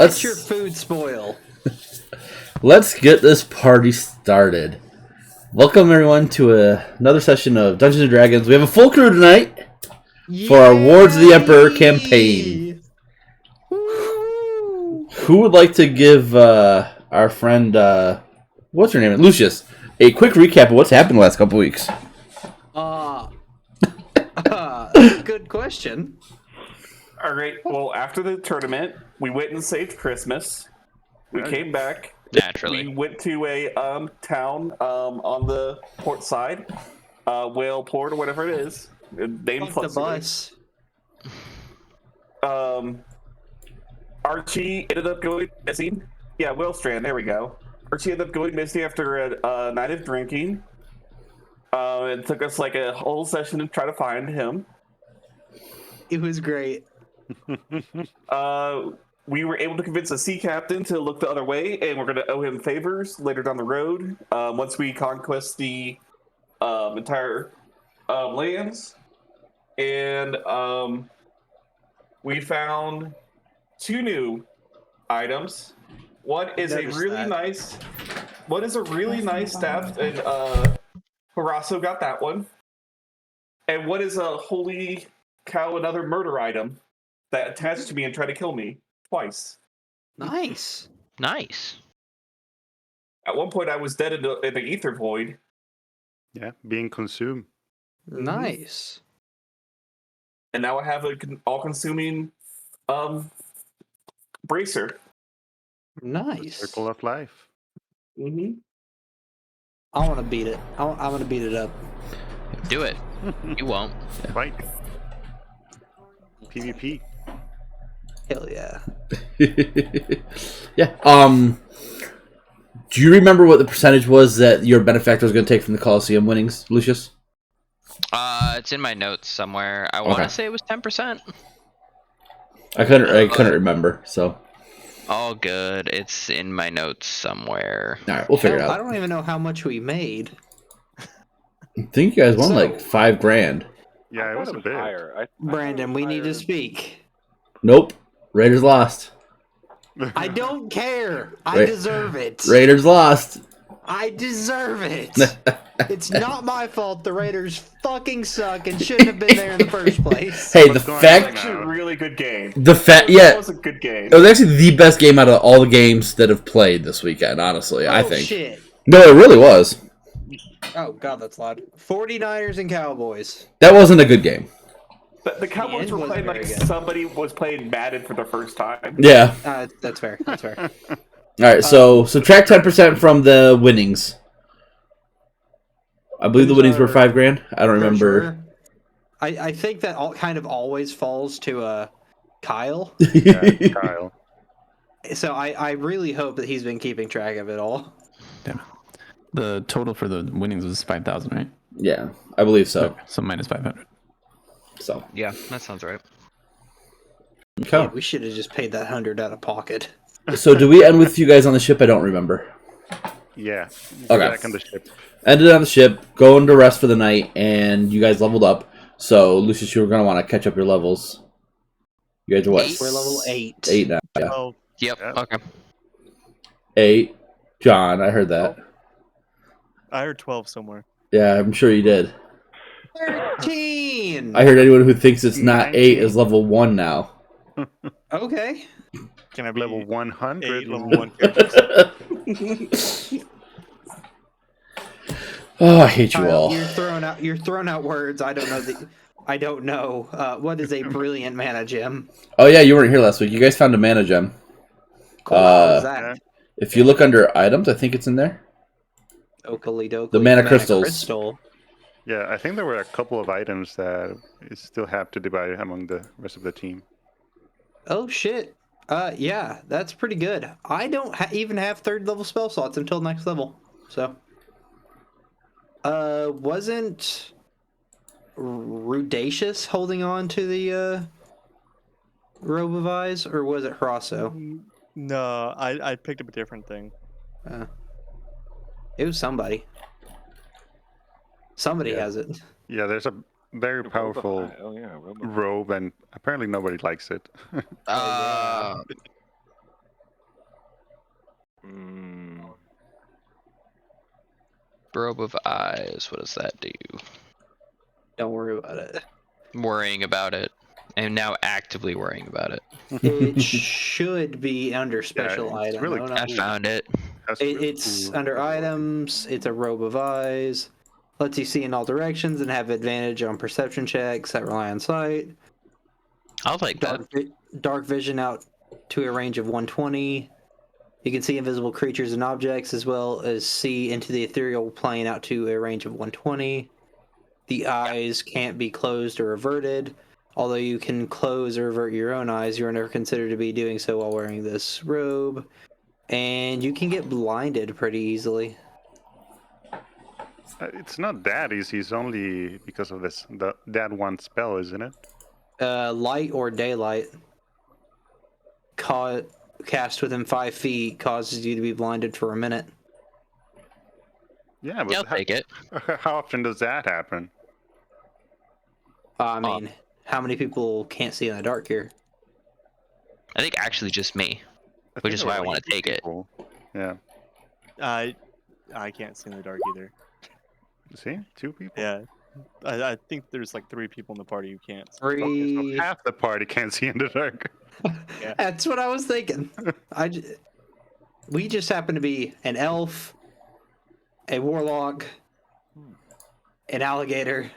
Let your food spoil. Let's get this party started. Welcome everyone to another session of Dungeons and Dragons. We have a full crew tonight for our Wards of the Emperor campaign. Who would like to give our friend, what's her name, Lucius, a quick recap of what's happened the last couple weeks? Good question. All right. Well, after the tournament, we went and saved Christmas. We came back. Naturally. We went to a town on the port side, Whale Port or whatever it is. Named Fuck the bus. Archie ended up going missing. Yeah, Whale Strand. There we go. Archie ended up going missing after a night of drinking. It took us like a whole session to try to find him. It was great. We were able to convince a sea captain to look the other way, and we're going to owe him favors later down the road once we conquest the entire lands. And we found 2 new items. One is a really nice staff, and Horacio got that one. And one is a holy cow, another murder item that attached to me and tried to kill me twice. Nice. Nice. At one point, I was dead in the ether void. Yeah, being consumed. Nice. And now I have an all-consuming bracer. Nice. Circle of life. Mm-hmm. I want to beat it. I'm going to beat it up. Do it. You won't. Fight. PvP. Hell yeah. Yeah. Do you remember what the percentage was that your benefactor was going to take from the Coliseum winnings, Lucius? It's in my notes somewhere. I want to say it was 10%. I couldn't remember. So. All good. It's in my notes somewhere. All right, we'll figure it out. I don't even know how much we made. I think you guys won like $5,000. Yeah, it was a bit. Higher. Brandon, we need to speak. Nope. Raiders lost. I don't care. I deserve it. Raiders lost. I deserve it. It's not my fault the Raiders fucking suck and shouldn't have been there in the first place. Hey, What's the going fact... on Actually, a really good game. Yeah. It was a good game. It was actually the best game out of all the games that have played this weekend, honestly, I think. Shit. No, it really was. Oh, God, that's loud. 49ers and Cowboys. That wasn't a good game. The Cowboys were playing like somebody was playing Madden for the first time. Yeah. That's fair. That's fair. All right, so subtract 10% from the winnings. I believe the winnings were $5,000. I don't remember. Sure. I think that kind of always falls to Kyle. Yeah, Kyle. So I really hope that he's been keeping track of it all. Damn it. The total for the winnings was 5,000, right? Yeah, I believe so. Okay, so minus 500. So. Yeah, that sounds right. Okay. Yeah, we should have just paid that 100 out of pocket. So do we end with you guys on the ship? I don't remember. Yeah. Okay. Back on the ship. Ended on the ship, going to rest for the night, and you guys leveled up. So, Lucius, you were going to want to catch up your levels. You guys are what? We're level 8. 8 now, yeah. Oh, Yep. Yeah. Okay. 8. John, I heard that. I heard 12 somewhere. Yeah, I'm sure you did. 13! I heard anyone who thinks it's not 8 is level 1 now. Okay. Can I be Level 100. 8, level 150? Oh, I hate you Kyle, all. You're throwing out words. I don't know. What is a brilliant mana gem? Oh, yeah, you weren't here last week. You guys found a mana gem. Cool. What is that? If you look under items, I think it's in there. Oakley dokley. The mana crystals. Crystal. Yeah, I think there were a couple of items that still have to divide among the rest of the team. Oh shit. Yeah, that's pretty good. I don't even have 3rd level spell slots until next level. So. Wasn't Rudacious holding on to the Robe of Eyes, or was it Hrasso? No, I picked up a different thing. It was somebody. Somebody has it. Yeah, there's a very powerful robe, and apparently nobody likes it. Robe of Eyes. What does that do? Don't worry about it. Worrying about it. I'm now actively worrying about it. It should be under special it's item. really though, I not- found it. That's It's cool. under items. It's a robe of eyes. Lets you see in all directions and have advantage on perception checks that rely on sight. I'll take that. Dark vision out to a range of 120. You can see invisible creatures and objects, as well as see into the ethereal plane out to a range of 120. The eyes can't be closed or averted. Although you can close or avert your own eyes, you are never considered to be doing so while wearing this robe. And you can get blinded pretty easily. It's not that easy. It's only because of that one spell, isn't it? Light or daylight cast within 5 feet causes you to be blinded for a minute. Yeah, but Yeah, I'll take it. how often does that happen? I mean, how many people can't see in the dark here? I think actually just me. I Which think is there why were I wanna two take it. people. Yeah. I can't see in the dark either. See? 2 people? Yeah. I think there's like 3 people in the party who can't. Okay, Three. so half the party can't see in the dark. That's what I was thinking. We just happen to be an elf, a warlock, an alligator.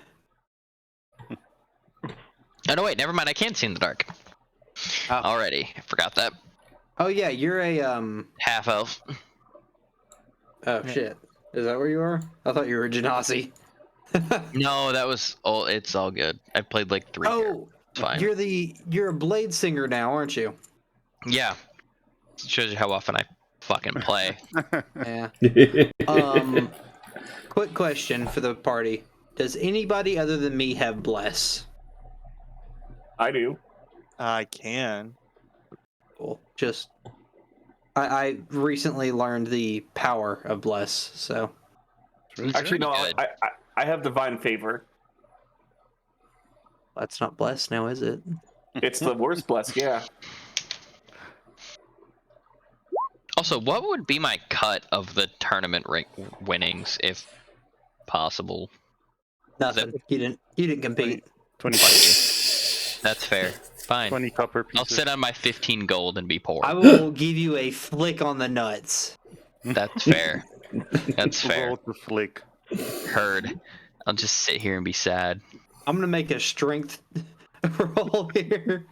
Oh no, wait, never mind. I can see in the dark. Oh. Already, I forgot that. Oh yeah, you're a Half elf. Oh shit, is that where you are? I thought you were a Genasi. No, that was. Oh, it's all good. I played like 3. Oh, It's fine. you're a blade singer now, aren't you? Yeah. Shows you how often I fucking play. Yeah. Quick question for the party: does anybody other than me have bless? I do. I can. Cool. Just I recently learned the power of bless, so Actually, no. Good. I have divine favor. that's not bless now, is it? It's the worst bless. Yeah. Also, what would be my cut of the tournament winnings, if possible? Nothing. You didn't compete. 20 That's fair. Fine. 20 copper I'll pieces. sit on my 15 gold and be poor. I will give you a flick on the nuts. That's fair. That's fair. Roll to flick. Heard. I'll just sit here and be sad. I'm gonna make a strength roll here.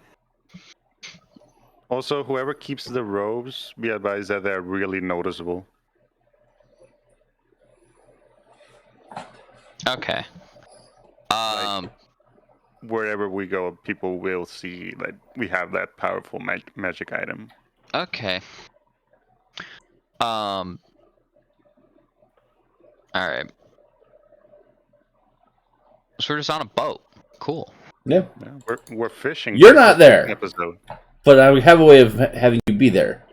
Also, whoever keeps the robes, be advised that they're really noticeable. Okay. Wherever we go, people will see that we have that powerful magic item. Okay. All right. So we're just on a boat. Cool. Yeah, Yeah, we're fishing. You're for not this there. Episode. but I have a way of having you be there.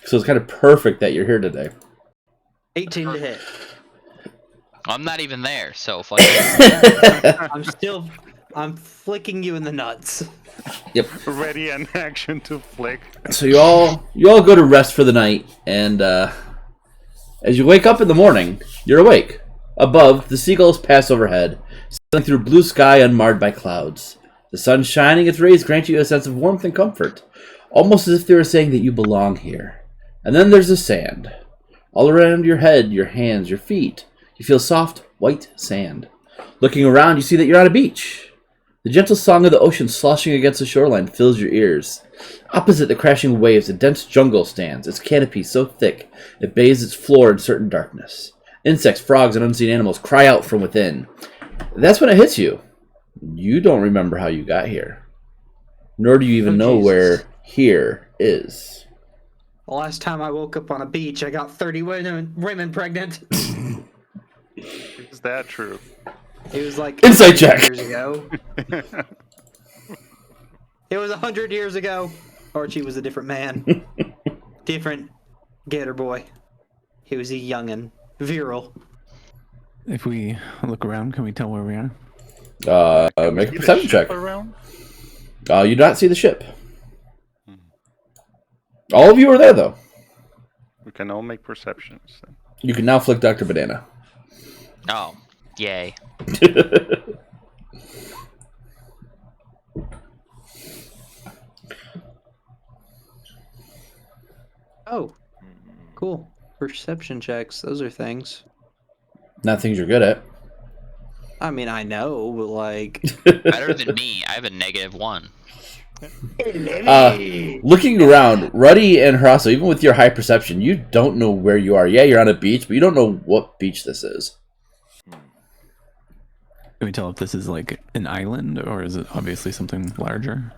So it's kind of perfect that you're here today. 18 to hit. I'm not even there, so fuck it. I'm flicking you in the nuts. Yep. Ready and action to flick. So you all go to rest for the night, and as you wake up in the morning, you're awake. Above, the seagulls pass overhead, sailing through blue sky unmarred by clouds. The sun shining, its rays grant you a sense of warmth and comfort, almost as if they were saying that you belong here. And then there's the sand. All around your head, your hands, your feet, you feel soft, white sand. Looking around, you see that you're on a beach. The gentle song of the ocean sloshing against the shoreline fills your ears. Opposite the crashing waves, a dense jungle stands, its canopy so thick it bathes its floor in certain darkness. Insects, frogs, and unseen animals cry out from within. That's when it hits you. You don't remember how you got here. Nor do you even know Jesus. where here is. The last time I woke up on a beach, I got 30 women pregnant. Is that true? It was like Insight 100 check. years ago. It was 100 years ago. Archie was a different man. Different gator boy. He was a youngin'. Virile. If we look around, can we tell where we are? Make a See the perception ship check. around? You do not see the ship. All of you are there, though. We can all make perceptions. Then. You can now flick Dr. Banana. Oh, yay. Oh, cool. Perception checks. Those are things. Not things you're good at. I mean, I know, but like. Better than me. I have a -1. Looking around, Ruddy and Harasso, even with your high perception, you don't know where you are. Yeah, you're on a beach, but you don't know what beach this is. Can we tell if this is like an island or is it obviously something larger?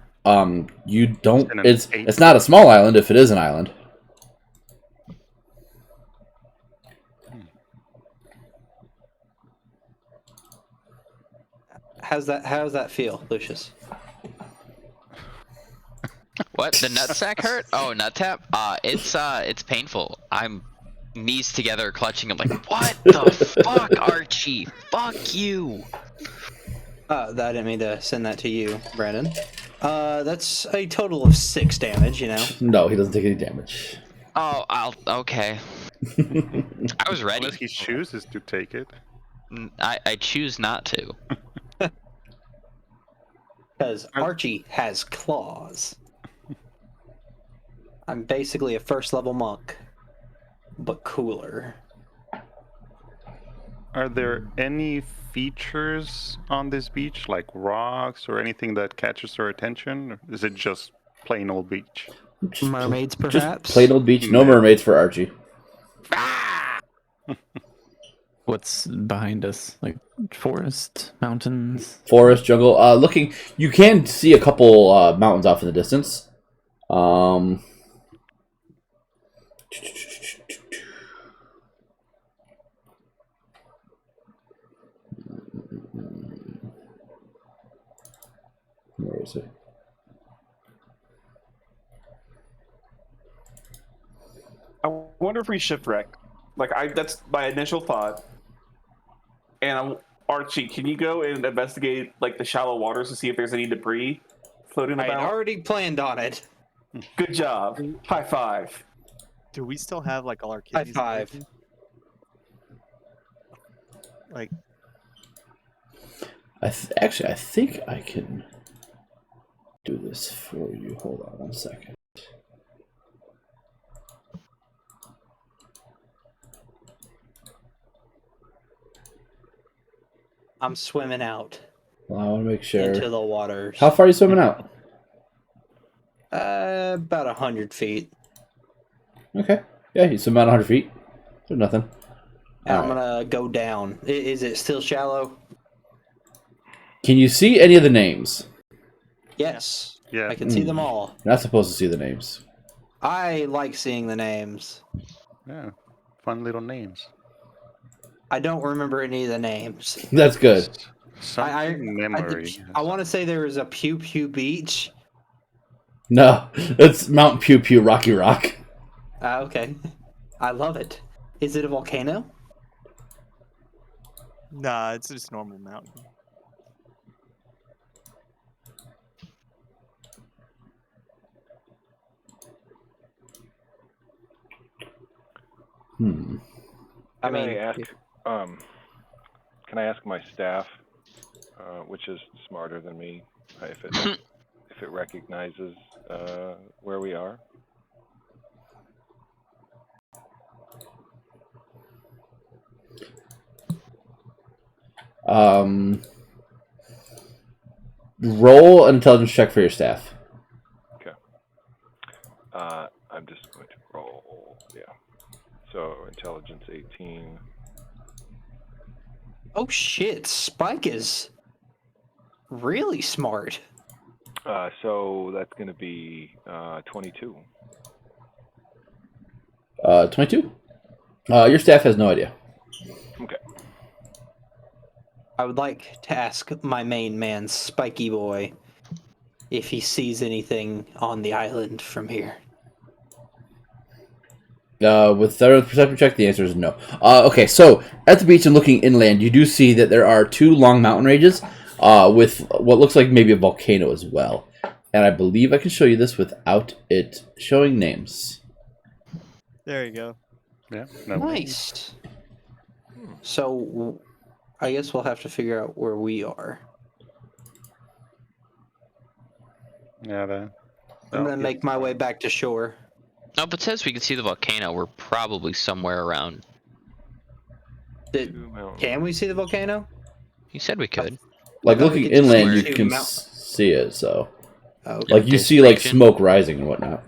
You don't. It's an It's not a small island if it is an island. How's that feel, Lucius? What? The nutsack hurt? Oh, nut tap? It's painful. I'm knees together, clutching. I'm like, what the fuck, Archie? Fuck you. I didn't mean to send that to you, Brandon. That's a total of 6 damage, you know? No, he doesn't take any damage. Oh, okay. I was ready. Unless he chooses to take it. I choose not to. Because Archie has claws. I'm basically a first level monk, but cooler. Are there any features on this beach, like rocks or anything that catches our attention? Or is it just plain old beach? Mermaids, perhaps? Just plain old beach. No mermaids for Archie. What's behind us? Like forest, mountains? Forest, jungle. Looking, you can see a couple mountains off in the distance. Where is it? I wonder if we shipwreck. That's my initial thought. And Archie, can you go and investigate like the shallow waters to see if there's any debris floating I had about? already planned on it. Good job. High five. Do we still have like all our High kidneys? five. Like, I think I can do this for you. Hold on 1 second. I'm swimming out Well, I want to make sure. into the waters. How far are you swimming out? About 100 feet. Okay. Yeah, you swim out 100 feet. There's nothing. And I'm Alright. gonna go down. Is it still shallow? Can you see any of the names? Yes. Yeah. I can see them all. You're not supposed to see the names. I like seeing the names. Yeah. Fun little names. I don't remember any of the names. That's good. Something memory. I want to say there was a Pew Pew Beach. No, it's Mount Pew Pew Rocky Rock. Okay. I love it. Is it a volcano? nah, it's just a normal mountain. I Can mean, I ask? Can I ask my staff, which is smarter than me, if it recognizes where we are? Roll an intelligence check for your staff. Okay. I'm just going to roll. Yeah. So intelligence 18. oh shit, Spike is really smart. So that's going to be 22. 22? Your staff has no idea. Okay. I would like to ask my main man, Spiky Boy, if he sees anything on the island from here. With their perception check, the answer is no. Okay, so at the beach and looking inland, you do see that there are 2 long mountain ranges with what looks like maybe a volcano as well. And I believe I can show you this without it showing names. There you go. Yeah. No. Nice. So, I guess we'll have to figure out where we are. Yeah, that. I'm gonna make my way back to shore. No, but since we can see the volcano, we're probably somewhere around. Can we see the volcano? You said we could. Like thought we looking could just inland, see you two can mountains. see it. So, Oh, okay. like you This see like region? smoke rising and whatnot.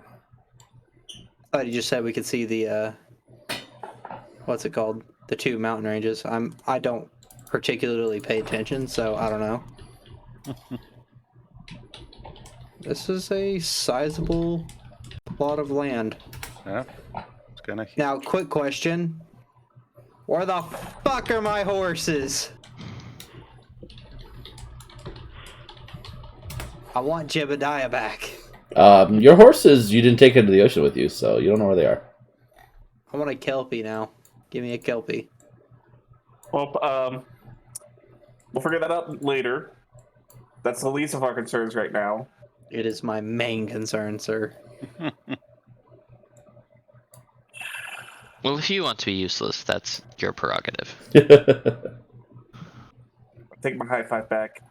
I thought you just said we could see the what's it called? The two mountain ranges. I don't particularly pay attention, so I don't know. This is a sizable plot of land. Yeah. It's gonna. Now, quick question. Where the fuck are my horses? I want Jebediah back. Your horses, you didn't take into the ocean with you, so you don't know where they are. I want a Kelpie now. Give me a Kelpie. Well, we'll figure that out later. That's the least of our concerns right now. It is my main concern, sir. Well, if you want to be useless, that's your prerogative. Take my high five back.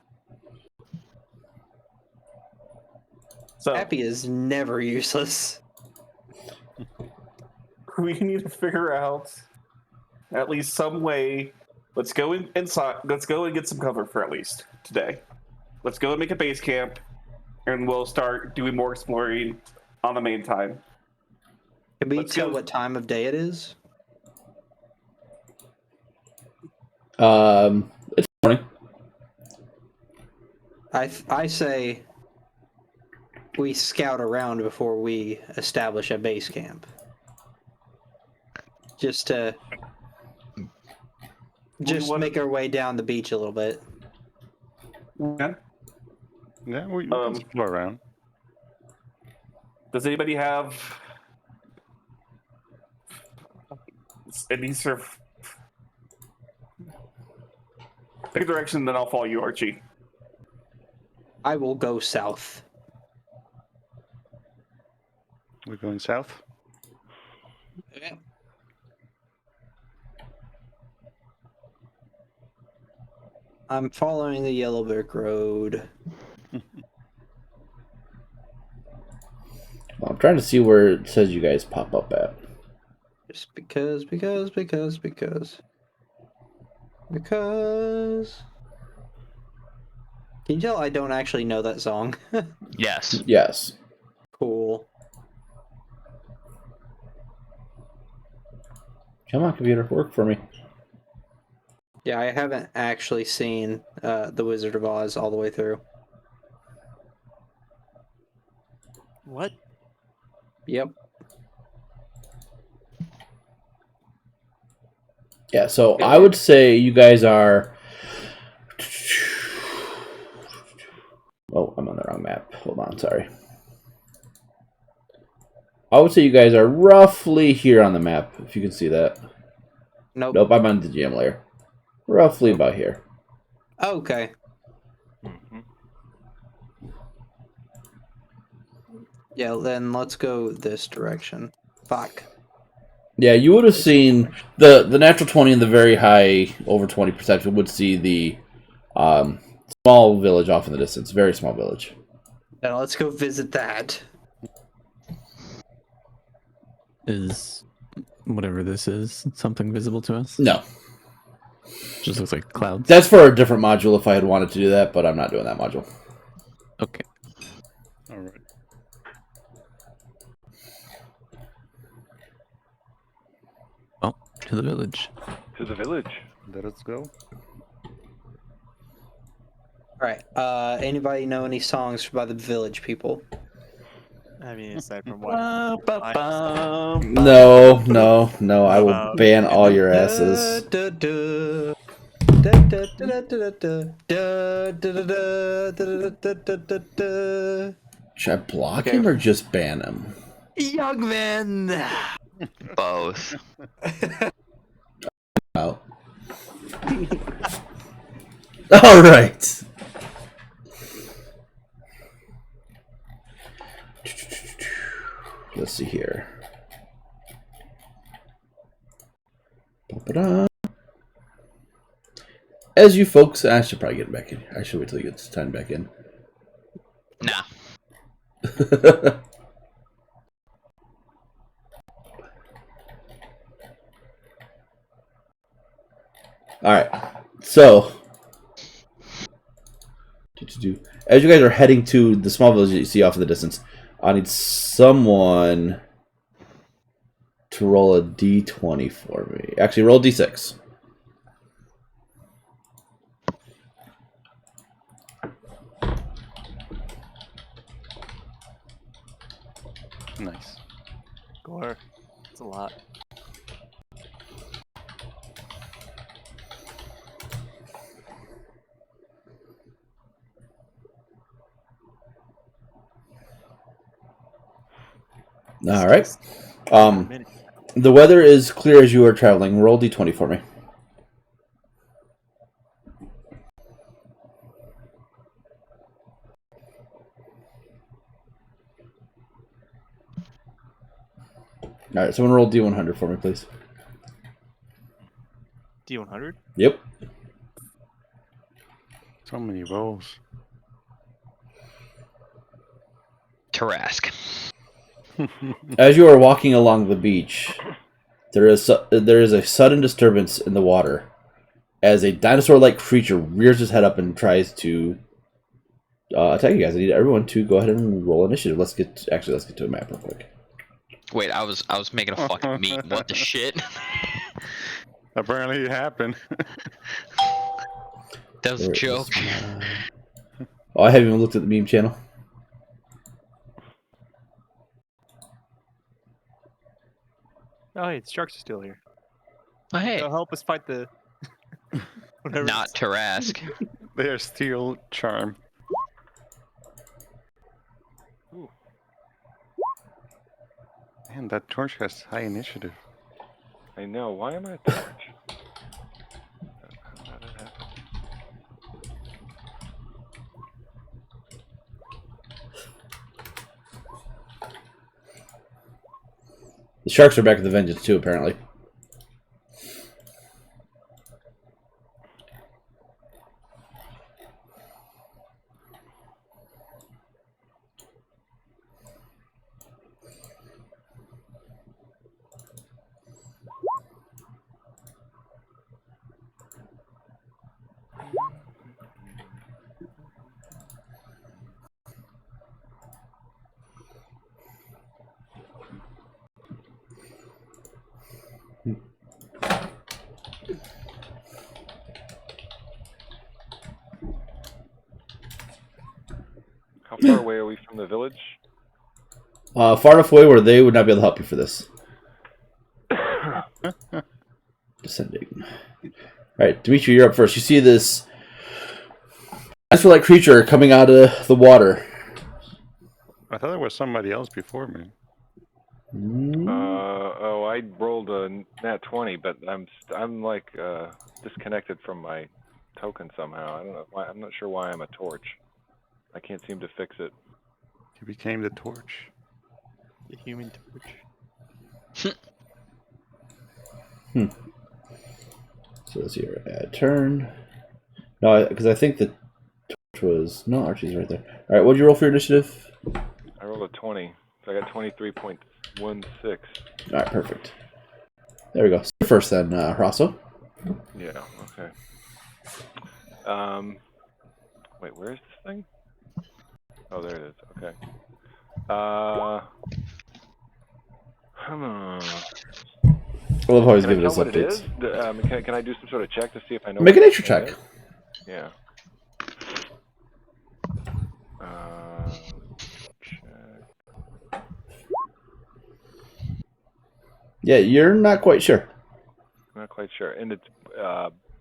So Happy is never useless. we need to figure out at least some way. Let's go inside. Let's go and get some cover for at least today. Let's go and make a base camp, and we'll start doing more exploring on the main time. Can we Let's tell go. what time of day it is? It's morning. I say we scout around before we establish a base camp. Just to make our way down the beach a little bit. Okay. Yeah, we can explore around. Does anybody have any sort of pick a direction? Then I'll follow you, Archie. I will go south. We're going south. Okay. I'm following the yellow brick road. Well, I'm trying to see where it says you guys pop up at. Just because. Can you tell I don't actually know that song? Yes. Yes. Cool. Come on, computer, work for me. Yeah, I haven't actually seen The Wizard of Oz all the way through. What? Yep. Yeah, so I would say you guys are... Oh, I'm on the wrong map. Hold on, sorry. I would say you guys are roughly here on the map, if you can see that. Nope. Nope, I'm on the GM layer. Roughly about here. Okay. Yeah, then let's go this direction. Fuck. Yeah, you would have seen the natural 20 and the very high over 20 perception would see the small village off in the distance. Very small village. Now let's go visit that. Is whatever this is something visible to us? No. Just looks like clouds. That's for a different module if I had wanted to do that, but I'm not doing that module. Okay. All right. Well, to the village. To the village. Let us go. Alright, anybody know any songs by the village people? I mean, aside from what? No, I will ban all your asses. Should I block him or just ban him? Young men! Both. Oh. All right. Let's see here. Ba-ba-da. as you folks, I should probably get back in. I should wait till he gets time back in. Nah. All right. So, as you guys are heading to the small village that you see off in the distance, I need someone to roll a d20 for me. Actually, roll a d6. Nice. Gore. It's a lot. All right. Minute. The weather is clear as you are traveling. Roll d20 for me. All right, someone roll d100 for me, please. D100? Yep. So many rolls. Tarask. As you are walking along the beach, there is a sudden disturbance in the water as a dinosaur-like creature rears its head up and tries to attack you guys. I need everyone to go ahead and roll initiative. Let's get to a map real quick. Wait, I was making a fucking meme. What the shit? Apparently it happened. That was a joke. Oh, I haven't even looked at the meme channel. Oh, hey, sharks are still here. Oh, hey. They'll help us fight the. Whatever. Not Tarask. They are still charmed. Ooh. Man, that torch has high initiative. I know. Why am I a torch? How did that happen? The sharks are back at the vengeance too, apparently. How far away are we from the village? Far enough away where they would not be able to help you for this. Descending. Alright, Dimitri, you're up first. You see this dinosaur-like creature coming out of the water. I thought there was somebody else before me. Oh, I rolled a nat 20, but I'm like disconnected from my token somehow. I don't know why. I'm not sure why I'm a torch. I can't seem to fix it. He became the torch. The human torch. So let's see here. Add turn. No, because I think the torch was... No, Archie's right there. Alright, what'd you roll for your initiative? I rolled a 20, so I got 23.16. Alright, perfect. There we go. So first then, Rosso. Yeah, okay. Wait, where is this thing? Oh, there it is. Okay. I love how he's Can I giving tell us what it is? updates. Can I do some sort of check to see if I know? Make a what nature this thing check. is? Yeah. Check. Yeah, you're not quite sure. I'm not quite sure. And it's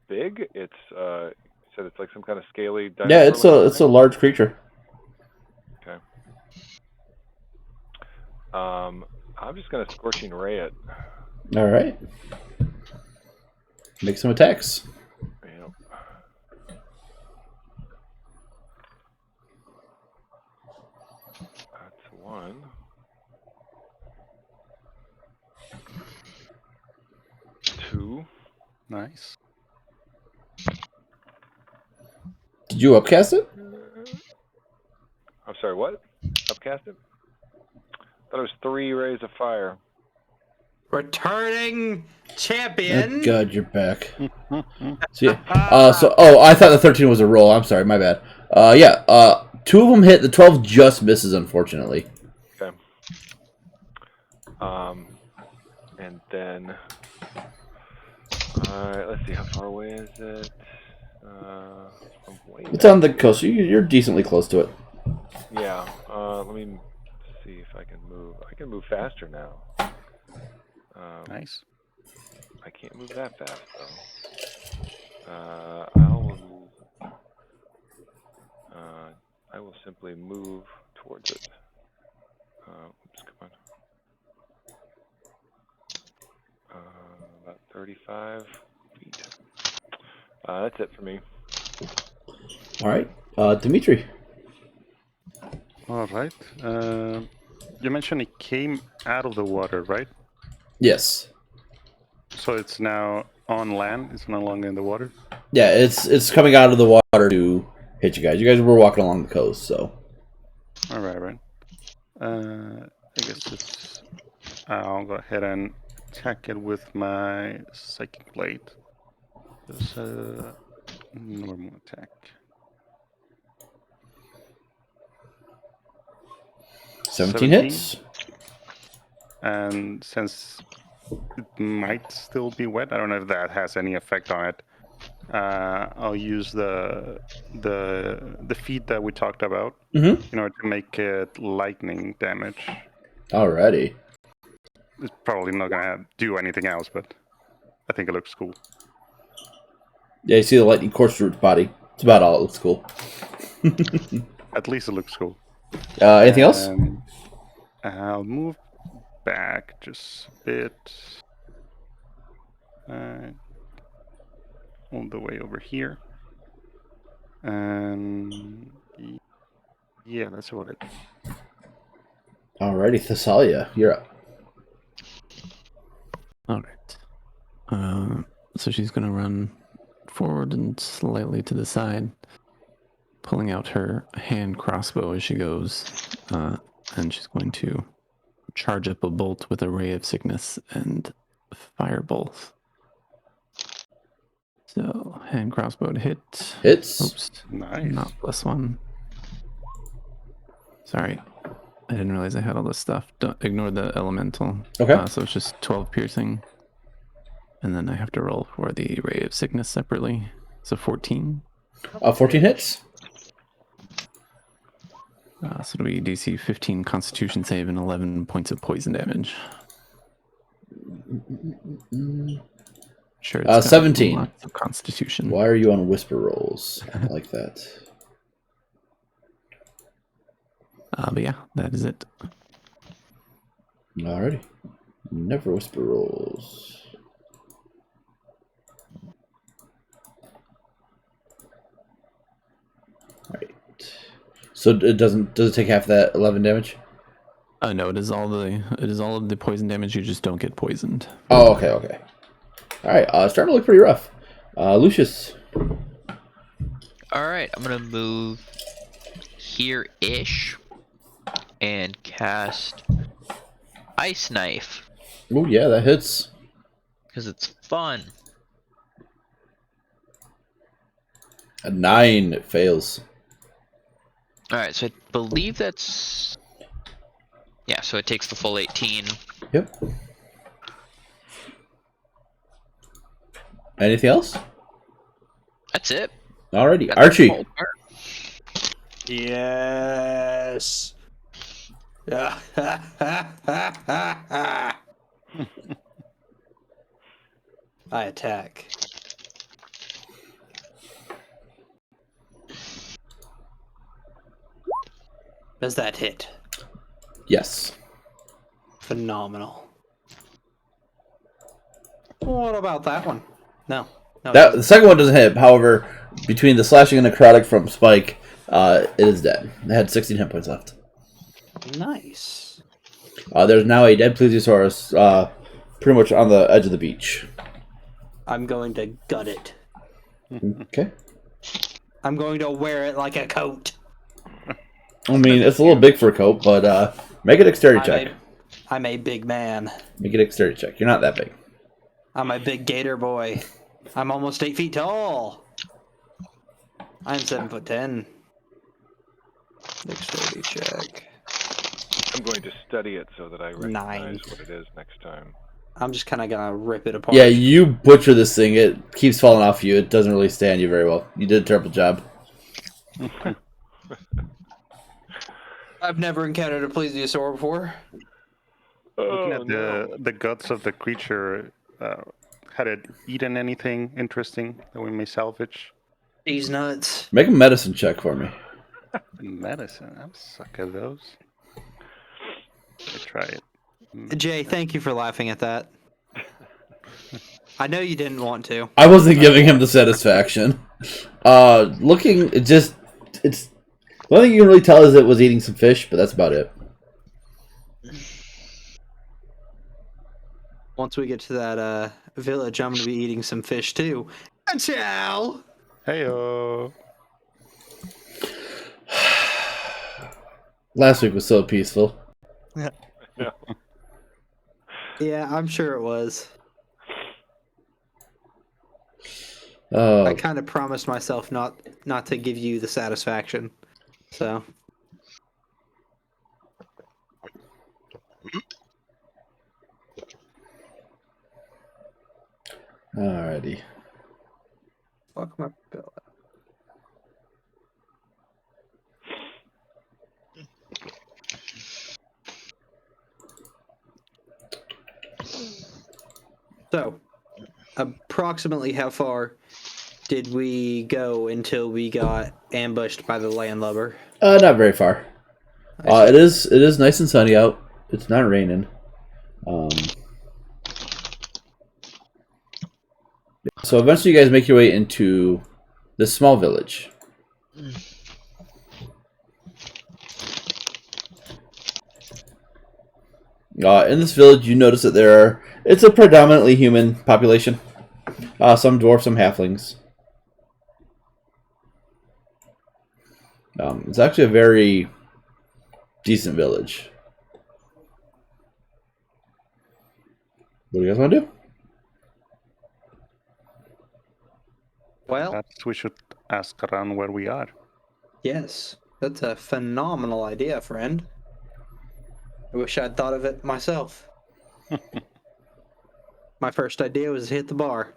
big. It's you said it's like some kind of scaly dinosaur. Yeah, it's a large creature. Okay. I'm just gonna scorching ray it. All right. Make some attacks. Yep. That's one. Two. Nice. Did you upcast it? I'm sorry, what? Upcast it? Thought it was 3 rays of fire. Returning Oh, champion. God, you're back. I thought the 13 was a roll. I'm sorry, my bad. 2 of them hit. The 12 just misses, unfortunately. Okay. And then, alright, let's see, how far away is it? It's on the coast. You're decently close to it. Yeah, let me see if I can move. I can move faster now. Nice. I can't move that fast, though. I will simply move towards it. Oops, come on. About 35 feet. That's it for me. All right. Dimitri. All right. You mentioned it came out of the water, right? Yes. So it's now on land. It's no longer in the water. Yeah, it's coming out of the water to hit you guys. You guys were walking along the coast, so. All right. I guess I'll go ahead and attack it with my psychic blade. It's a normal attack. 17 hits. And since it might still be wet, I don't know if that has any effect on it. I'll use the feat that we talked about in order to make it lightning damage. Alrighty. It's probably not gonna do anything else, but I think it looks cool. Yeah, you see the lightning course through its body. It's about all. It looks cool. At least it looks cool. Anything else? I'll move back just a bit. All the way over here. And yeah, that's about it. Alrighty, Thessalia, you're up. All right. So she's going to run forward and slightly to the side, pulling out her hand crossbow as she goes, and she's going to charge up a bolt with a ray of sickness and firebolt. So, hand crossbow to hit. Hits. Oops. Nice. Not +1. Sorry. I didn't realize I had all this stuff. Don't ignore the elemental. Okay. So it's just 12 piercing. And then I have to roll for the ray of sickness separately. So 14. 14 hits. So it'll be DC 15 Constitution save and 11 points of poison damage. Sure. It's got 17. Lots of Constitution. Why are you on whisper rolls? I like that. But yeah, that is it. Alrighty. Never whisper rolls. Alright. So it does it take half that 11 damage? No, it is all of the poison damage. You just don't get poisoned. Oh, okay. Alright, starting to look pretty rough. Lucius. Alright, I'm gonna move here-ish and cast Ice Knife. Oh, yeah, that hits. Because it's fun. A 9 fails. Alright, so I believe that's... Yeah, so it takes the full 18. Yep. Anything else? That's it. Alrighty, That's Archie. the whole turn. Yes. I attack. Does that hit? Yes. Phenomenal. What about that one? No. The second one doesn't hit. However, between the slashing and necrotic from Spike, it is dead. It had 16 hit points left. Nice. There's now a dead plesiosaurus pretty much on the edge of the beach. I'm going to gut it. Okay. I'm going to wear it like a coat. I mean, it's a little big for a coat, but make a dexterity check. I'm a big man. Make a dexterity check. You're not that big. I'm a big gator boy. I'm almost 8 feet tall. I'm 7'10". Dexterity check. I'm going to study it so that I recognize 9. what it is next time. I'm just kind of gonna rip it apart. Yeah, you butcher this thing. It keeps falling off you. It doesn't really stay on you very well. You did a terrible job. I've never encountered a plesiosaur before. Looking Oh, at no. the guts of the creature, had it eaten anything interesting that we may salvage? These nuts. Make a medicine check for me. Medicine. I'm suck at those. Let me try it. Jay, thank you for laughing at that. I know you didn't want to. I wasn't giving him the satisfaction. Looking, it's the only thing you can really tell is it was eating some fish, but that's about it. Once we get to that village, I'm gonna be eating some fish too. Ciao. Heyo. Last week was so peaceful. Yeah, I'm sure it was. Oh, I kind of promised myself not to give you the satisfaction. So. alrighty. Fuck my bill. So, approximately how far did we go until we got ambushed by the landlubber? Not very far. It is nice and sunny out. It's not raining. So eventually you guys make your way into this small village. In this village, you notice that it's a predominantly human population. Some dwarves, some halflings. It's actually a very decent village. What do you guys want to do? Well, Perhaps we should ask around where we are. yes, that's a phenomenal idea, friend. I wish I'd thought of it myself. My first idea was to hit the bar.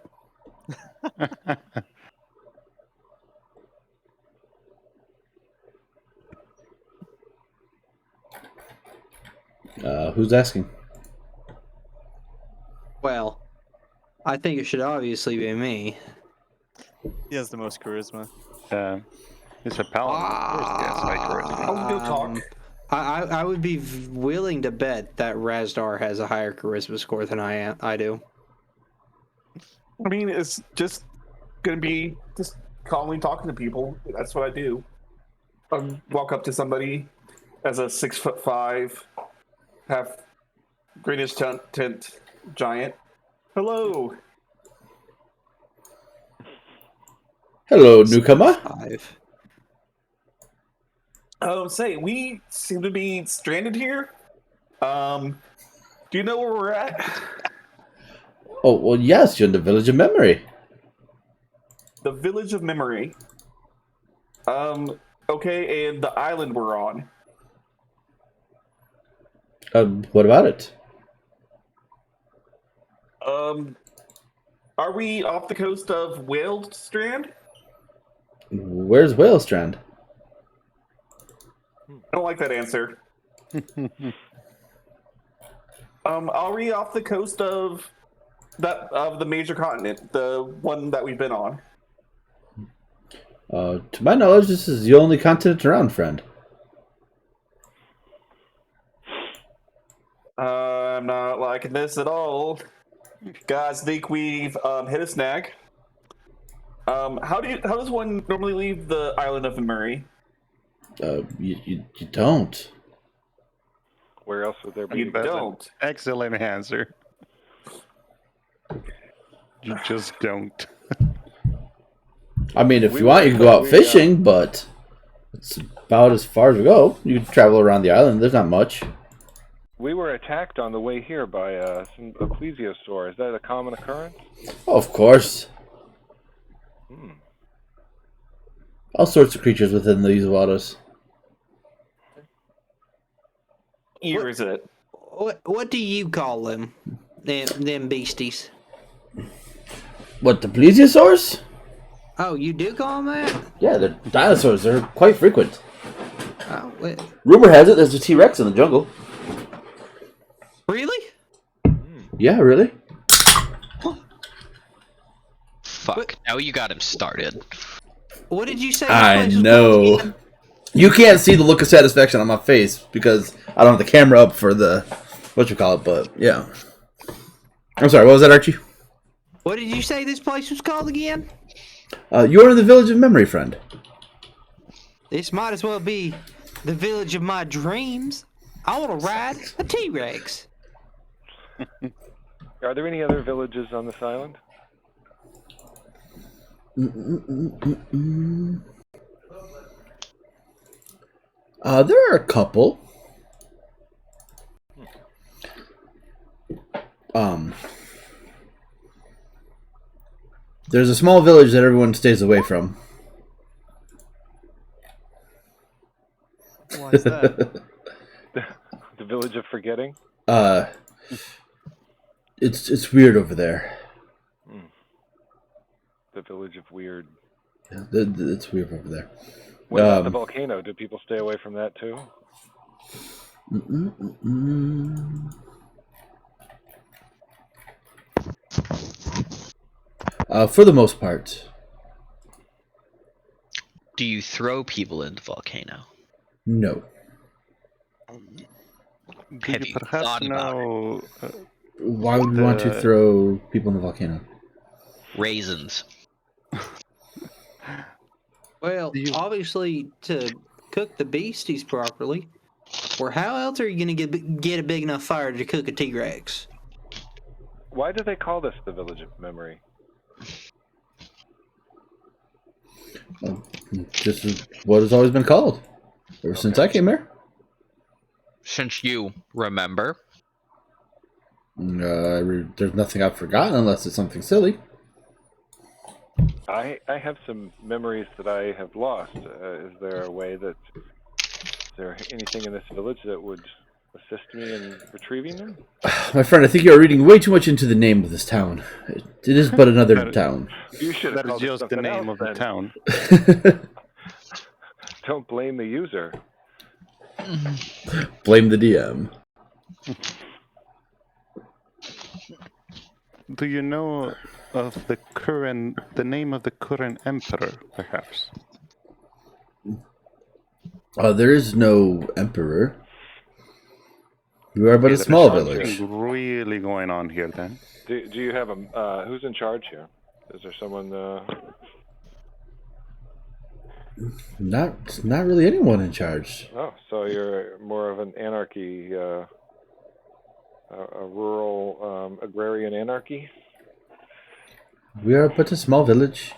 Who's asking? Well, I think it should obviously be me. He has the most charisma. It's a paladin. Of course, he has high charisma. I'll go talk. I would be willing to bet that Razdar has a higher charisma score than I do. I mean, it's just gonna be just calmly talking to people. That's what I do. I walk up to somebody as a 6'5", half greenish tint giant. Hello. Hello, newcomer. 5. Say, we seem to be stranded here. Do you know where we're at? Oh, well, yes, you're in the Village of Memory. The Village of Memory. Okay, and the island we're on. What about it? Are we off the coast of Whale Strand? Where's Whale Strand? I don't like that answer. Are we off the coast of the major continent, the one that we've been on? To my knowledge, this is the only continent around, friend. I'm not liking this at all. Guys, think we've hit a snag. How does one normally leave the island of Murray? You don't. Where else would there be? You don't. Excellent answer. You just don't. I mean, if We you want, you were- can go out we, fishing, but it's about as far as we go. You can travel around the island. There's not much. We were attacked on the way here by some a plesiosaur. Is that a common occurrence? Oh, of course. Hmm. All sorts of creatures within these waters. Year is it? What do you call them? Them beasties. What, the plesiosaurs? Oh, you do call them that? Yeah, they're dinosaurs. They're quite frequent. Oh, wait. Rumor has it there's a T-Rex in the jungle. Really? Yeah, really? Fuck. Now you got him started. What did you say? this I place was called know. again? You can't see the look of satisfaction on my face because I don't have the camera up for the whatchamacallit, but yeah. I'm sorry, what was that, Archie? What did you say this place was called again? You're in the Village of Memory, friend. This might as well be the village of my dreams. I want to ride a T-Rex. Are there any other villages on this island? There are a couple. There's a small village that everyone stays away from. Why is that? The village of forgetting? It's weird over there. The village of weird. Yeah, it's weird over there. What about the volcano? Do people stay away from that too? For the most part. Do you throw people into the volcano? No. Do Have you you perhaps thought about know? Why would we want to throw people in the volcano? Raisins. Well, obviously to cook the beasties properly. Or how else are you going to get a big enough fire to cook a T-Rex? Why do they call this the village of memory? Just what it's always been called ever since I came here. Since you remember. There's nothing I've forgotten unless it's something silly. I have some memories that I have lost. Is there a way that... Is there anything in this village that would assist me in retrieving them? My friend, I think you are reading way too much into the name of this town. It is but another town. You should have That is called it just the something name else of the then. town. Don't blame the user. Blame the DM. Do you know of the name of the current emperor, perhaps? There is no emperor. We are but Okay, a there small is village. something really going on here, then. Do you have a... who's in charge here? Is there someone... Not really anyone in charge. Oh, so you're more of an anarchy... a rural agrarian anarchy? We are but a small village.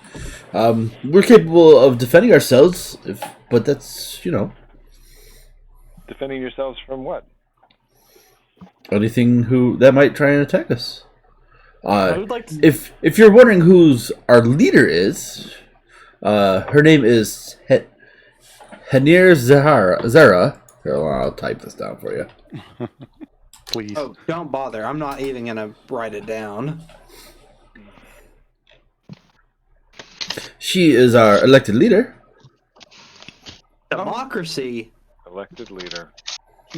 We're capable of defending ourselves, but that's, Defending yourselves from what? anything that might try and attack us. I would like to. If you're wondering who's our leader is, her name is Hanir Zara. Here, I'll type this down for you. Please. Oh, don't bother. I'm not even going to write it down. She is our elected leader. Democracy. Elected leader.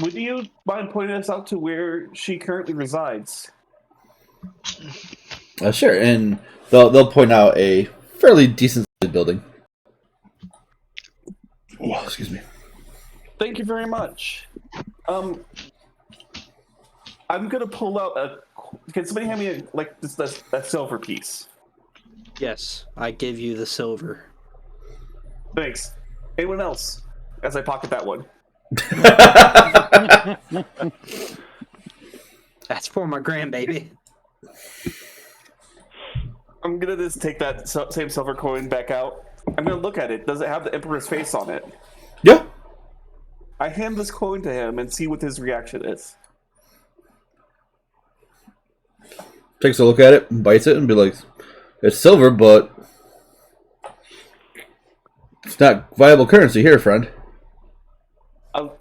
Would you mind pointing us out to where she currently resides? Sure, and they'll point out a fairly decent building. Oh, excuse me. Thank you very much. I'm gonna pull out a. Can somebody hand me that silver piece? Yes, I give you the silver. Thanks. Anyone else? As I pocket that one. That's for my grandbaby. I'm gonna just take that same silver coin back out. I'm gonna look at it. Does it have the Emperor's face on it? Yeah. I hand this coin to him and see what his reaction is. Takes a look at it, bites it, and be like, "It's silver, but it's not viable currency here, friend."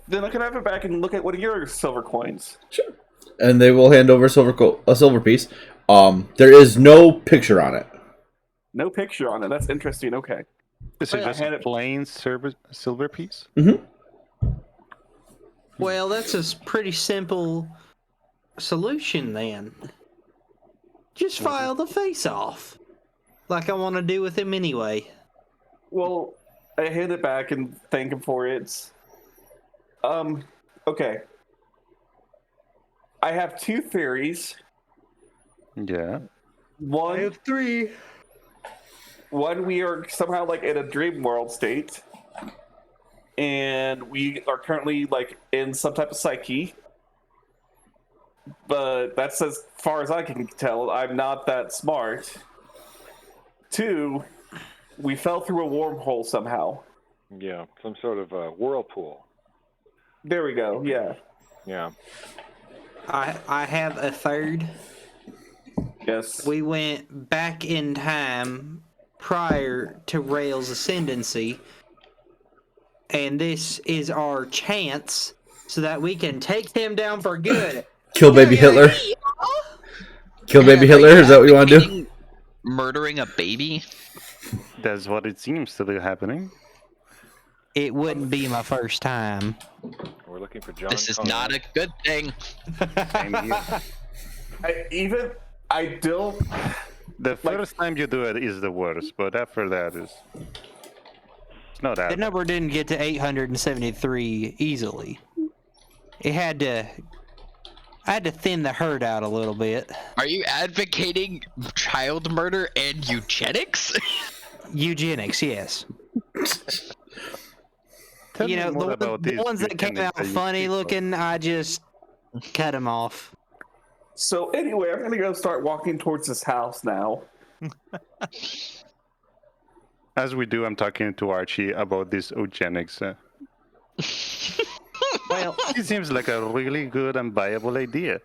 Then I can have it back and look at one of your silver coins. Sure. And they will hand over a silver piece. There is no picture on it. No picture on it. That's interesting. Okay. Is it just a plain silver piece? Mm-hmm. Well, that's a pretty simple solution then. Just file the face off, like I want to do with him anyway. Well, I hand it back and thank him for it. Okay. I have 2 theories. Yeah. One, I have 3. One, we are somehow like in a dream world state, and we are currently like in some type of psyche. But that's as far as I can tell. I'm not that smart. 2, we fell through a wormhole somehow. Yeah, some sort of whirlpool. There we go. Yeah. Yeah. I have a 3rd. Yes. We went back in time prior to Reil's ascendancy, and this is our chance so that we can take him down for good. Kill baby Hitler. Kill baby Hitler. Is that what you want to do? Murdering a baby? That's what it seems to be happening. It wouldn't be my first time. We're looking for John. This is Connor. not a good thing. Same here. I don't. The first time you do it is the worst, but after that it's not that. The number didn't get to 873 easily. I had to thin the herd out a little bit. Are you advocating child murder and eugenics? Eugenics, yes. Tell You me know, more about the these ones that came eugenics out that you funny speak of. looking, I just cut them off. So anyway, I'm gonna go start walking towards this house now. As we do, I'm talking to Archie about this eugenics. Well, It seems like a really good and viable idea.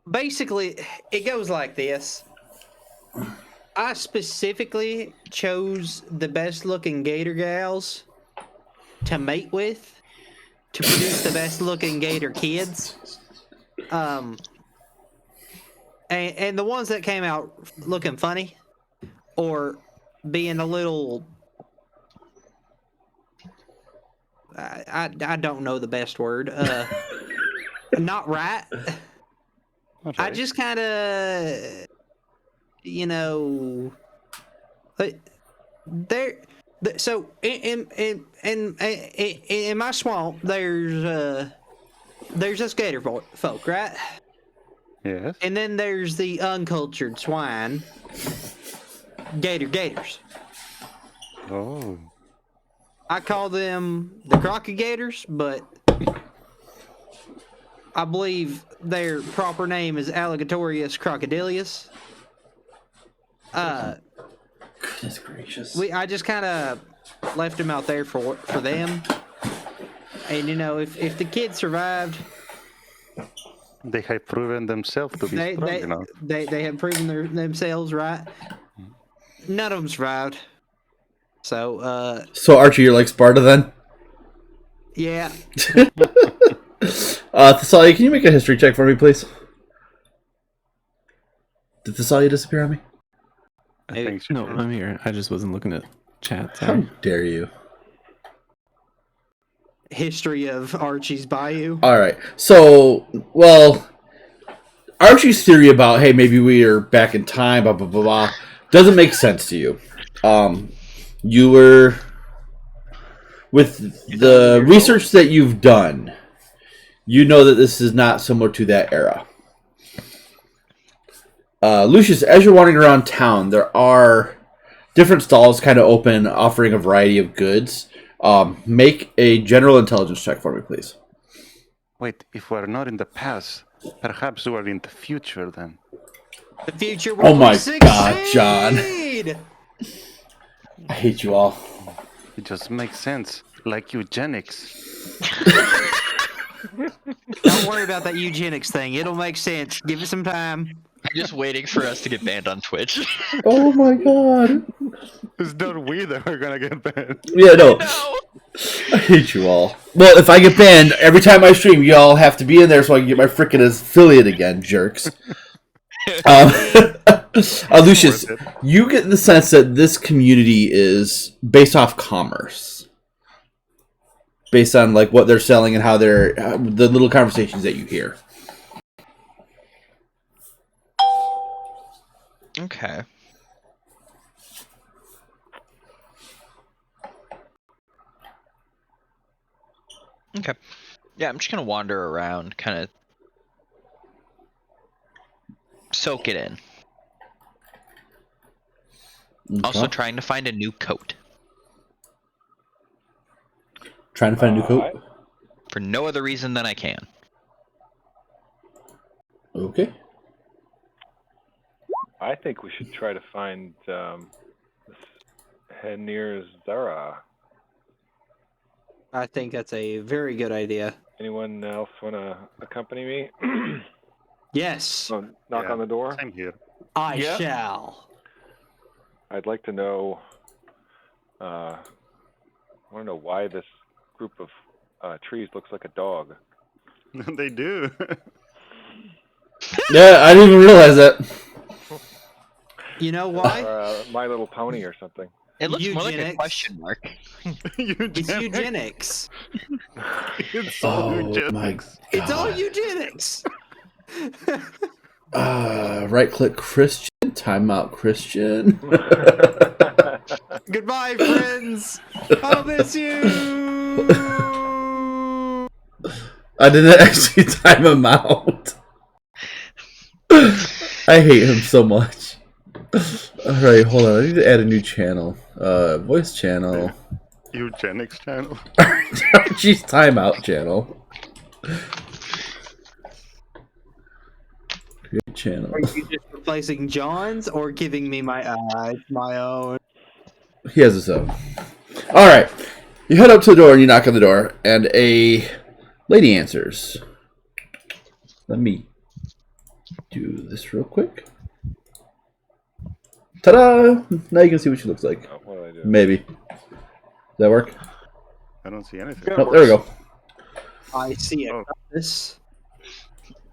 basically, it goes like this. I specifically chose the best looking gator gals to mate with to produce the best looking gator kids. And the ones that came out looking funny or being a little I don't know the best word. Not right. Okay. I just kind of, you know, so in my swamp there's us gator folk, right? Yes. And then there's the uncultured swine, gators. Oh. I call them the crocodigators, but I believe their proper name is Alligatorius crocodilius. Goodness gracious. I just kind of left them out there for them, and you know, if the kids survived, They have proven themselves to be strong enough. they have proven themselves right. None of them survived. So So Archie, you're like Sparta then? yeah. Thessalia, can you make a history check for me, please? Did Thessalia disappear on me? I think she No, did. I'm here. I just wasn't looking at chat. How Sorry. dare you? History of Archie's Bayou. Alright, so, well, Archie's theory about, hey, maybe we are back in time, blah, blah, blah, blah, doesn't make sense to you. You were, with the research that you've done, you know that this is not similar to that era. Lucius, as you're wandering around town, there are different stalls kind of open, offering a variety of goods. Make a general intelligence check for me, please. Wait, if we're not in the past, perhaps we're in the future then. The future. Oh my God, John. made. I hate you all. It just makes sense, like eugenics. Don't worry about that eugenics thing. It'll make sense. Give it some time. I'm just waiting for us to get banned on Twitch. Oh my god. It's not we that are gonna get banned. Yeah, no. No. I hate you all. Well, if I get banned, every time I stream, y'all have to be in there so I can get my freaking affiliate again, jerks. Lucius, you get the sense that this community is based off commerce. Based on like what they're selling and how they're the little conversations that you hear. Okay. Okay. Yeah, I'm just gonna wander around, kind of soak it in. Also Okay. trying to find a new coat. Trying to find a new coat. For no other reason than I can. Okay. I think we should try to find this Henir Zara. I think that's a very good idea. Anyone else want to accompany me? Yes, Knock Yeah, on the door. Same here. I Yeah. shall. I'd like to know. I want to know why this group of trees looks like a dog. They do. Yeah, I didn't even realize that. You know why? Or My Little Pony or something. It looks more like a Eugenics. question mark. It's eugenics. It's all Oh my eugenics. It's all God. eugenics. Right click Christian. Timeout Christian. Goodbye, friends. I'll miss you. I didn't actually time him out. I hate him so much. Alright, hold on. I need to add a new channel. Voice channel. Eugenics channel. Jeez, timeout channel. Create channel. Are you just replacing John's or giving me my own? He has his own. Alright. You head up to the door and you knock on the door, and a lady answers. Let me do this real quick. Ta-da! Now you can see what she looks like. Oh, what do I do? Maybe. Does that work? I don't see anything. Yeah. Oh, there we go. I see it. Oh. This.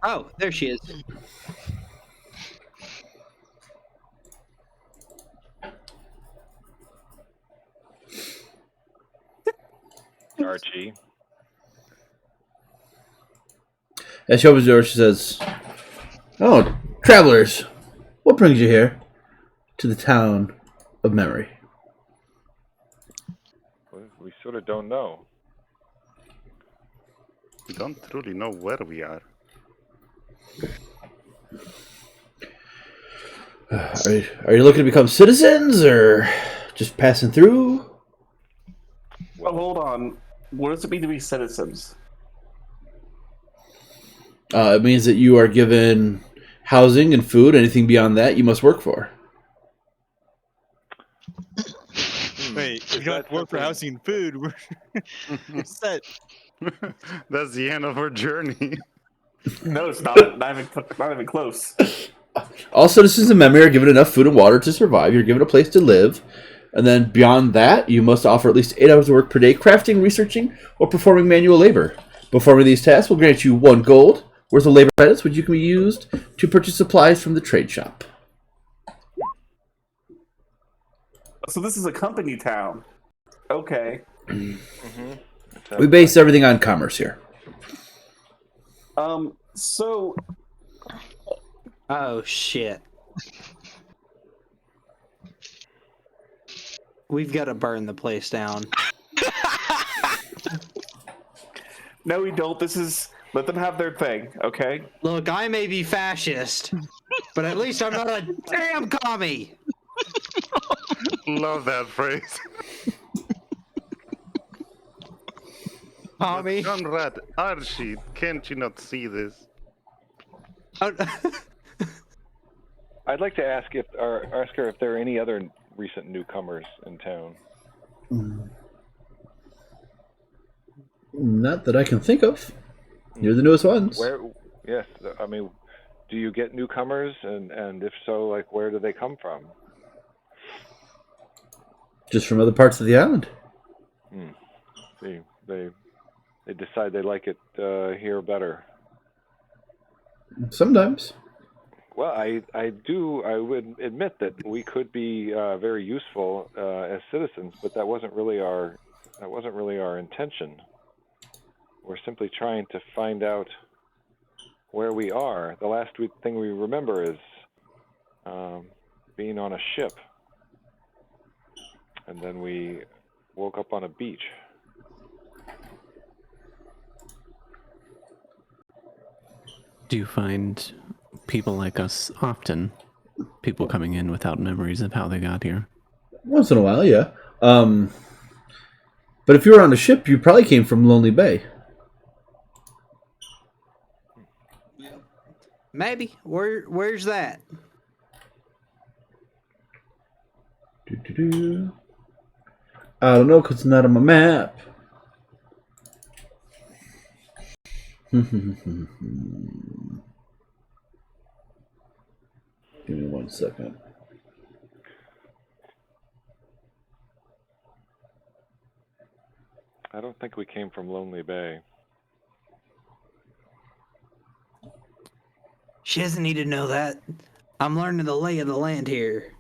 Oh, there she is. Archie. As she opens the door, she says, "Oh, travelers, what brings you here to the town of memory?" We sort of don't know. We don't truly know where we are. Are you looking to become citizens, or just passing through? Oh, hold on. What does it mean to be citizens? It means that you are given housing and food. Anything beyond that, you must work for. Wait, Is we don't that work for something- housing and food. We're set. That's the end of our journey. No, it's not. Not even close. All citizens of memory are given enough food and water to survive. You're given a place to live. And then beyond that, you must offer at least 8 hours of work per day crafting, researching, or performing manual labor. Performing these tasks will grant you 1 gold worth of labor credits, which you can be used to purchase supplies from the trade shop. So this is a company town. Okay. We base everything on commerce here. So Oh shit. We've got to burn the place down. no, we don't. This is let them have their thing. Okay. Look, I may be fascist, but at least I'm not a damn commie. Love that phrase. Commie. Conrad, Archie, can't you not see this? Oh, I'd like to ask her if there are any other recent newcomers in town. Not that I can think of. You're the newest ones. Where? Yes, I mean, do you get newcomers, and if so, like, where do they come from? Just from other parts of the island. They decide they like it here better. Sometimes. Well, I would admit that we could be very useful as citizens, but that wasn't really our intention. We're simply trying to find out where we are. The last thing we remember is being on a ship, and then we woke up on a beach. Do you find people like us often? People coming in without memories of how they got here? Once in a while, yeah. But if you were on a ship, you probably came from Lonely Bay. Maybe. Where's that? I don't know, because it's not on my map. Give me 1 second. I don't think we came from Lonely Bay. She doesn't need to know that. I'm learning the lay of the land here.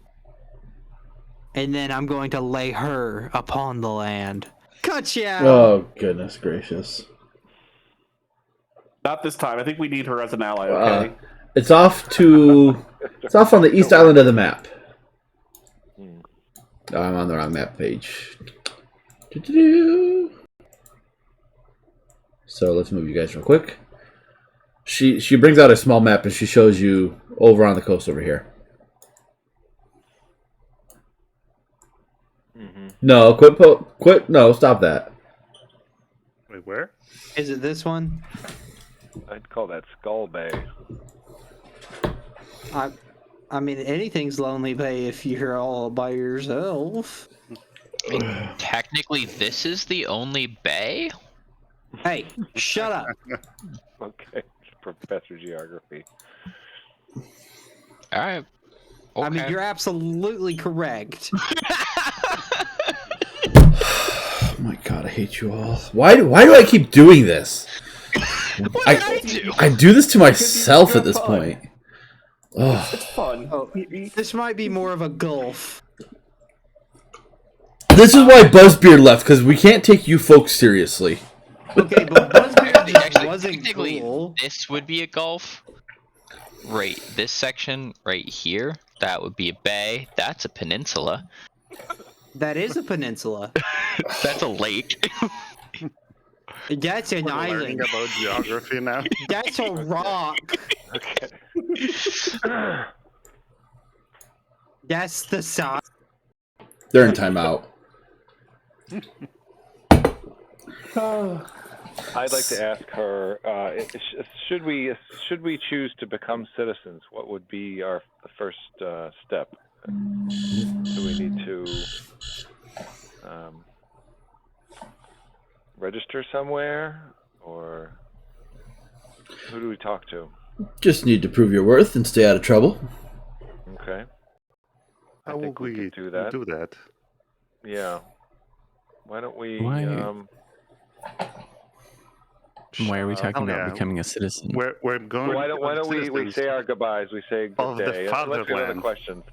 And then I'm going to lay her upon the land. Gotcha! Oh, goodness gracious. Not this time. I think we need her as an ally, okay? It's off on the east island of the map. Oh, I'm on the wrong map page. So let's move you guys real quick. She brings out a small map and she shows you over on the coast over here. No, quit. No, stop that. Wait, where? Is it this one? I'd call that Skull Bay. I mean, anything's Lonely Bay if you're all by yourself. I mean, technically, this is the only bay? Hey, shut up. Okay, Professor Geography. Alright. Okay. I mean, you're absolutely correct. Oh my god, I hate you all. Why do I keep doing this? What did I do? I do this to myself at this point. Oh. It's fun. Oh, this might be more of a gulf. This is why Buzzbeard left, because we can't take you folks seriously. Okay, but Buzzbeard just Actually, wasn't technically, cool. this would be a gulf. Right, this section right here, that would be a bay. That's a peninsula. That is a peninsula. That's a lake. That's an We're learning island. about geography now. That's a rock. Okay. That's the size. They're in timeout. I'd like to ask her: should we choose to become citizens? What would be our first step? Do we need to register somewhere, or who do we talk to? Just need to prove your worth and stay out of trouble. Okay. I How think will we we could do that. do that? Yeah. Why don't we? Why are we talking about yeah. becoming a citizen? We're going. Why don't we say our goodbyes? We say good Of the day. Unless we have other fatherland. questions,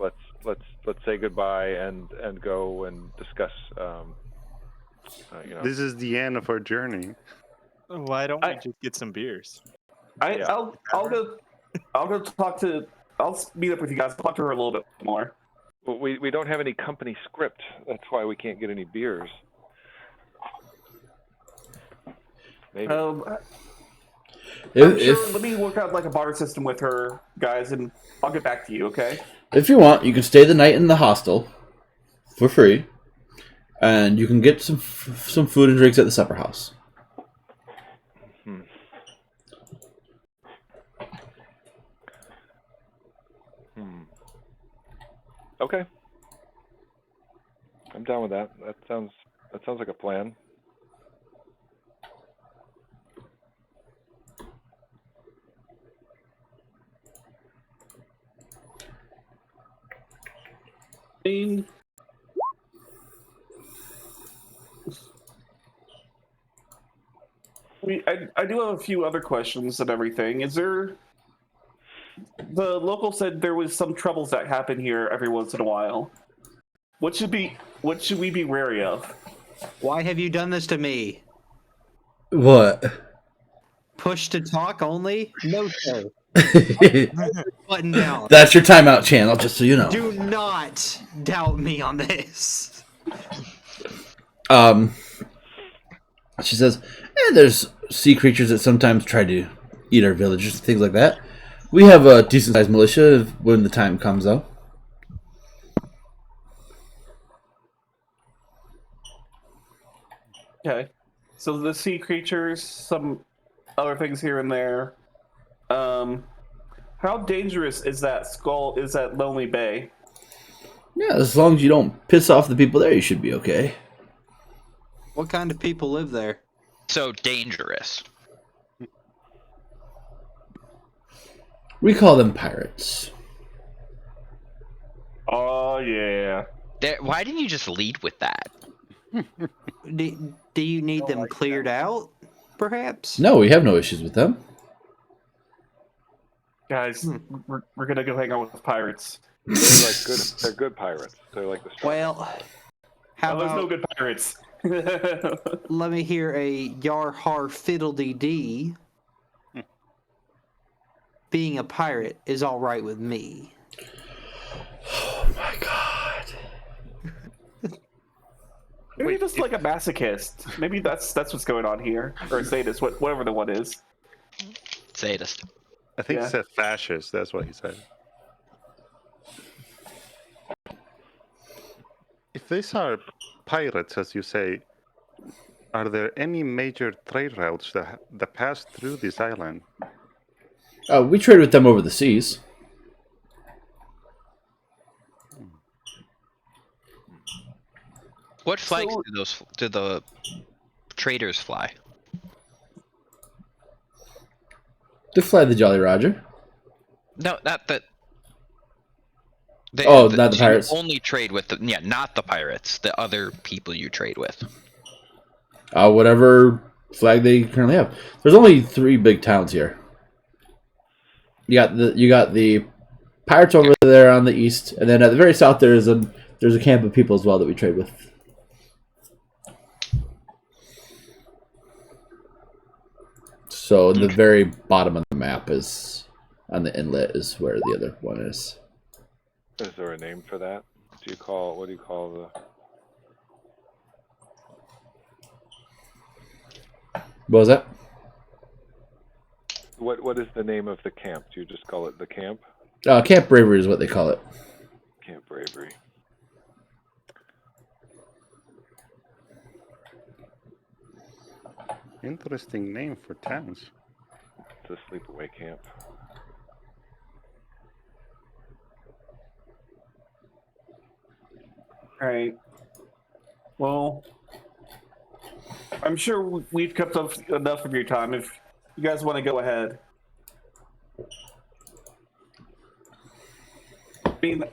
let's say goodbye and go and discuss. This is the end of our journey. Why don't we just get some beers? I'll go talk to. I'll meet up with you guys. Talk to her a little bit more. But we don't have any company script. That's why we can't get any beers. Maybe. Let me work out like a barter system with her, guys, and I'll get back to you. Okay? If you want, you can stay the night in the hostel for free, and you can get some food and drinks at the supper house. Okay. I'm down with that. That sounds like a plan. I do have a few other questions and everything. Is there... The local said there was some troubles that happen here every once in a while. What should we be wary of? Why have you done this to me? What? Push to talk only? No, sir. Button down. That's your timeout channel, just so you know. Do not doubt me on this. She says, there's sea creatures that sometimes try to eat our villagers and things like that. We have a decent-sized militia when the time comes, though. Okay. So the sea creatures, some other things here and there. How dangerous is that Lonely Bay? Yeah, as long as you don't piss off the people there, you should be okay. What kind of people live there? So dangerous. We call them pirates. Oh, yeah. Why didn't you just lead with that? Do you need them cleared out, perhaps? No, we have no issues with them. Guys, we're going to go hang out with pirates. They're good pirates. They're like the strong. Well, how there's about... no good pirates. Let me hear a yar har fiddle-dee dee. Being a pirate is all right with me. Oh my god. Maybe just like a masochist. Maybe that's what's going on here. Or a sadist, whatever the one is. Sadist. I think Yeah. he said fascist. That's what he said. If these are pirates, as you say, are there any major trade routes that pass through this island? We trade with them over the seas. What flags do the traders fly? They fly the Jolly Roger. No, not the. Not the pirates. You only trade with not the pirates. The other people you trade with. Whatever flag they currently have. There's only 3 big towns here. You got the pirates over there on the east, and then at the very south there's a camp of people as well that we trade with. So the very bottom of the map is on the inlet is where the other one is. Is there a name for that? What do you call the? What was that? What is the name of the camp? Do you just call it the camp? Camp Bravery is what they call it. Camp Bravery. Interesting name for towns. It's a sleepaway camp. All right. Well, I'm sure we've kept up enough of your time. If you guys want to go ahead. I mean,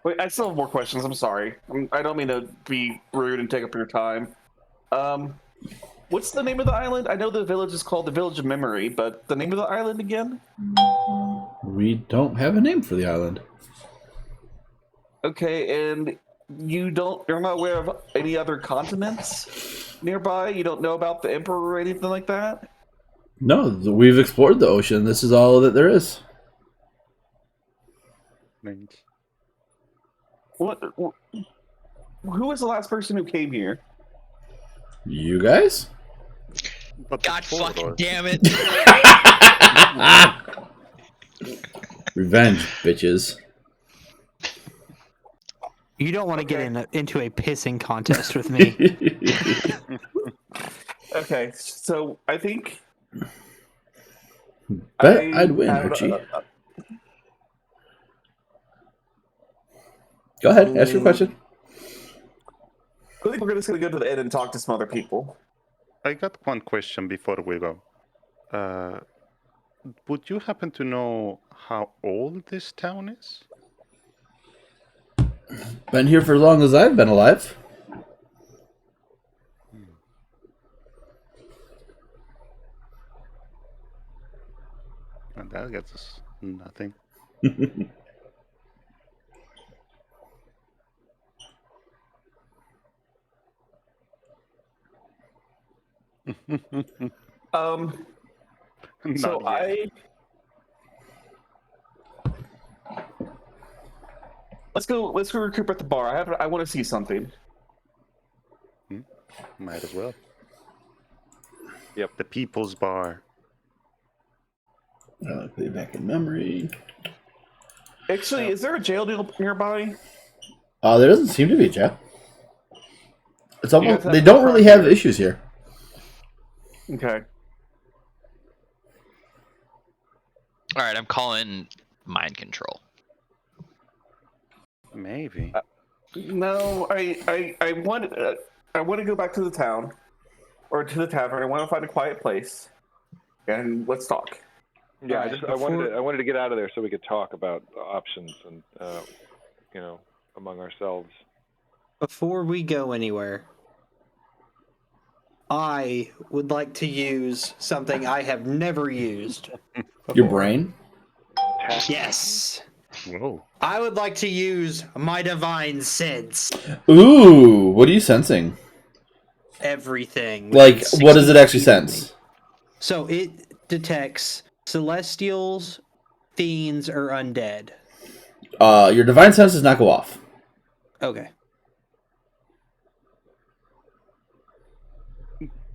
wait, I still have more questions. I'm sorry. I don't mean to be rude and take up your time. What's the name of the island? I know the village is called the Village of Memory, but the name of the island again? We don't have a name for the island. Okay, and you're not aware of any other continents nearby? You don't know about the Emperor or anything like that? No, we've explored the ocean. This is all that there is. What? Who was the last person who came here? You guys? But God before fucking us- damn it! Revenge, bitches. You don't want to get into a pissing contest with me. Okay, so I think Bet I'd win, Archie. Go ahead, ask your question. I think we're just going to go to the inn and talk to some other people. I got one question before we go. Would you happen to know how old this town is? Been here for as long as I've been alive. And that gets us nothing. So Not yet. let's go recoup at the bar. I want to see something. Might as well. Yep. The People's Bar. I'll put it back in memory. Actually, is there a jail nearby? There doesn't seem to be, Jeff. It's You almost guys have they no don't really problem have issues here. Okay. All right, I'm calling mind control. Maybe. No, I want to go back to the town, or to the tavern. I want to find a quiet place, and let's talk. Yeah, Alright, I wanted to get out of there so we could talk about options and among ourselves. Before we go anywhere, I would like to use something I have never used. Your brain? Yes. Whoa. I would like to use my divine sense. Ooh, what are you sensing? Everything. Like, within what does it 60 actually feet of me. sense? So it detects celestials, fiends, or undead. Your divine sense does not go off. Okay.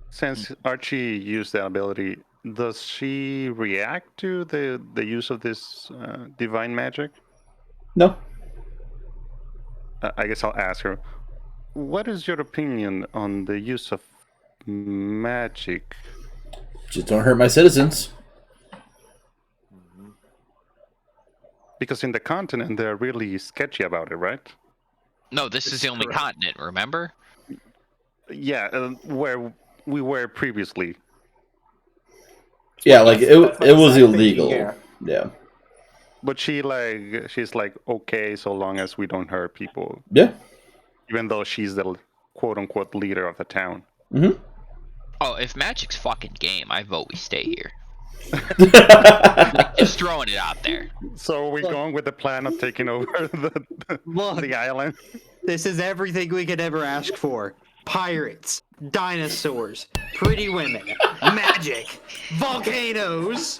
Since Archie used that ability, does she react to the use of this divine magic? No. I guess I'll ask her. What is your opinion on the use of magic? Just don't hurt my citizens. Because in the continent, they're really sketchy about it, right? No, this is the only continent, remember? Yeah, where we were previously. Yeah, like That's what it was I'm thinking, illegal. yeah. Yeah. But she's like, okay, so long as we don't hurt people. Yeah. Even though she's the quote-unquote leader of the town. Mm-hmm. Oh, if magic's fucking game, I vote we stay here. Like, just throwing it out there. So are we going with the plan of taking over the island? This is everything we could ever ask for. Pirates, dinosaurs, pretty women, magic, volcanoes.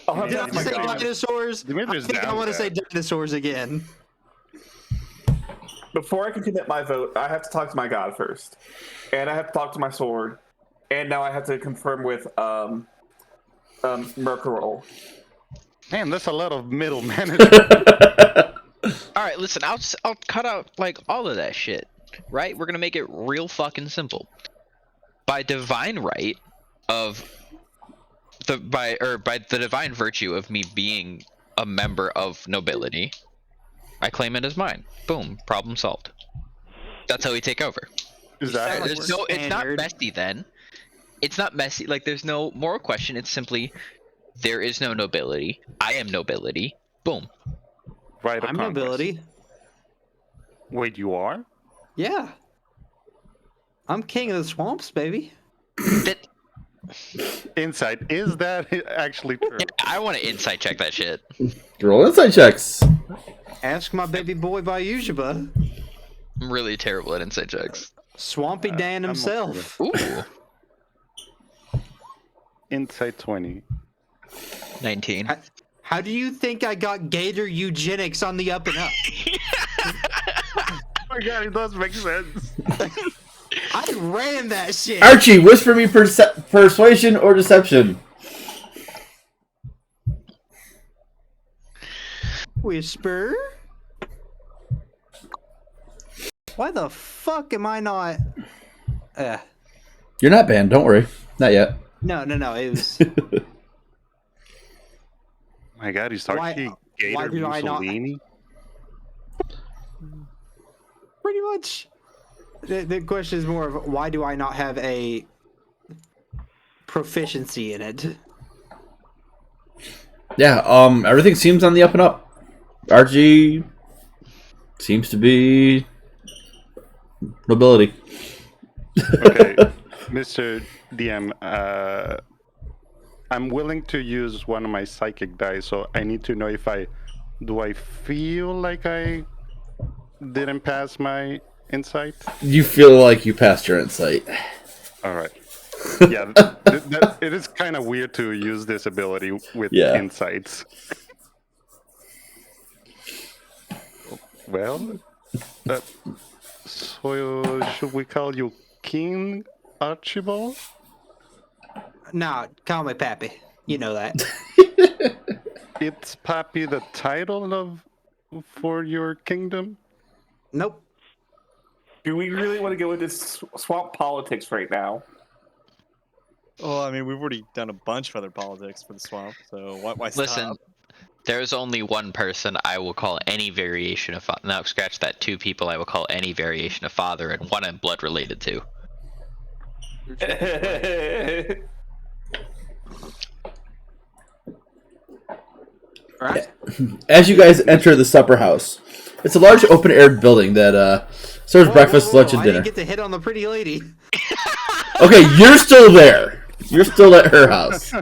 Oh, Did I my say God. dinosaurs? I Dimitri's think I down want to with say that. dinosaurs again. Before I can commit my vote, I have to talk to my god first, and I have to talk to my sword, and now I have to confirm with Mercurol. Man, that's a lot of middle management. All right, listen, I'll cut out like all of that shit, right? We're gonna make it real fucking simple. By divine right of by the divine virtue of me being a member of nobility, I claim it as mine. Boom, problem solved. That's how we take over. Is that how it There's works? no, it's not Standard. messy then. It's not messy. Like there's no moral question. It's simply there is no nobility. I am nobility. Boom. Right of I'm conquest. nobility. Wait, you are? Yeah. I'm king of the swamps, baby. That, Insight. Is that actually true? I want to insight check that shit. Roll insight checks. Ask my baby boy Bayushaba. I'm really terrible at insight checks. Swampy Dan I'm himself. Ooh. Insight 20. 19. How do you think I got gator eugenics on the up and up? Oh my god, it does make sense. I ran that shit. Archie, whisper me persuasion or deception. Whisper? Why the fuck am I not? You're not banned, don't worry. Not yet. No. It was. My god, he's Archie why Gator do I not- Mussolini. Pretty much. The question is more of why do I not have a proficiency in it? Yeah, everything seems on the up and up. RG seems to be nobility. Okay, Mr. DM, I'm willing to use one of my psychic dice, so I need to know if I feel like I didn't pass my insight? You feel like you passed your insight. All right. Yeah, it is kind of weird to use this ability with Yeah. insights. Well, so should we call you King Archibald? Nah, call me Pappy. You know that. It's Pappy the title for your kingdom? Nope. Do we really want to go into swamp politics right now? Well, I mean, we've already done a bunch of other politics for the swamp, so why stop? Listen, there's only one person I will call any variation of father. Now, scratch that. 2 people I will call any variation of father, and 1 I'm blood related to. Right? As you guys enter the supper house, it's a large open-air building that serves breakfast, lunch, and I dinner. didn't get to hit on the pretty lady. Okay, you're still there. You're still at her house.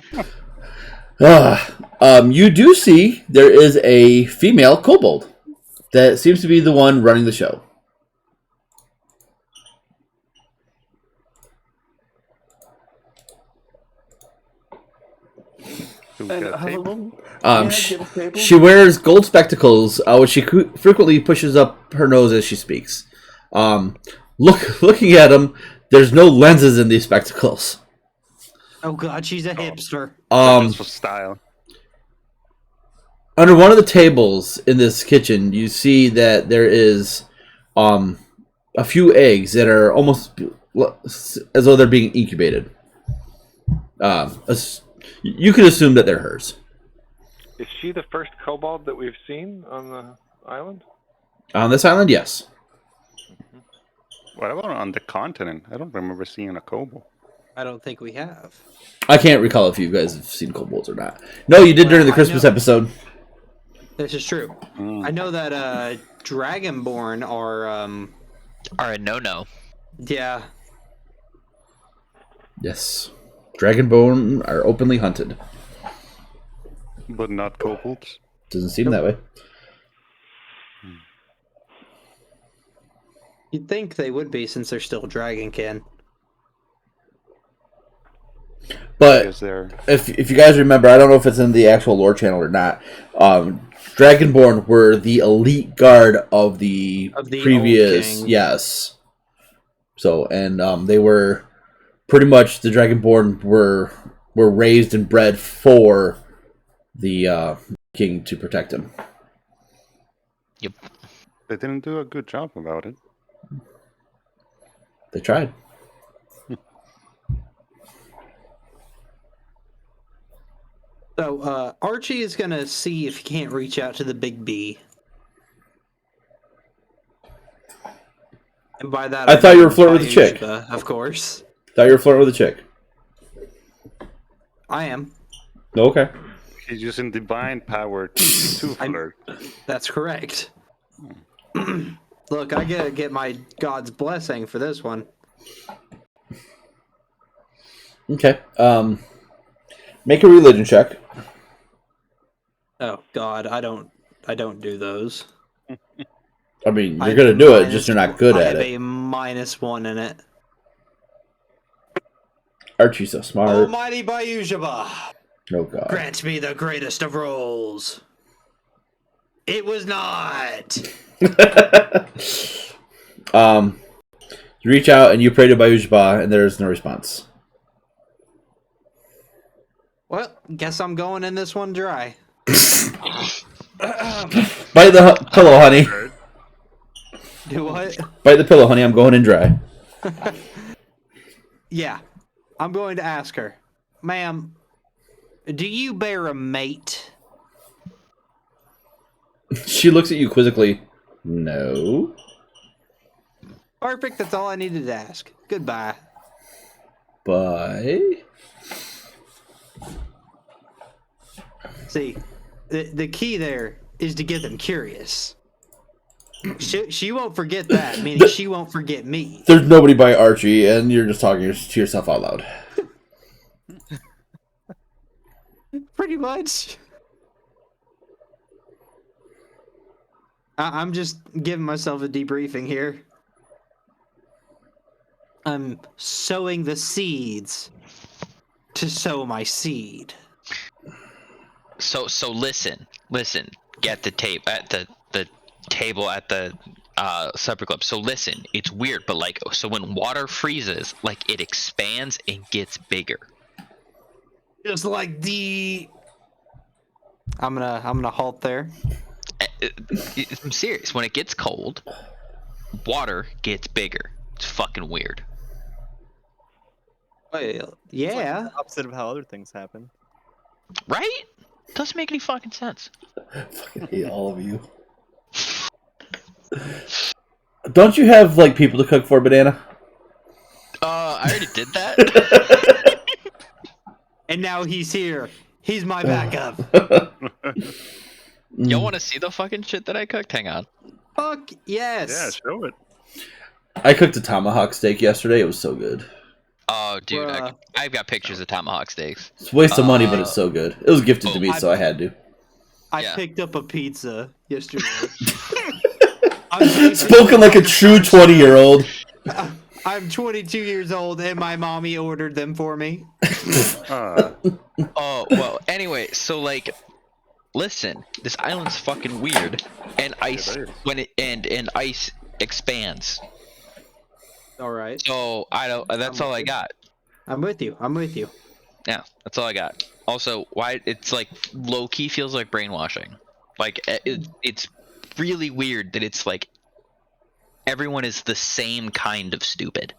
You do see there is a female kobold that seems to be the one running the show. She wears gold spectacles, which she frequently pushes up her nose as she speaks. Looking at them, there's no lenses in these spectacles. Oh god, she's a hipster. Just for style. Under one of the tables in this kitchen, you see that there is a few eggs that are almost as though they're being incubated. You could assume that they're hers. Is she the first kobold that we've seen on the island? On this island, yes. What about on the continent? I don't remember seeing a kobold. I don't think we have. I can't recall if you guys have seen kobolds or not. No, you did during the Christmas episode. This is true. I know that Dragonborn are a no-no. Yeah. Yes. Dragonborn are openly hunted. But not kobolds? Doesn't seem that way. You'd think they would be since they're still dragonkin. But if you guys remember, I don't know if it's in the actual lore channel or not. Dragonborn were the elite guard of the previous, yes. So and they were pretty much the Dragonborn were raised and bred for the king to protect him. Yep. They didn't do a good job about it. They tried. So Archie is gonna see if he can't reach out to the big B. And by that, I thought you were flirting with a chick. Of course. Thought you were flirting with a chick. I am. Okay. He's using divine power to flirt. That's correct. Look, I gotta get my God's blessing for this one. Okay. Make a religion check. Oh God, I don't do those. I mean, you're gonna do it, just you're not good at it. I have a -1 in it. Archie's so smart. Almighty Bayujaba, Oh God. grant me the greatest of rolls. It was not. You reach out and you pray to Bayujba, and there's no response. Well, guess I'm going in this one dry. Bite the pillow, honey. Do what? Bite the pillow, honey. I'm going in dry. Yeah, I'm going to ask her, ma'am, do you bear a mate? She looks at you quizzically. No. Perfect. That's all I needed to ask. Goodbye. Bye. See, the key there is to get them curious. She won't forget that, meaning she won't forget me. There's nobody by Archie, and you're just talking to yourself out loud. Pretty much. I'm just giving myself a debriefing here. I'm sowing the seeds to sow my seed. So listen. Get the tape at the table at the supper club. So listen, it's weird, but like, so when water freezes, like it expands and gets bigger. Just like the. I'm gonna halt there. I'm serious. When it gets cold, water gets bigger. It's fucking weird. Well, It's like yeah. the opposite of how other things happen. Right? Doesn't make any fucking sense. Fucking hate all of you. Don't you have like people to cook for, Banana? I already did that. And now he's here. He's my backup. Y'all want to see the fucking shit that I cooked? Hang on. Fuck yes. Yeah, show it. I cooked a tomahawk steak yesterday. It was so good. Oh, dude, Bruh. I've got pictures of tomahawk steaks. It's a waste of money, but it's so good. It was gifted to me, so I had to. I Yeah. picked up a pizza yesterday. Spoken like a true 20-year-old. I'm 22 years old, and my mommy ordered them for me. Oh, well, anyway, so like, listen, this island's fucking weird, and ice and ice expands. All right. So I don't. That's all I got. I'm with you. Yeah, that's all I got. Also, why it's like low key feels like brainwashing. Like it's really weird that it's like everyone is the same kind of stupid.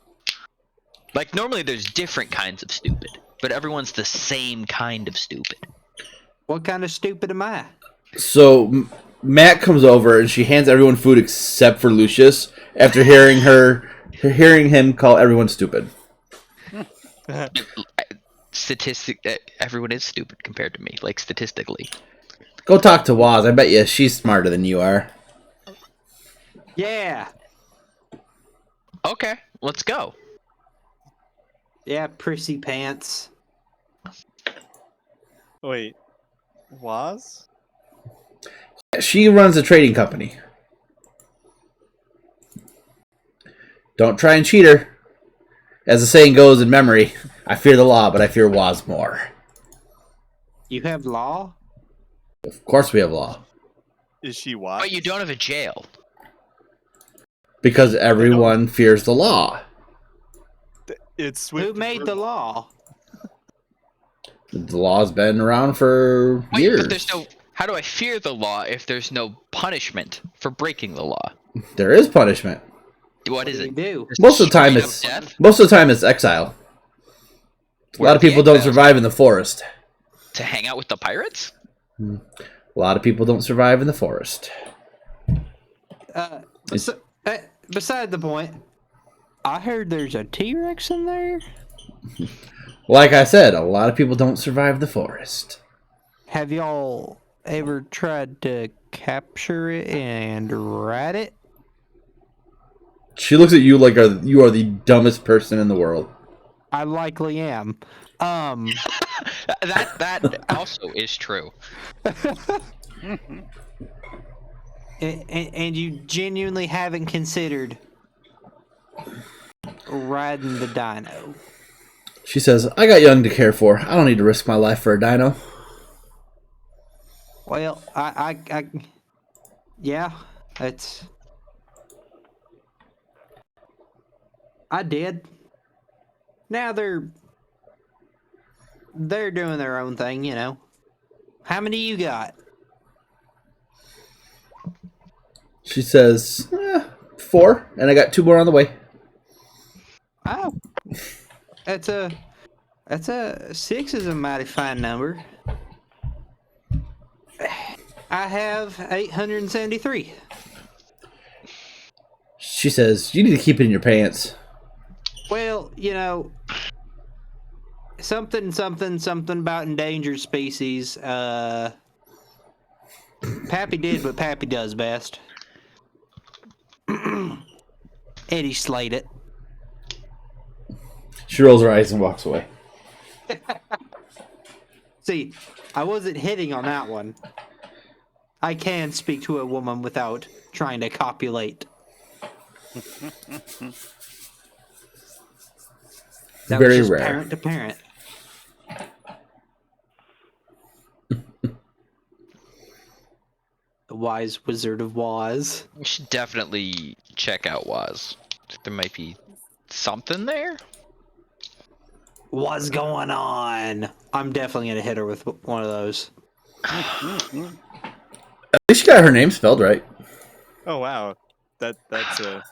Like normally there's different kinds of stupid, but everyone's the same kind of stupid. What kind of stupid am I? So Matt comes over and she hands everyone food except for Lucius after hearing him call everyone stupid. Everyone is stupid compared to me, like statistically. Go talk to Waz. I bet you she's smarter than you are. Yeah. Okay, let's go. Yeah, prissy pants. Wait, was? She runs a trading company. Don't try and cheat her. As the saying goes in memory, I fear the law, but I fear Waz more. You have law? Of course we have law. Is she was? But you don't have a jail. Because everyone fears the law. It's Who made the law? The law's been around for Wait, years. but there's no. How do I fear the law if there's no punishment for breaking the law? There is punishment. What is do it? you do? Most of the time Straight up it's death? most of the time it's exile. A lot of people don't survive in the forest. To hang out with the pirates? A lot of people don't survive in the forest. Beside the point, I heard there's a T-Rex in there. Like I said, a lot of people don't survive the forest. Have y'all ever tried to capture it and ride it? She looks at you like you are the dumbest person in the world. I likely am. That also is true. And you genuinely haven't considered riding the dino. She says, I got Young to care for. I don't need to risk my life for a dino. Well, yeah, it's. I did. Now they're doing their own thing, you know. How many you got? She says, 4, and I got 2 more on the way. Oh, that's a 6 is a mighty fine number. I have 873. She says, "You need to keep it in your pants." Well, something about endangered species. Pappy did what Pappy does best. Eddie slayed it. She rolls her eyes and walks away. See, I wasn't hitting on that one. I can speak to a woman without trying to copulate. That Very was just rare. parent to parent. The wise wizard of Woz. We should definitely check out Woz. There might be something there. What's going on? I'm definitely gonna hit her with one of those. At least she got her name spelled right. Oh wow, that's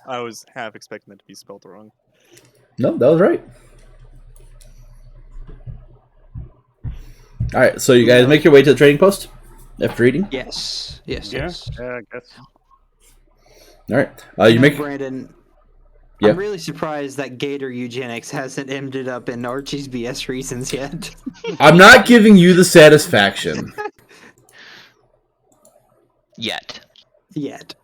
I was half expecting that to be spelled wrong. No, that was right. All right, so you guys make your way to the trading post after eating. Yes. Yes. Yeah, Yes. I guess. All right, you make. Brandon. Yeah. I'm really surprised that Gator Eugenics hasn't ended up in Archie's BS Reasons yet. I'm not giving you the satisfaction. Yet. Yet.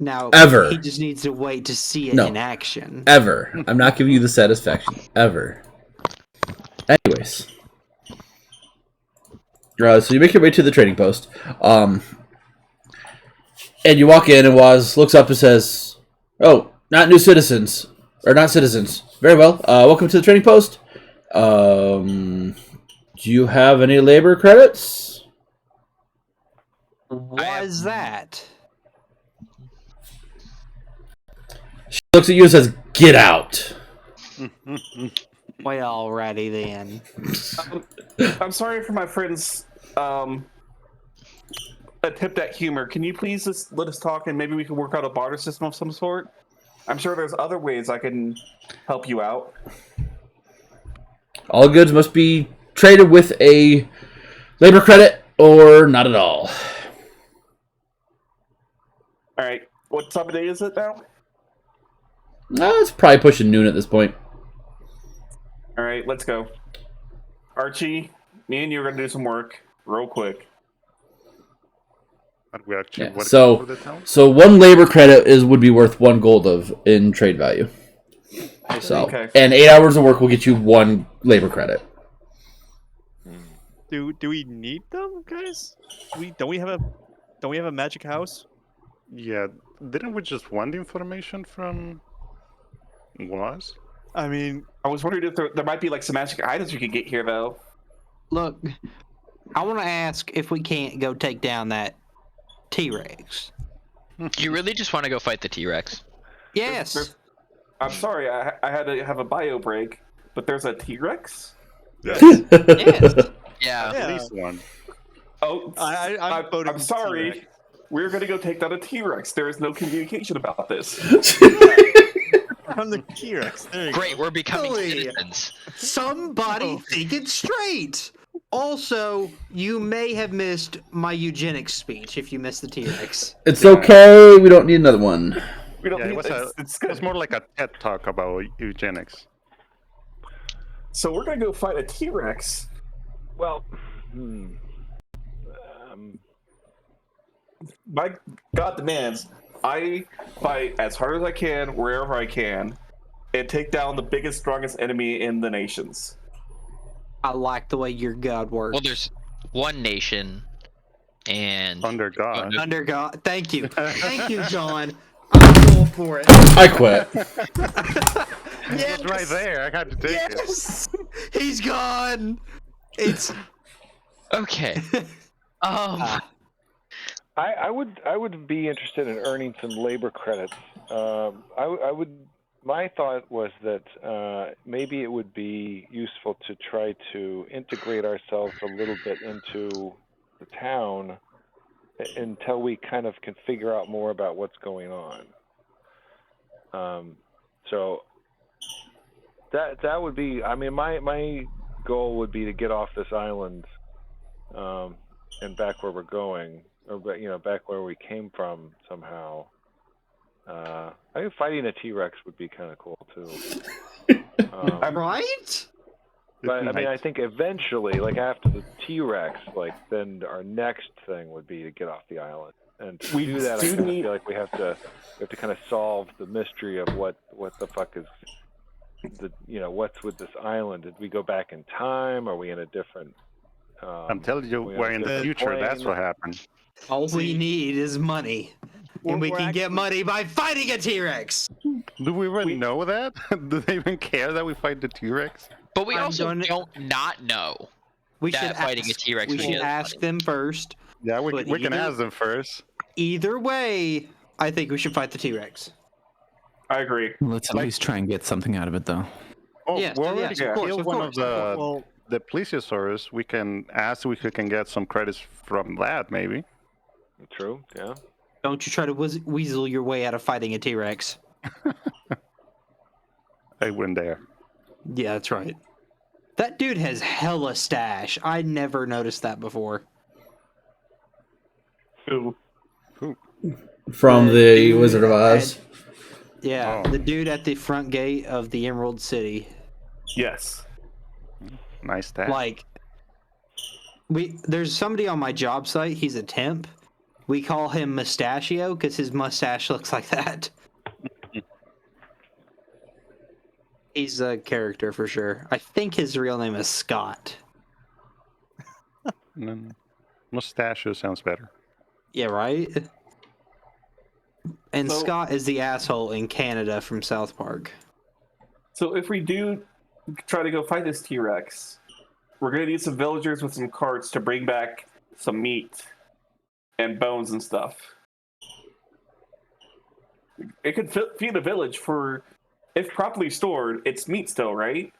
Now, Ever. he just needs to wait to see it No. in action. Ever. I'm not giving you the satisfaction. Ever. Anyways. So you make your way to the trading post. And you walk in, and Woz looks up and says, "Oh, not new citizens. Or not citizens. Very well. Welcome to the trading post. Do you have any labor credits?" Was that? She looks at you and says, "Get out." Well, alrighty then. I'm sorry for my friend's attempt at humor. Can you please just let us talk and maybe we can work out a barter system of some sort? I'm sure there's other ways I can help you out. All goods must be traded with a labor credit or not at all. All right. What time of day is it now? It's probably pushing noon at this point. All right, let's go. Archie, me and you are going to do some work real quick. Are we actually Yeah, working so- for the town? So one labor credit would be worth 1 gold in trade value. So Okay. and 8 hours of work will get you 1 labor credit. Do we need them, guys? Don't we have a magic house? Yeah, didn't we just want the information from Woz? I mean, I was wondering if there might be like some magic items we could get here, though. Look, I want to ask if we can't go take down that T-Rex. You really just want to go fight the T-Rex? Yes. I'm sorry, I had to have a bio break, but there's a T-Rex? Yes. Yeah. At least one. Oh, I'm voting I'm sorry. T-Rex. We're going to go take down a T-Rex. There is no communication about this. I'm the T-Rex. There you go. Great, we're becoming Really? citizens. Somebody think it straight. Also, you may have missed my eugenics speech if you missed the T-Rex. It's okay. We don't need another one. We don't Yeah, need, it was it's it good. was more like a TED talk about eugenics. So we're going to go fight a T-Rex. Well, My God demands I fight as hard as I can, wherever I can, and take down the biggest, strongest enemy in the nations. I like the way your God works. Well, there's one nation, and Under God. Under God. Thank you. Thank you, John. I'm all for it. I quit. It was right there. I had to take it. Yes. He's gone. It's okay. I would be interested in earning some labor credits. I would. My thought was that maybe it would be useful to try to integrate ourselves a little bit into the town until we kind of can figure out more about what's going on. So that would be. I mean, my goal would be to get off this island and back where we're going. or back where we came from somehow. I think fighting a T-Rex would be kind of cool too. Right? But I mean, I think eventually, like after the T-Rex, like then our next thing would be to get off the island. And to do that, I feel like we have to kind of solve the mystery of what the fuck is what's with this island. Did we go back in time? Are we in a different? I'm telling you, we're in the future. plane? That's what happened. All we need is money. And we can get money by fighting a T-Rex. Do we even know that? Do they even care that we fight the T-Rex? But we I'm also doing it- don't not know. We That should fighting a ask, T-Rex we would should get us ask money. them first. Yeah, we But can either- ask them first. Either way, I think we should fight the T-Rex. I agree. Let's at least try and get something out of it, though. Oh, Yes, we already yes, of course, killed of one course. of the plesiosaurs. We can ask if we can get some credits from that, maybe. True. Yeah. Don't you try to weasel your way out of fighting a T-Rex. I wouldn't dare. Yeah, that's right. That dude has hella stash. I never noticed that before. Ooh. From The the dude Wizard of Oz. Yeah, Oh. the dude at the front gate of the Emerald City. Yes. Nice stat. Like, there's somebody on my job site. He's a temp. We call him Mustachio because his mustache looks like that. He's a character for sure. I think his real name is Scott. Mustachio sounds better. Yeah, right? And So- Scott is the asshole in Canada from South Park. So if we do try to go fight this T-Rex, we're gonna need some villagers with some carts to bring back some meat and bones and stuff. It could feed a village for, if properly stored, it's meat still, right?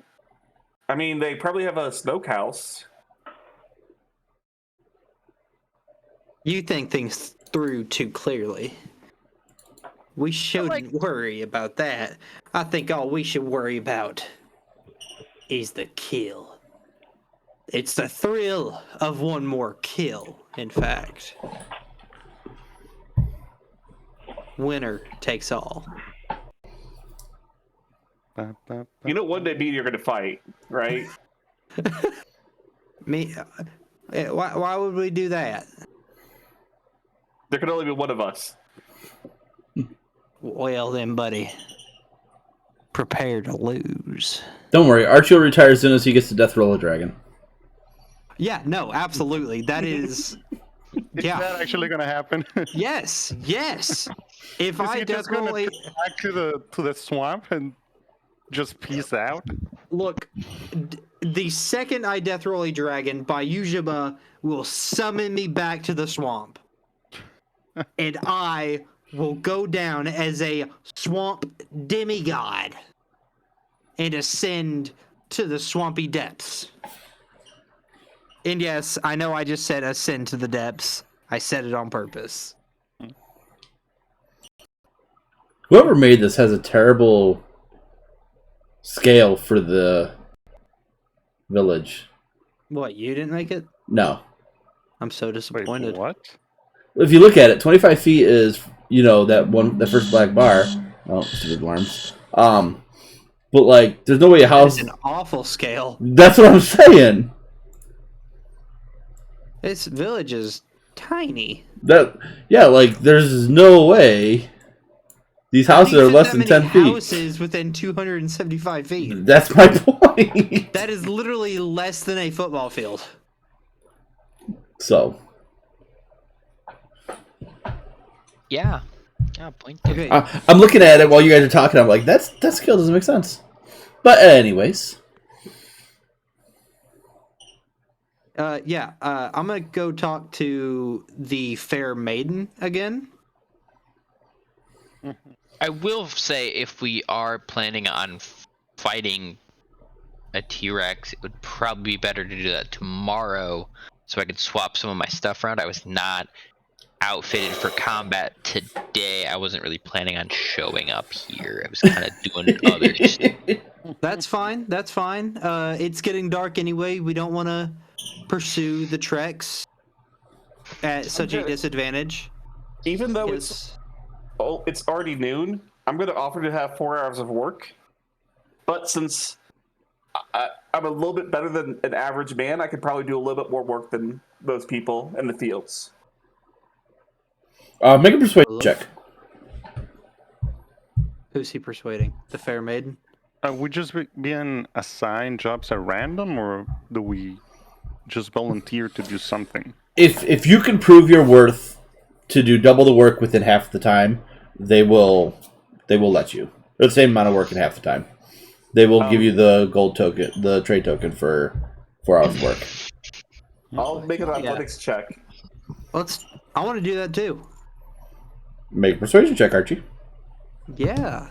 I mean, they probably have a smokehouse. You think things through too clearly. We shouldn't worry about that. I think all we should worry about is the kill. It's the thrill of one more kill, in fact. Winner takes all. You know, one day me and you're gonna fight, right? Why would we do that? There could only be one of us. Well then, buddy. Prepare to lose. Don't worry, Archie will retire as soon as he gets to death roll a dragon. Yeah, no, absolutely. That is... Is Yeah. that actually gonna happen? Yes, yes. If Is I he just gonna definitely... go back to the swamp and just peace out? Look, the second I death roll a dragon, Bayujima will summon me back to the swamp. And I will go down as a swamp demigod and ascend to the swampy depths. And yes, I know I just said ascend to the depths. I said it on purpose. Whoever made this has a terrible scale for the village. What, you didn't make it? No. I'm so Wait, disappointed. what? If you look at it, 25 feet is, that first black bar. Oh, stupid alarms. But like, there's no way a house. It's an awful scale. That's what I'm saying. This village is tiny. There's no way. These houses are less than 10 feet. Houses within 275 feet. That's my point. That is literally less than a football field. So, Yeah. Yeah, point there. Okay. I'm looking at it while you guys are talking. I'm like, that scale doesn't make sense. But anyways, I'm gonna go talk to the fair maiden again. I will say, if we are planning on fighting a T-Rex, it would probably be better to do that tomorrow, so I could swap some of my stuff around. I was not outfitted for combat today. I wasn't really planning on showing up here. I was kind of doing other stuff. That's fine. That's fine. It's getting dark anyway. We don't want to pursue the treks. at such a Okay. disadvantage. Even though Because it's already noon, I'm going to offer to have 4 hours of work. But since I'm a little bit better than an average man, I could probably do a little bit more work than most people in the fields. Make a persuasion check. who's he persuading? The fair maiden? Are we just being assigned jobs at random, or do we just volunteer to do something? If you can prove your worth to do double the work within half the time, they will let you. Or the same amount of work in half the time. They will give you the gold token, the trade token for 4 hours of work. I'll make an athletics check. I want to do that too. Make a persuasion check, Archie. Yeah.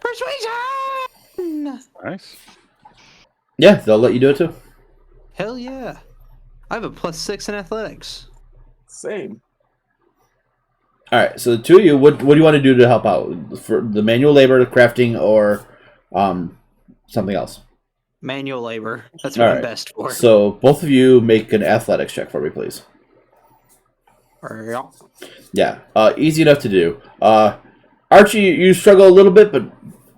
Persuasion! Nice. Yeah, they'll let you do it too. Hell yeah. I have a +6 in athletics. Same. All right, so the two of you, what do you want to do to help out? For the manual labor, crafting, or something else? Manual labor. That's what All I'm right. best for. So both of you make an athletics check for me, please. Yeah. Yeah, easy enough to do. Archie, you struggle a little bit, but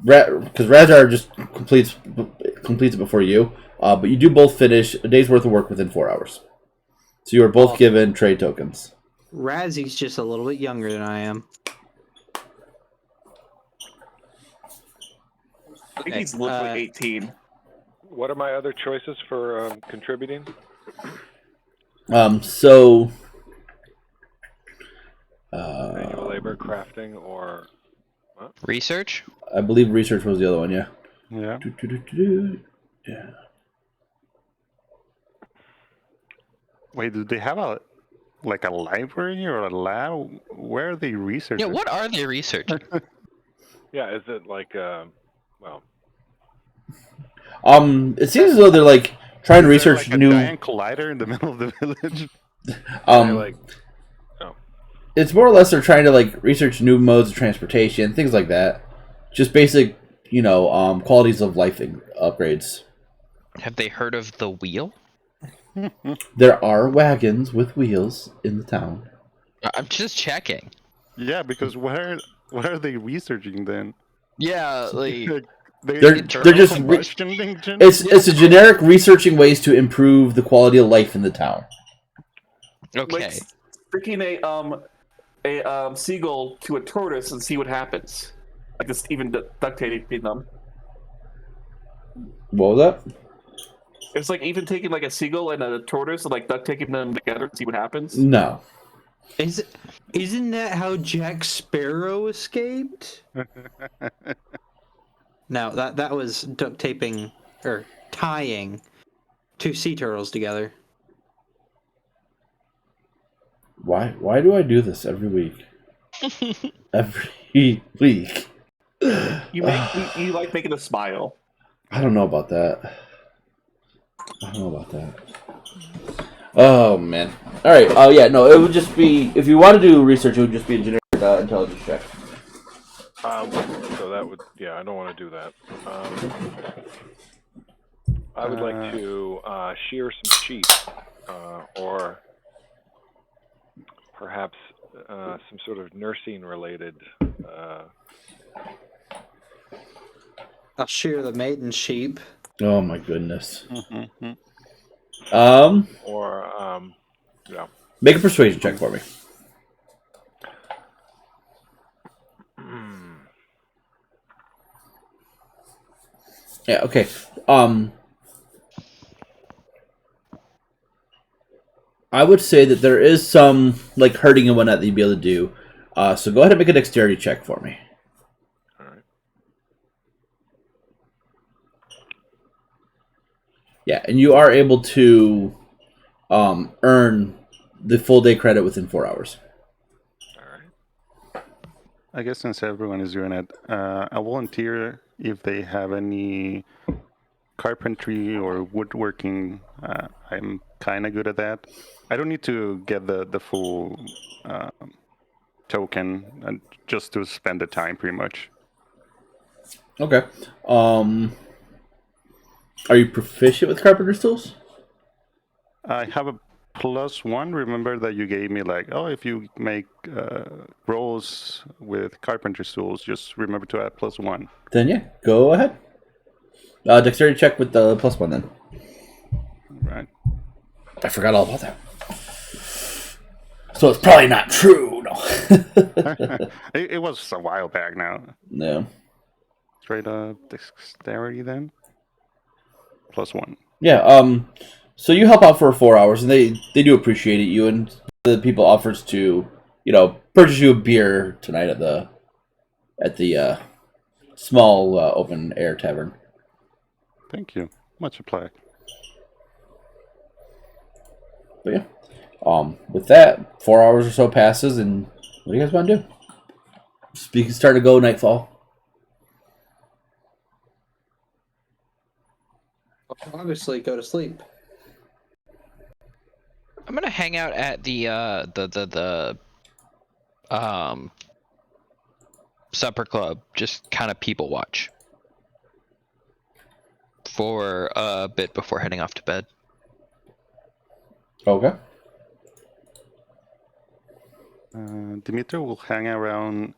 because Razar just completes it before you. But you do both finish a day's worth of work within 4 hours. So you are both given trade tokens. Razzy's just a little bit younger than I am. I think he's literally 18. What are my other choices for contributing? So Manual labor, crafting, or what? Research? I believe research was the other one. Yeah. Yeah. Yeah. Wait, do they have a library or a lab? Where are they researching? Yeah, what are they researching? Yeah, is it like well? It seems as though they're like trying to Is there, research like, a new. giant collider in the middle of the village? It's more or less they're trying to like research new modes of transportation, things like that. Just basic, qualities of life upgrades. Have they heard of the wheel? There are wagons with wheels in the town. I'm just checking. Yeah, because what are they researching then? Yeah, like They're just combustion engine? it's a generic researching ways to improve the quality of life in the town. okay. Like sticking a seagull to a tortoise and see what happens. Like just even duct taping them. What was that? It's like even taking like a seagull and a tortoise and like duct taping them together and see what happens. No. Isn't that how Jack Sparrow escaped? No, that was duct taping or tying 2 sea turtles together. Why do I do this every week? Every week. You like making a smile. I don't know about that. Oh man. All right. Oh yeah. No, it would just be if you want to do research, it would just be a generic intelligence check. So that would, I don't want to do that. I would like to shear some sheep, or perhaps some sort of nursing-related. I'll shear the maiden sheep. Oh my goodness. Mm-hmm. Or Make a persuasion check for me. Yeah. Okay. I would say that there is some like hurting and whatnot that you'd be able to do. So go ahead and make a dexterity check for me. All right. Yeah, and you are able to earn the full day credit within 4 hours. All right. I guess since everyone is doing it, I'll volunteer if they have any carpentry or woodworking. I'm kind of good at that. I don't need to get the full token, just to spend the time, pretty much. Okay. Are you proficient with carpenter's tools? I have a +1. Remember that you gave me like, oh, if you make rolls with carpentry tools, just remember to add +1. Then yeah, go ahead. Dexterity check with the +1 then. Right. I forgot all about that. So it's probably not true. No. It was a while back now. No. Straight up dexterity then. +1. Yeah. So you help out for 4 hours, and they do appreciate it. You and the people offers to, purchase you a beer tonight at the small open air tavern. Thank you. Much applied. But yeah. With that, 4 hours or so passes, and what do you guys want to do? It's starting to go nightfall. Obviously, go to sleep. I'm gonna hang out at the supper club, just kind of people watch for a bit before heading off to bed. Okay. Dimitri will hang around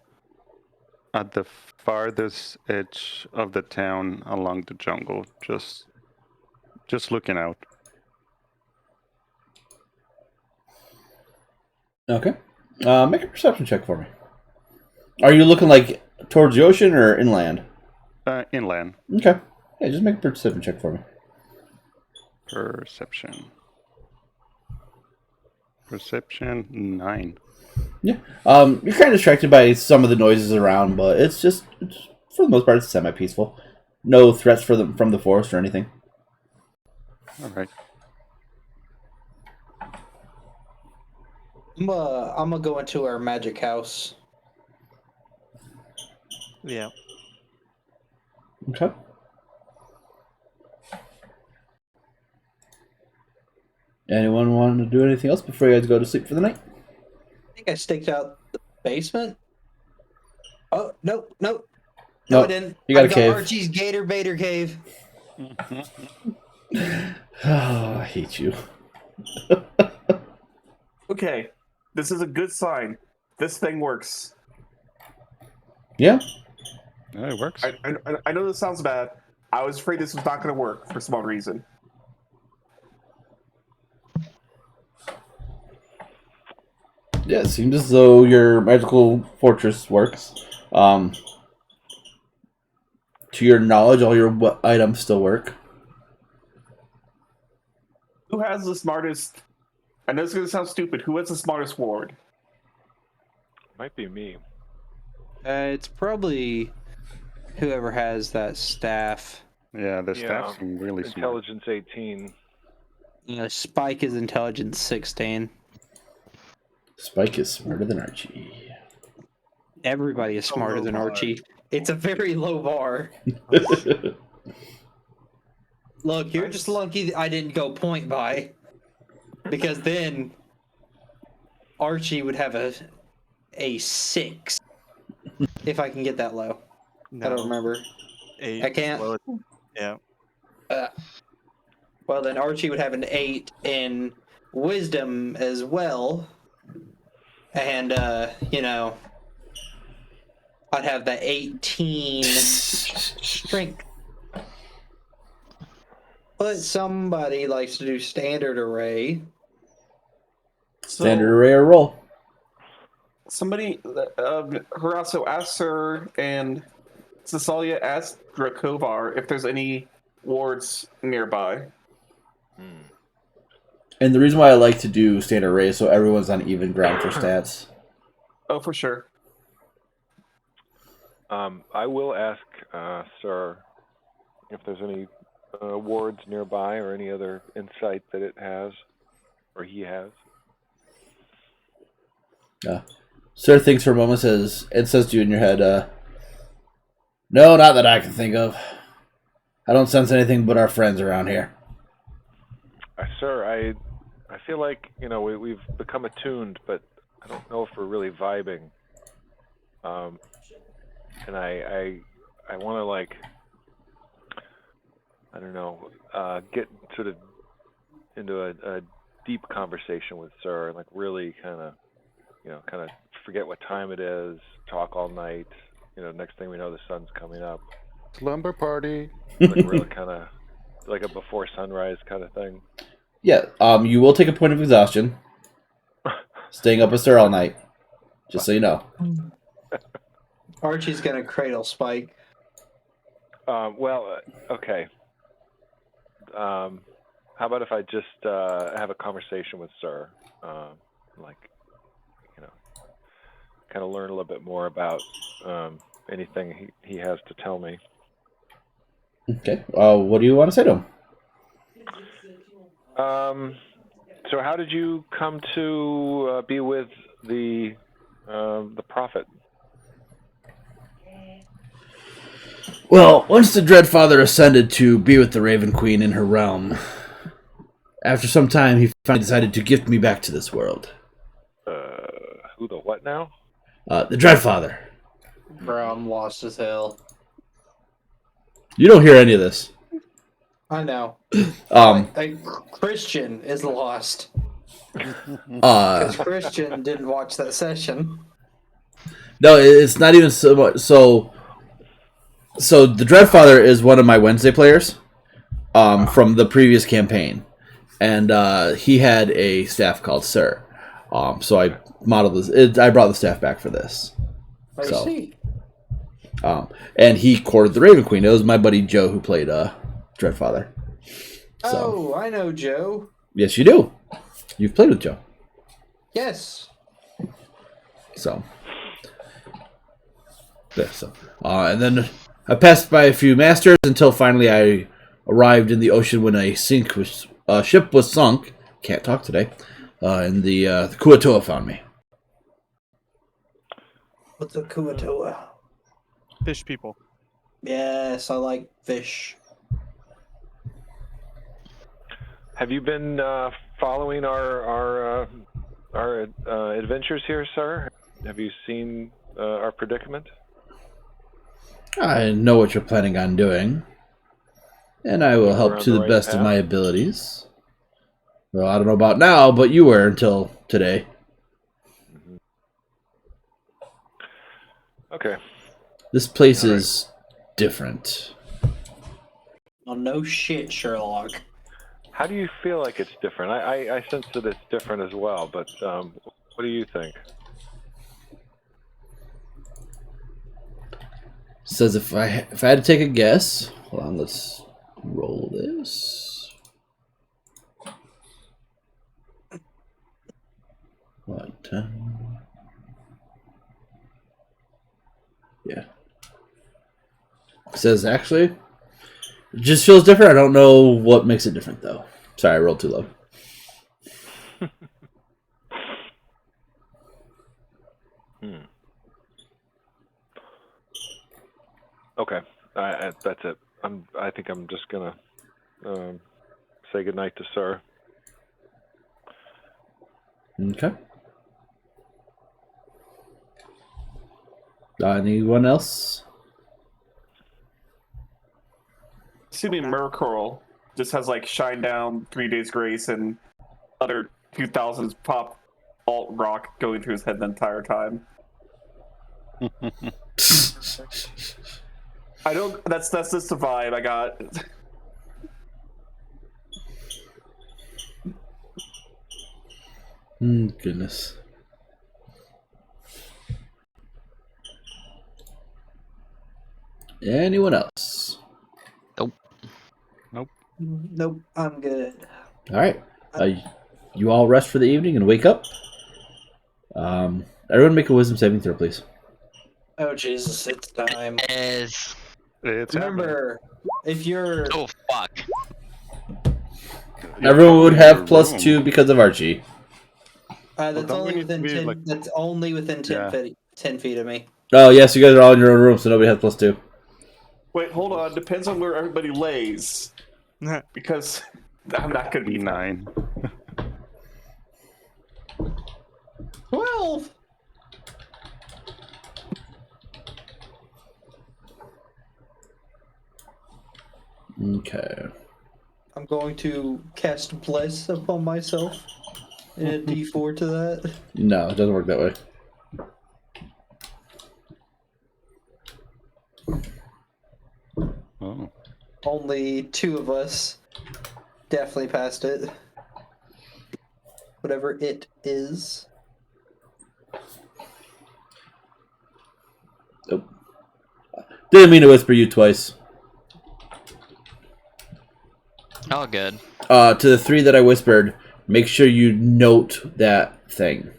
at the farthest edge of the town along the jungle, just looking out. Okay. Make a perception check for me. Are you looking like towards the ocean or inland? Inland. Okay. Yeah, just make a perception check for me. Perception 9. Yeah. You're kind of distracted by some of the noises around, but it's for the most part, it's semi-peaceful. No threats from the forest or anything. All right. I'm gonna go into our magic house. Yeah. Okay. Anyone want to do anything else before you guys go to sleep for the night? I think I staked out the basement. Oh, no, Nope, I didn't. you got I a cave. Archie's Gator Bader cave. Oh, I hate you. Okay, this is a good sign. This thing works. Yeah? Yeah, it works. I know this sounds bad. I was afraid this was not going to work for some odd reason. Yeah, it seems as though your magical fortress works. To your knowledge, all your items still work. Who has the smartest... I know it's going to sound stupid. Who has the smartest ward? Might be me. It's probably whoever has that staff. Yeah, the staff seem really smart. Intelligence 18. Spike is intelligence 16. Spike is smarter than Archie. Everybody is smarter than Archie. It's a very low bar. Look, you're just lucky that I didn't go point by. Because then Archie would have a 6. If I can get that low. No. I don't remember. 8. I can't. Well, yeah. Well, then Archie would have an 8 in wisdom as well. And, I'd have the 18 strength. But somebody likes to do standard array. Standard array or roll. Somebody, Horacio asked her and Cecilia asked Drakovar if there's any wards nearby. And the reason why I like to do standard array is so everyone's on even ground for stats. Oh, for sure. I will ask Sir if there's any wards nearby or any other insight that it has, or he has. Sir thinks for a moment, says to you in your head, no, not that I can think of. I don't sense anything but our friends around here. Sir, I feel like, we've become attuned, but I don't know if we're really vibing. And I want to, I don't know, get sort of into a deep conversation with Sir, and like really kind of forget what time it is, talk all night. Next thing we know, the sun's coming up. Slumber party. Like really kind of like a before sunrise kind of thing. Yeah. You will take a point of exhaustion, staying up with Sir all night. Just so you know. Archie's gonna cradle Spike. Okay. How about if I just have a conversation with Sir, kind of learn a little bit more about anything he has to tell me. Okay. What do you want to say to him? So how did you come to be with the prophet? Well, once the Dreadfather ascended to be with the Raven Queen in her realm, after some time he finally decided to gift me back to this world. Who the what now? The Dreadfather. Bro, I'm lost as hell. You don't hear any of this. I know. Christian is lost. Because Christian didn't watch that session. No, it's not even so much. So the Dreadfather is one of my Wednesday players from the previous campaign. And he had a staff called Sir. So I modeled this. I brought the staff back for this. I see. And he courted the Raven Queen. It was my buddy Joe who played Dreadfather. So, I know Joe. Yes, you do. You've played with Joe. Yes. So. Yeah, and then I passed by a few masters until finally I arrived in the ocean when a ship was sunk. Can't talk today. And the Kuatoa found me. What's a Kuatoa? Fish people. Yes, I like fish. Have you been following our adventures here, Sir? Have you seen our predicament? I know what you're planning on doing, and I will help on to the the right best of path? my abilities. Well, I don't know about now, but you were until today. Okay. This place is different. Well, no shit, Sherlock. How do you feel like it's different? I sense that it's different as well, but what do you think? Says if I had to take a guess, hold on, let's roll this. What? Yeah. It says actually, it just feels different. I don't know what makes it different though. Sorry, I rolled too low. Okay, that's it. I think I'm just gonna say goodnight to Sir. Okay. Anyone else? Assuming Mercurl just has like Shine Down, 3 Days Grace, and other 2000s pop alt rock going through his head the entire time. I don't. That's just the vibe I got. Goodness. Anyone else? Nope, I'm good. All right. You all rest for the evening and wake up. Everyone make a wisdom saving throw, please. Oh Jesus, it's time. Is It's Remember, if you're oh fuck. Everyone would have Your plus room. 2 because of Archie. that's don't only we need to within be, 10. like- That's only within 10 Yeah. feet. 10 feet of me. Oh, yes, you guys are all in your own room, so nobody has plus 2. Wait, hold on. Depends on where everybody lays, because I'm not gonna be 9. 12. Okay. I'm going to cast Bless upon myself and a D4 to that. No, it doesn't work that way. Oh. Only 2 of us definitely passed it. Whatever it is. Nope. Didn't mean to whisper you twice. All good. To the 3 that I whispered, make sure you note that thing.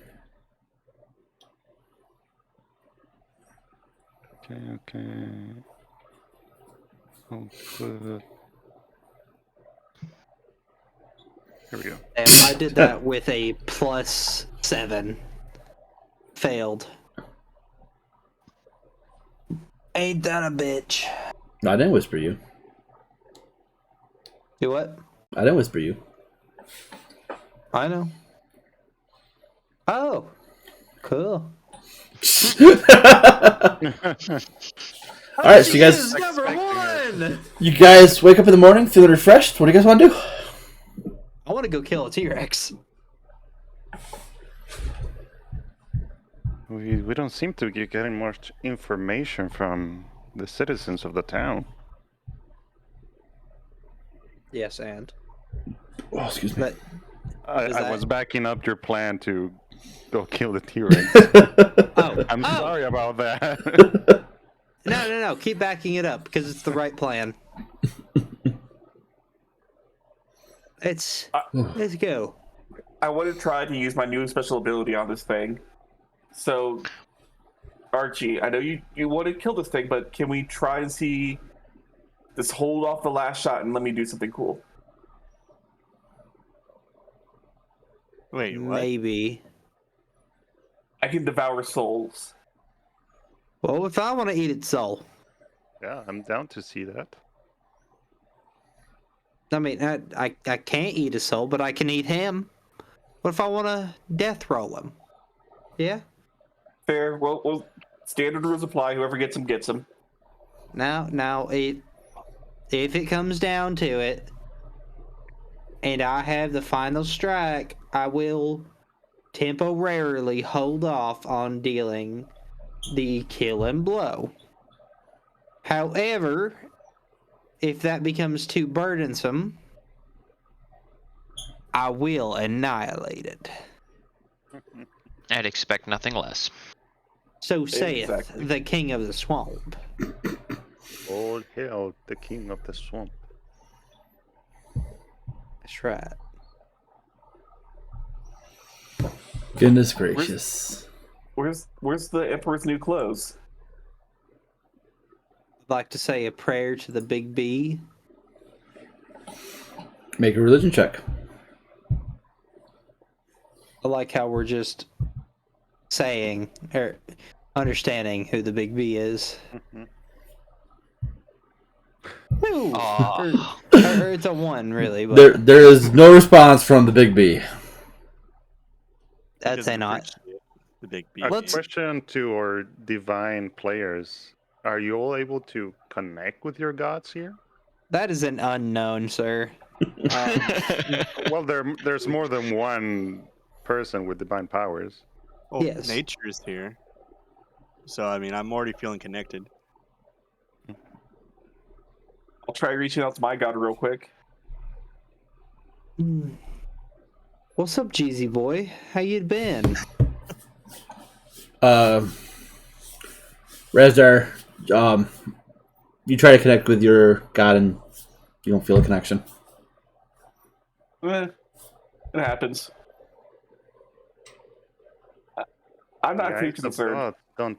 Okay. Oh, good. Here we go. And I did that with a +7. Failed. Ain't that a bitch? No, I didn't whisper you. You what? I didn't whisper you. I know. Oh. Cool. All right, so you guys, number 1! you guys wake up in the morning feeling refreshed. What do you guys want to do? I want to go kill a T-Rex. We don't seem to be getting much information from the citizens of the town. Yes, and. Oh, excuse me. But I was backing up your plan to go kill the T-Rex. I'm sorry about that. No. Keep backing it up because it's the right plan. Let's go. I want to try to use my new special ability on this thing. So, Archie, I know you want to kill this thing, but can we try and see this hold off the last shot and let me do something cool? Wait, what? Maybe. I can devour souls. Well, if I want to eat its soul. Yeah, I'm down to see that. I mean, I can't eat a soul, but I can eat him. What if I want to death roll him? Yeah? Fair. Well, standard rules apply. Whoever gets him, gets him. Now, if it comes down to it, and I have the final strike, I will temporarily hold off on dealing the killing blow. However, if that becomes too burdensome, I will annihilate it. I'd expect nothing less. So saith Exactly. the king of the swamp. All hail the king of the swamp. That's right. Goodness gracious. Where's the Emperor's new clothes? I'd like to say a prayer to the big B. Make a religion check. I like how we're just saying or understanding who the big B is. Ooh, Aw. or it's a 1, really. But There is no response from the big B. that's Doesn't a not. appreciate the big B. A Let's- question to our divine players. Are you all able to connect with your gods here? That is an unknown, sir. Well, there's more than one person with divine powers. Oh, Yes. nature is here. So, I mean, I'm already feeling connected. I'll try reaching out to my god real quick. What's up, Jeezy boy? How you been? Rezdar, you try to connect with your god and you don't feel a connection. It happens. I'm not too Guys concerned. above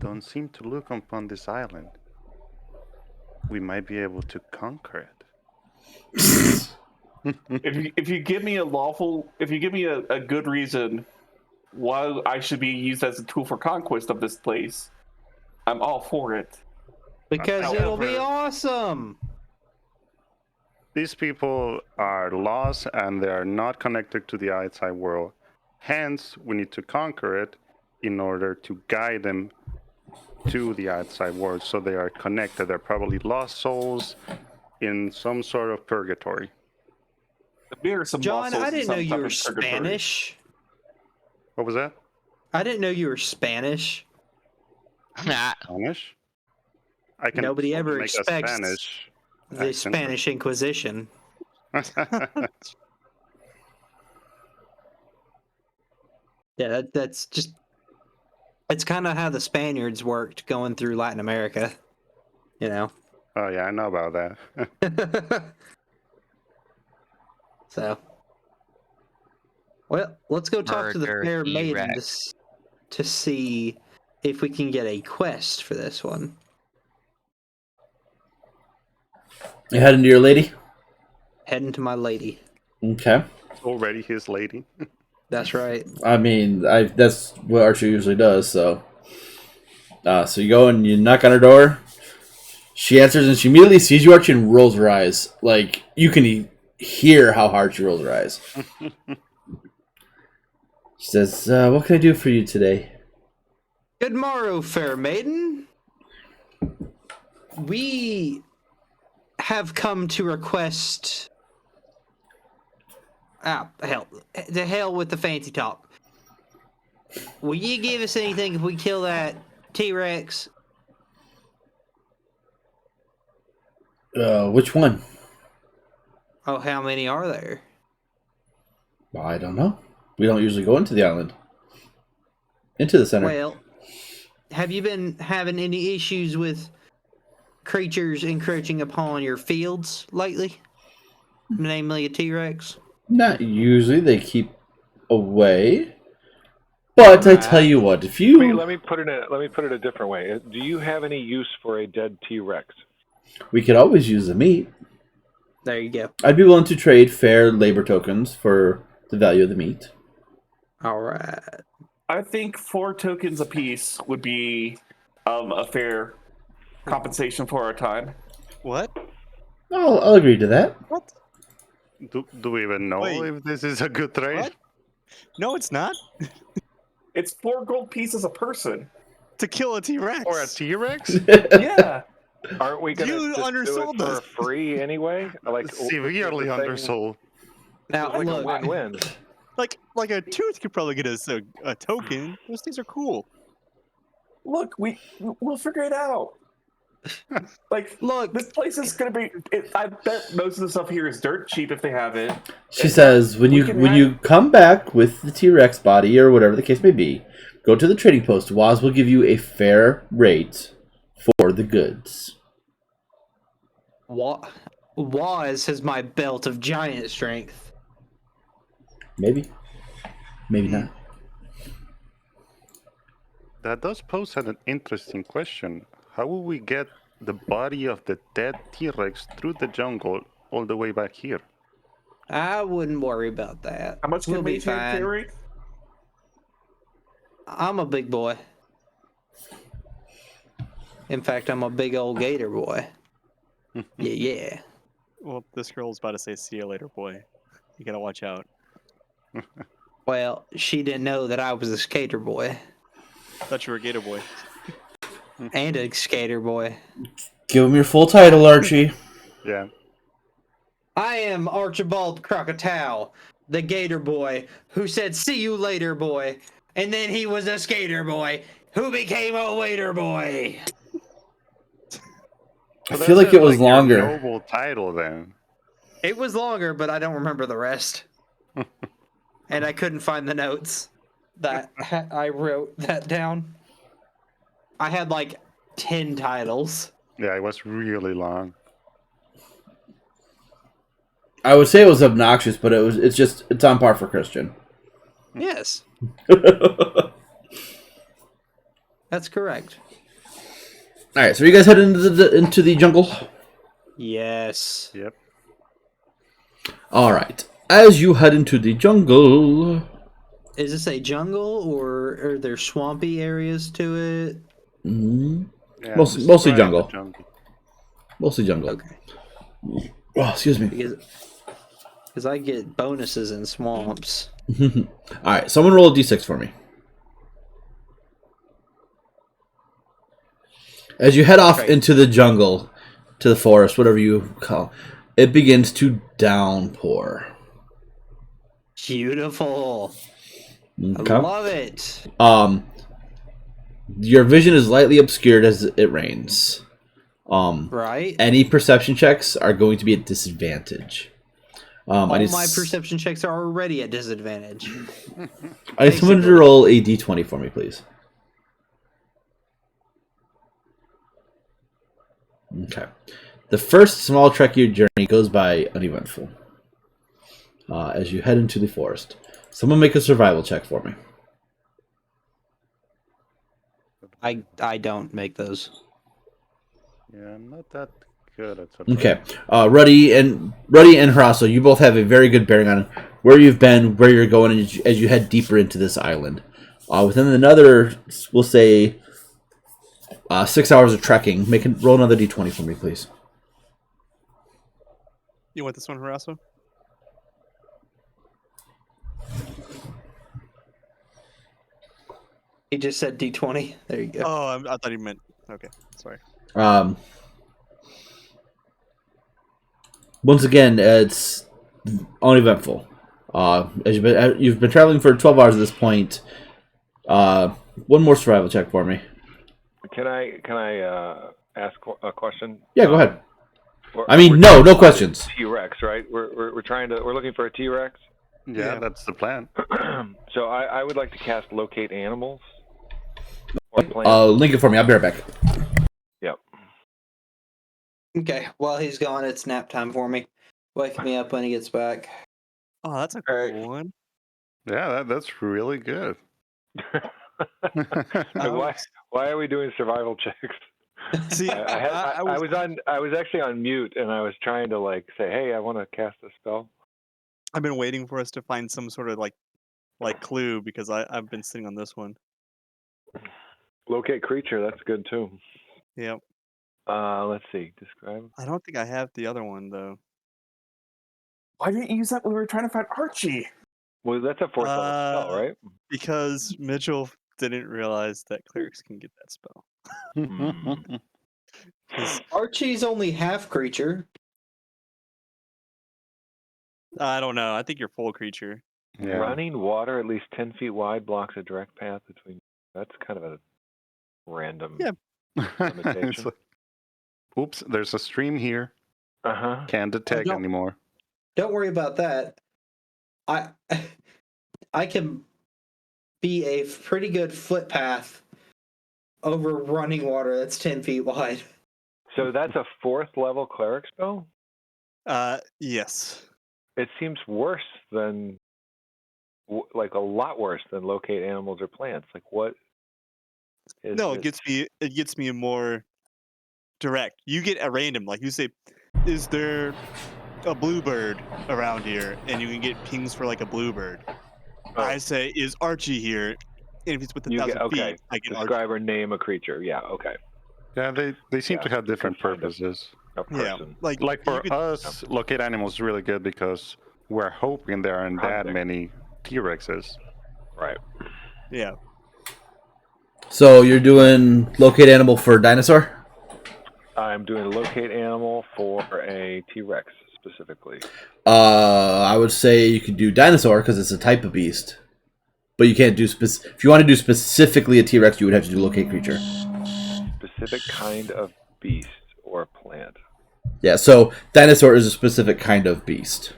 don't seem to look upon this island. We might be able to conquer it. If you give me a good reason why I should be used as a tool for conquest of this place, I'm all for it. Because it'll be However- awesome. These people are lost and they are not connected to the outside world. Hence, we need to conquer it in order to guide them to the outside world so they are connected. They're probably lost souls in some sort of purgatory. There are some John, muscles I and didn't know some you type were of purgatory. Spanish. What was that? I didn't know you were Spanish. Nah. Spanish? I can Nobody sort of ever make a expects Spanish the accent. Spanish Inquisition. Yeah, that's just. It's kind of how the Spaniards worked going through Latin America. You know? Oh yeah, I know about that. So. Well, let's go talk to the Murder fair maiden T-Rex. to see if we can get a quest for this one. You heading to your lady? Heading to my lady. Okay. Already his lady. That's right. I mean, that's what Archer usually does. So you go and you knock on her door. She answers and she immediately sees you, Archie, and rolls her eyes. Like, you can hear how hard she rolls her eyes. She says, what can I do for you today? Good morrow, fair maiden. We have come to request. Hell. The hell with the fancy talk. Will you give us anything if we kill that T-Rex? Which one? Oh, how many are there? Well, I don't know. We don't usually go into the island. Into the center. Well, have you been having any issues with creatures encroaching upon your fields lately? Namely a T-Rex? Not usually. They keep away. But I tell you what, if you... Let me put it a different way. Do you have any use for a dead T-Rex? We could always use the meat. There you go. I'd be willing to trade fair labor tokens for the value of the meat. All right. I think 4 tokens apiece would be a fair compensation for our time. What? I'll agree to that. What? Do we even know Wait. if this is a good trade? What? No, it's not. It's 4 gold pieces a person. To kill a T-Rex. Or a T-Rex? Yeah. Aren't we going You to do undersold it for us. free anyway? Like Severely the thing- undersold. Now, Like a look, win-win. Like a tooth could probably get us a token. Those things are cool. Look, we'll figure it out. Look, This place is gonna be. I bet most of the stuff here is dirt cheap if they have it. She says, when you come back with the T-Rex body, or whatever the case may be, go to the trading post. Waz will give you a fair rate for the goods. Waz has my belt of giant strength. Maybe. Maybe not. That does pose an interesting question. How will we get the body of the dead T-Rex through the jungle all the way back here? I wouldn't worry about that. How much we'll can be we fine. carry? I'm a big boy. In fact, I'm a big old gator boy. Yeah. Well, this girl's about to say, "See you later, boy." You gotta watch out. Well, she didn't know that I was a skater boy Thought you were a gator boy. and a skater boy. Give him your full title, Archie. Yeah. I am Archibald Crocodile, the gator boy, who said, "See you later, boy." And then he was a skater boy who became a waiter boy. I feel like it was your longer. noble title then. It was longer, but I don't remember the rest. And I couldn't find the notes that I wrote that down. I had like 10 titles. Yeah, it was really long. I would say it was obnoxious, but it's on par for Christian. Yes, that's correct. All right, so you guys head into the jungle. Yes. Yep. All right. As you head into the jungle, Is this a jungle or are there swampy areas to it? Yeah, Mostly just right in the jungle. Mostly jungle. Okay. Oh, excuse me. Because I get bonuses in swamps. All right, someone roll a d6 for me. As you head off into the jungle, to the forest, whatever you call it, begins to downpour. Beautiful. I Okay. love it. Your vision is lightly obscured as it rains. Right? Any perception checks are going to be at disadvantage. All my perception checks are already at disadvantage. I need someone to basically. roll a d20 for me, please. Okay. The first small trek of your journey goes by uneventful. As you head into the forest. Someone make a survival check for me. I don't make those. Yeah, I'm not that good at survival. Okay. Ruddy and Harasso, you both have a very good bearing on where you've been, where you're going as you head deeper into this island. Within another, we'll say, 6 hours of trekking, roll another d20 for me, please. You want this one, Harasso? He just said D20. There you go. Oh, I thought he meant. Okay, sorry. Once again, it's uneventful. As you've been traveling for 12 hours at this point. One more survival check for me. Can I ask a question? Yeah, go ahead. We're no questions. T-Rex, right? We're looking for a T-Rex. Yeah, that's the plan. So I would like to cast locate animals. Or plants. Link it for me. I'll be right back. Yep. Okay, while he's gone, it's nap time for me. Wake me up when he gets back. Oh, that's a cool one. Yeah, that's really good. Why are we doing survival checks? See, I was actually on mute, and I was trying to say, "Hey, I want to cast a spell." I've been waiting for us to find some sort of like clue because I've been sitting on this one. Locate creature. That's good too. Yep. Let's see. Describe. I don't think I have the other one though. Why didn't you use that when we were trying to find Archie? Well, that's a fourth level spell, right? Because Mitchell didn't realize that clerics can get that spell. Archie's only half creature. I don't know. I think you're full creature. Yeah. Running water at least 10 feet wide blocks a direct path between. That's kind of a random limitation. It's like, oops, there's a stream here. Can't detect anymore. Don't worry about that. I can be a pretty good footpath over running water that's 10 feet wide. So that's a fourth level cleric spell? Yes. It seems worse than, a lot worse than locate animals or plants. What? It gets me more direct. You get at random, like you say, is there a bluebird around here? And you can get pings for a bluebird. Oh. I say, is Archie here? And if it's within 1,000 feet, I get describe Archie. or name a creature. Yeah, okay. Yeah, they seem to have different purposes. A person. Yeah, for us, locate animals is really good because we're hoping there aren't that many T-Rexes. Right. Yeah. So you're doing locate animal for dinosaur? I'm doing locate animal for a T-Rex specifically. I would say you could do dinosaur because it's a type of beast. But you can't do if you want to do specifically a T-Rex, you would have to do locate creature. Specific kind of beast or plant. Yeah, so dinosaur is a specific kind of beast.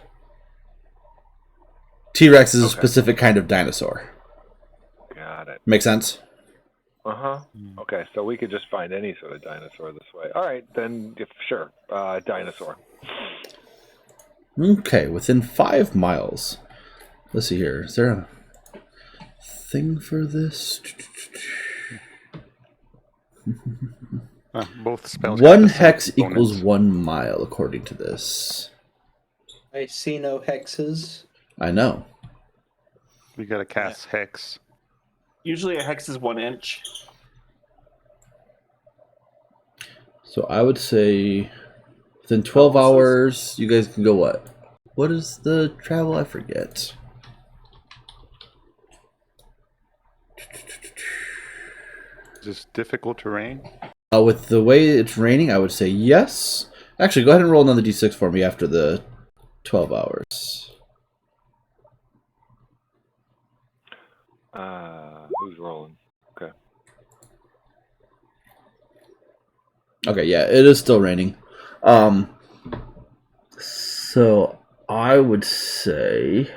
T-Rex is a specific kind of dinosaur. Got it. Make sense? Okay, so we could just find any sort of dinosaur this way. All right, then, sure, dinosaur. Okay, within 5 miles. Let's see here. Is there a thing for this? Both spells. 1 hex equals 1 mile, according to this. I see no hexes. I know. We gotta cast hex. Usually a hex is 1 inch. So I would say within 12 hours, you guys can go what? What is the travel? I forget. Is this difficult terrain? With the way it's raining, I would say yes. Actually, go ahead and roll another d6 for me after the 12 hours. rolling. Okay. Okay, yeah, it is still raining. So I would say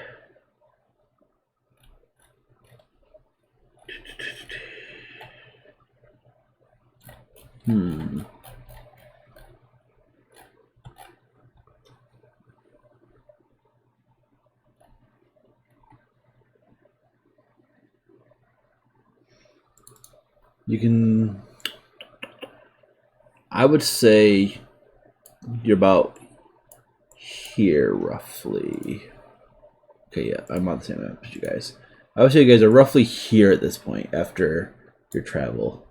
you can. I would say you're about here, roughly. Okay, yeah, I'm on the same map as you guys. I would say you guys are roughly here at this point after your travel.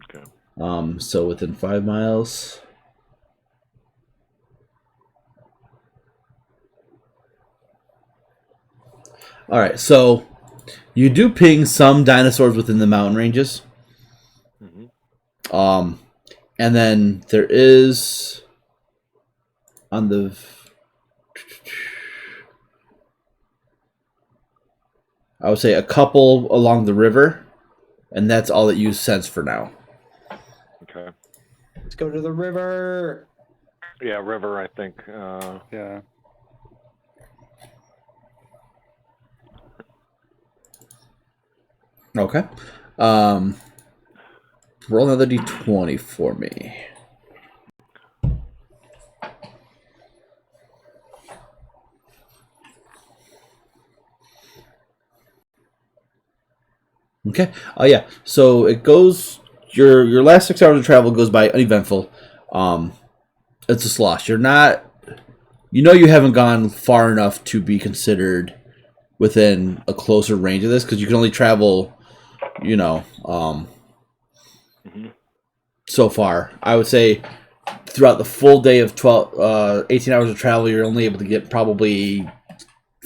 Okay. So within 5 miles. All right, so you do ping some dinosaurs within the mountain ranges. Mm-hmm. And then there is on the I would say a couple along the river, and that's all that you sense for now. Okay. Let's go to the river. Yeah, river. I think. Yeah. Okay. Roll another d20 for me. Okay. Oh yeah. So it goes. Your last 6 hours of travel goes by uneventful. It's a slosh. You're not. You know you haven't gone far enough to be considered within a closer range of this because you can only travel, so far. I would say throughout the full day of 18 hours of travel, you're only able to get probably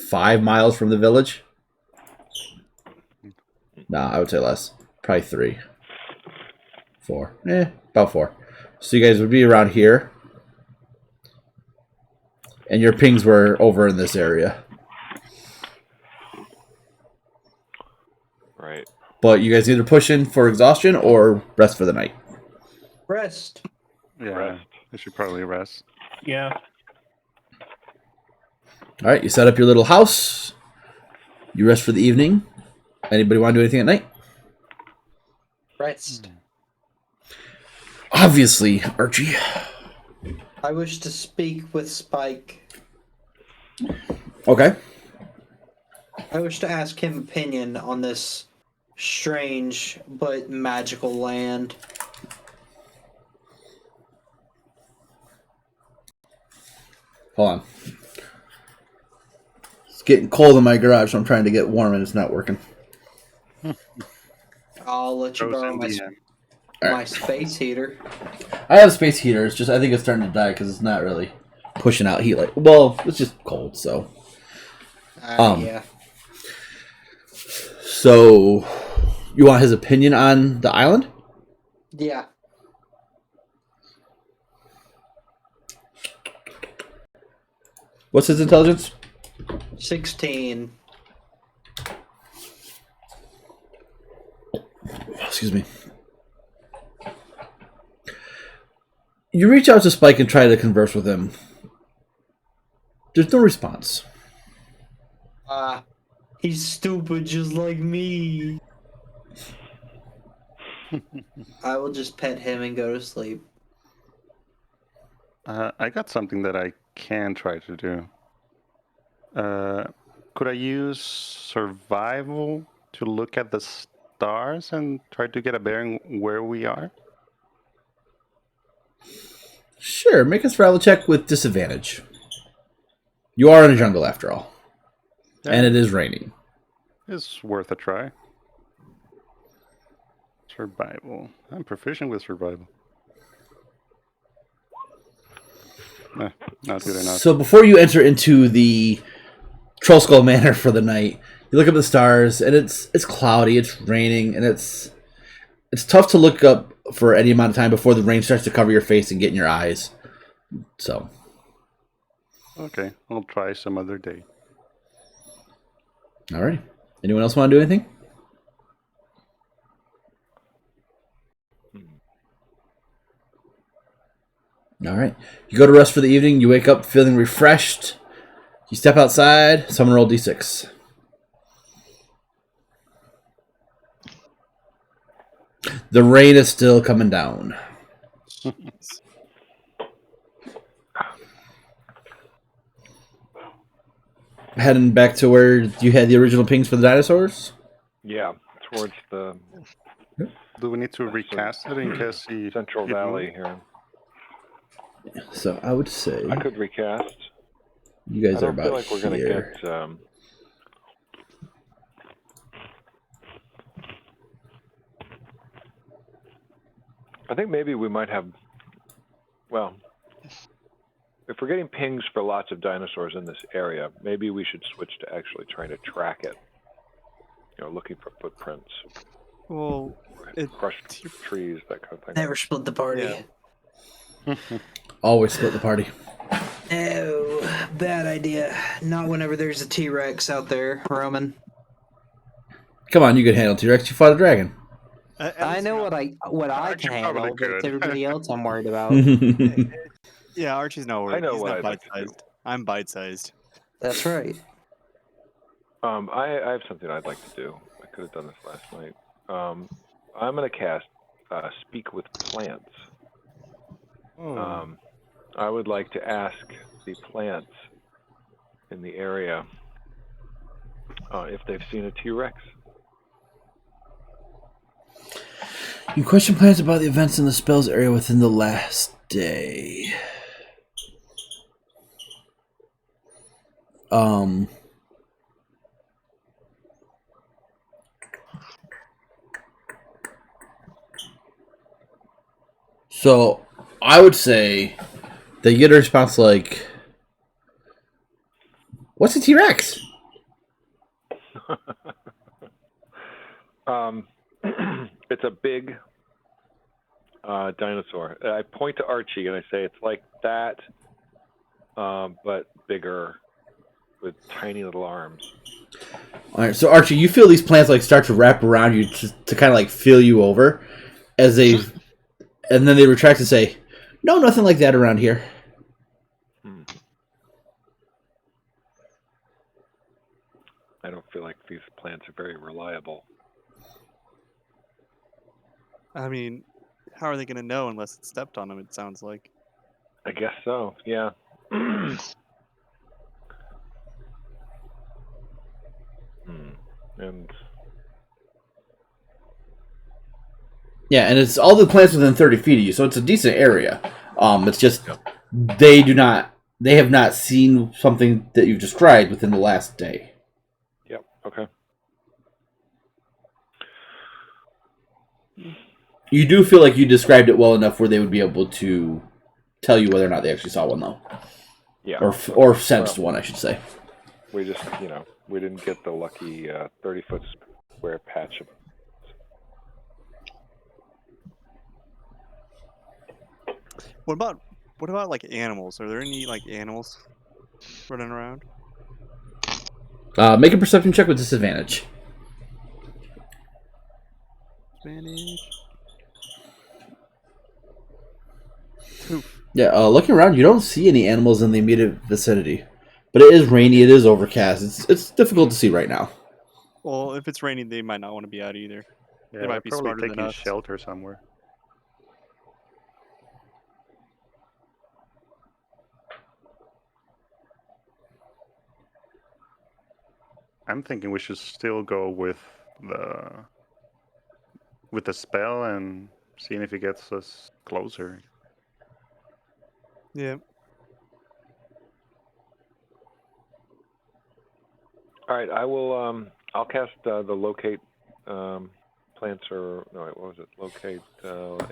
5 miles from the village. Nah, I would say less. Probably 3. 4. About 4. So you guys would be around here. And your pings were over in this area. Right. But you guys either push in for exhaustion or rest for the night. Rest. Yeah. Rest. I should probably rest. Yeah. All right, you set up your little house. You rest for the evening. Anybody want to do anything at night? Rest. Obviously, Archie. I wish to speak with Spike. Okay. I wish to ask him opinion on this strange but magical land. Hold on. It's getting cold in my garage, so I'm trying to get warm and it's not working. I'll let you borrow Frozen my space heater. I have a space heater. It's just I think it's starting to die because it's not really pushing out heat. Well, it's just cold. So. Yeah. So, you want his opinion on the island? Yeah. What's his intelligence? 16. Excuse me. You reach out to Spike and try to converse with him. There's no response. He's stupid just like me. I will just pet him and go to sleep. I got something that I can try to do. Could I use survival to look at the stars and try to get a bearing where we are? Sure, make a survival check with disadvantage. You are in a jungle after all. Yeah, And it is raining. it's worth a try. Survival. I'm proficient with survival. Nah, not good enough. So before you enter into the Troll Skull Manor for the night, you look up at the stars, and it's cloudy, it's raining, and it's tough to look up for any amount of time before the rain starts to cover your face and get in your eyes. So. Okay, I'll try some other day. Alright. Anyone else want to do anything? All right. You go to rest for the evening. You wake up feeling refreshed. You step outside. Someone roll d6. The rain is still coming down. Heading back to where you had the original pings for the dinosaurs? Yeah, towards the Do we need to recast it in case he Central he Valley moved? here. So I would say I could recast. you guys I are don't feel about like we're going to here. get. I think maybe we might have. Well, if we're getting pings for lots of dinosaurs in this area, maybe we should switch to actually trying to track it. Looking for footprints, Well, crushed trees, that kind of thing. Never split the party. Yeah. Always split the party. Oh, bad idea. Not whenever there's a T-Rex out there, Roman. Come on, you can handle T-Rex. You fought a dragon. I know what I Archie can probably handle, but it's could. everybody else I'm worried about. Yeah, Archie's not worried. I know He's what not I'd like to do. bite-sized. I'm bite-sized. That's right. I have something I'd like to do. I could have done this last night. I'm going to cast Speak with Plants. I would like to ask the plants in the area if they've seen a T-Rex. You question plans about the events in the spells area within the last day. So I would say they get a response like, "What's a T-Rex?" It's a big dinosaur. I point to Archie and I say it's like that, but bigger, with tiny little arms. All right, so Archie, you feel these plants like start to wrap around you to kind of like feel you over, as they, and then they retract and say, "No, nothing like that around here." I don't feel like these plants are very reliable. I mean, how are they going to know unless it stepped on them, it sounds like. I guess so, yeah. And Yeah, and it's all the plants within 30 feet of you, so it's a decent area. It's just they have not seen something that you've described within the last day. Yep, okay. You do feel like you described it well enough where they would be able to tell you whether or not they actually saw one, though. Yeah. Or sensed one, I should say. We just, we didn't get the lucky 30-foot square patch of. What about like animals? Are there any like animals running around? Make a perception check with disadvantage. Advantage. Yeah, looking around, you don't see any animals in the immediate vicinity. But it is rainy, it is overcast. It's difficult to see right now. Well, if it's raining, they might not want to be out either. Yeah, They might be probably smarter than taking us. shelter somewhere. I'm thinking we should still go with the spell and seeing if it gets us closer. Yeah. All right, I will. I'll cast the locate plants or no, what was it? Locate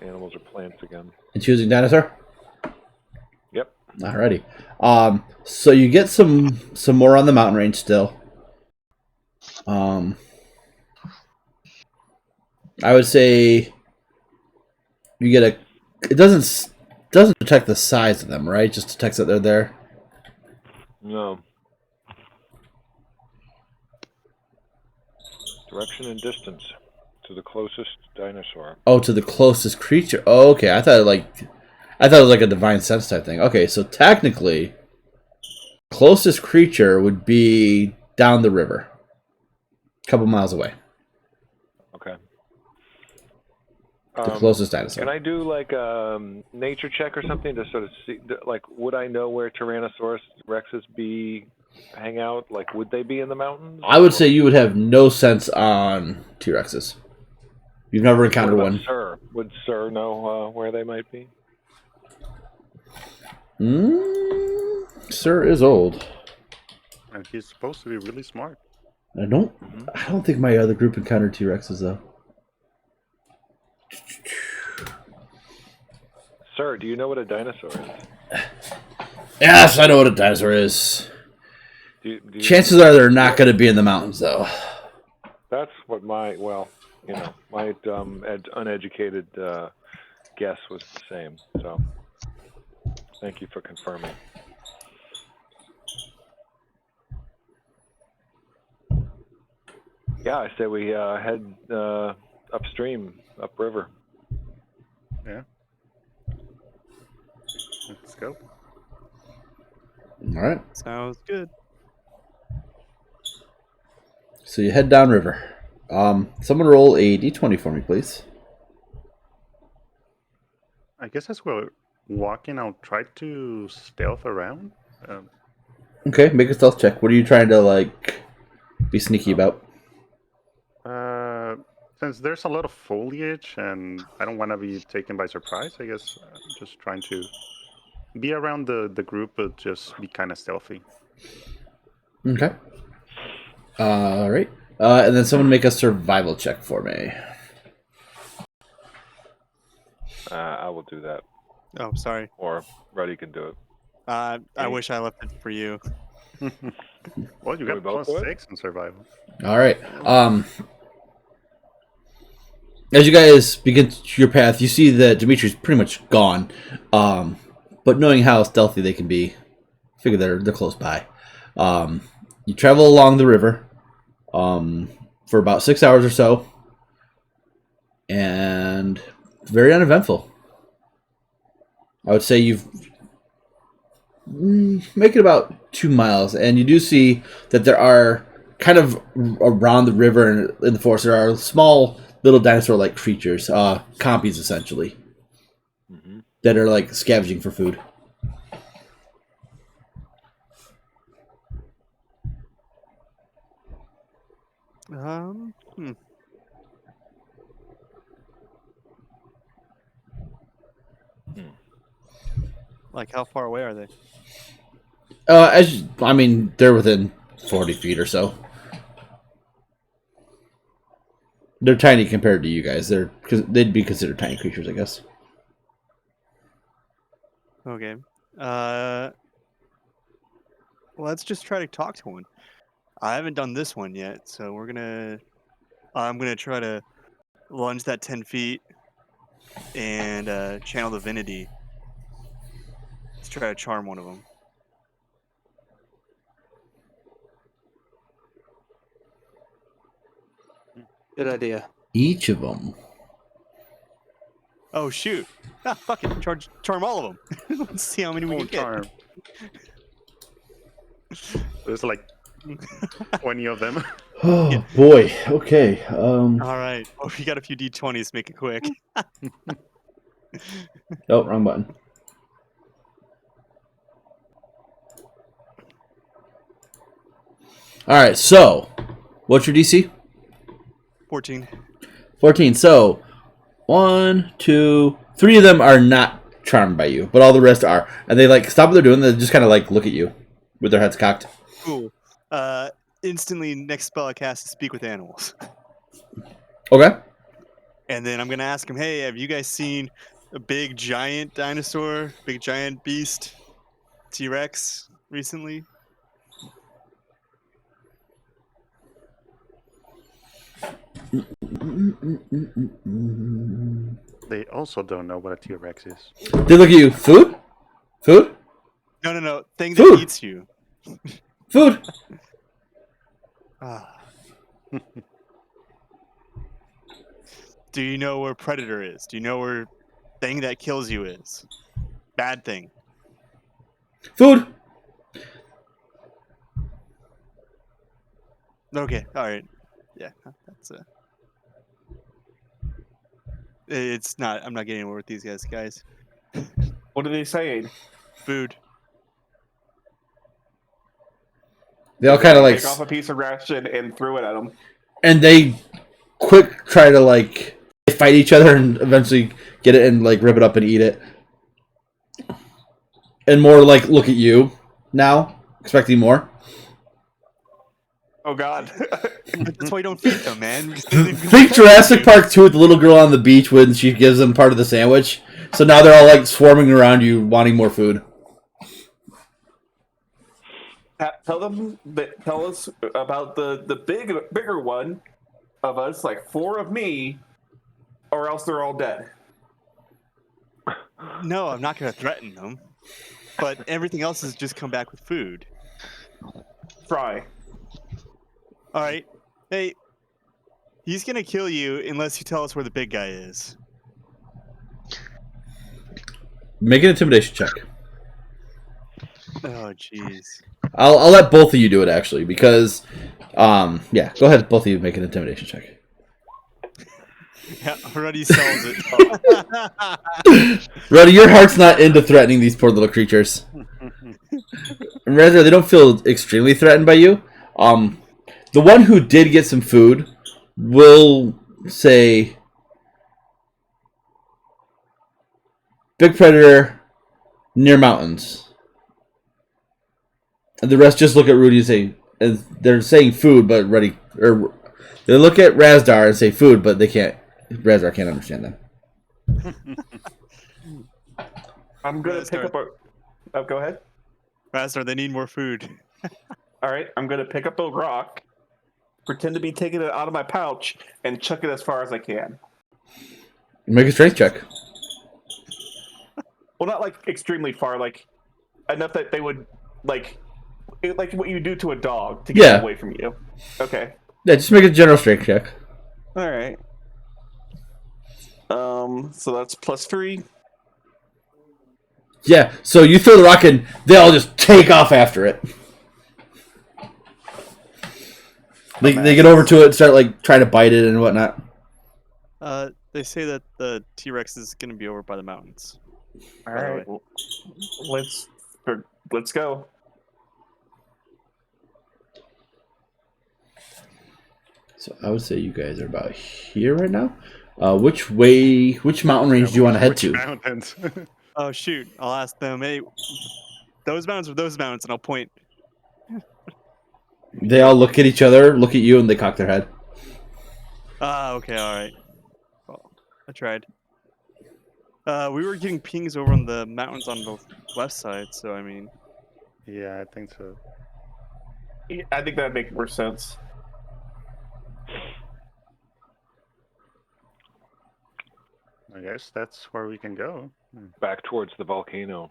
animals or plants again. And choosing dinosaur? Yep. Alrighty. So you get some more on the mountain range still. I would say you get a. It doesn't detect the size of them, right? Just detects that they're there. No. Direction and distance to the closest dinosaur. Oh, to the closest creature. Oh, okay. I thought I thought it was like a divine sense type thing. Okay, so technically, closest creature would be down the river, a couple miles away. Okay. The closest dinosaur. Can I do like a nature check or something to sort of see, like, would I know where Tyrannosaurus Rexes hang out? Like, would they be in the mountains? I would say you would have no sense on T-Rexes. You've never encountered what one. about Sir? Would Sir know where they might be? Sir is old. And he's supposed to be really smart. I don't think my other group encountered T-Rexes though. Sir, do you know what a dinosaur is? Yes, I know what a dinosaur is. Chances are they're not going to be in the mountains though. That's what my uneducated guess was the same. So, thank you for confirming. Yeah, I say we head upstream, upriver. Yeah. Let's go. All right. Sounds good. So you head downriver. Someone roll a d20 for me, please. I guess as we're walking, I'll try to stealth around. Okay, make a stealth check. What are you trying to like be sneaky about? Since there's a lot of foliage and I don't want to be taken by surprise, I guess I'm just trying to be around the group, but just be kind of stealthy. Okay. All right. And then someone make a survival check for me. I will do that. Oh, sorry. Or Ruddy can do it. I wish I left it for you. Well, you got both +6 in survival. All right. As you guys begin your path, you see that Dimitri's pretty much gone. But knowing how stealthy they can be, figure they're close by. You travel along the river for about 6 hours or so, and it's very uneventful. I would say you've make it about 2 miles, and you do see that there are kind of around the river and in the forest there are small little dinosaur-like creatures, compies essentially, that are like scavenging for food. Like, how far away are they? They're within 40 feet or so. They're tiny compared to you guys. They'd be considered tiny creatures, I guess. Okay. Let's just try to talk to one. I haven't done this one yet, so I'm gonna try to lunge that 10 feet and channel divinity. Let's try to charm one of them. Good idea. Each of them. Oh shoot! Ah, fuck it. Charm all of them. Let's see how many we can Charm. There's like 20 of them. Oh boy. Okay. All right. Oh, we got a few d20s. Make it quick. Oh, wrong button. All right. So, what's your DC? 14. 14. So, 1, 2, 3 of them are not charmed by you, but all the rest are, and they like stop what they're doing. They just kind of like look at you with their heads cocked. Cool. Instantly, next spell I cast is Speak with Animals. Okay. And then I'm gonna ask him, hey, have you guys seen a big giant dinosaur, big giant beast, T-Rex recently? They also don't know what a T-Rex is. They look at you. Food? Food? No. Thing Food. that eats you. Food. Do you know where Predator is? Do you know where thing that kills you is. Bad thing. Food. Okay, alright. Yeah, that's it's not. I'm not getting anywhere with these guys. What are they saying? Food. They all kind of like, take off a piece of ration and throw it at them. and they quick try to like fight each other and eventually get it and like rip it up and eat it. And more like look at you now, expecting more. Oh God! That's why you don't feed them, man. Think Jurassic Park 2 with the little girl on the beach when she gives them part of the sandwich. So now they're all like swarming around you, wanting more food. Tell us about the bigger one of us, like 4 of me, or else they're all dead. No, I'm not going to threaten them. But everything else has just come back with food. Try. All right. Hey, he's going to kill you unless you tell us where the big guy is. Make an intimidation check. Oh, jeez. I'll let both of you do it actually because, yeah, go ahead, both of you make an intimidation check. Yeah, Ruddy sells it. Ruddy, your heart's not into threatening these poor little creatures. And rather, they don't feel extremely threatened by you. The one who did get some food will say, "Big predator near mountains." And the rest just look at Rudy and say, and they're saying food, but Ruddy, or they look at Razdar and say food, but they can't. Razdar can't understand them. I'm gonna pick up a. Oh, go ahead. Razdar, they need more food. All right, I'm gonna pick up a rock, pretend to be taking it out of my pouch, and chuck it as far as I can. Make a strength check. Well, not like extremely far, like enough that they would like what you do to a dog to get it away from you. Okay. Yeah, just make a general strength check. All right. So that's +3. Yeah, so you throw the rock and they all just take off after it. They get over to it and start like trying to bite it and whatnot. They say that the T-Rex is going to be over by the mountains. All right. Well, let's go. So I would say you guys are about here right now. Which mountain range do you want to head to? Mountains. Oh shoot! I'll ask them. Hey, those mountains or those mountains, and I'll point. They all look at each other, look at you, and they cock their head. Okay, all right. Well, I tried. We were getting pings over on the mountains on the west side, so I mean. Yeah, I think so. Yeah, I think that'd make more sense. I guess that's where we can go. Back towards the volcano.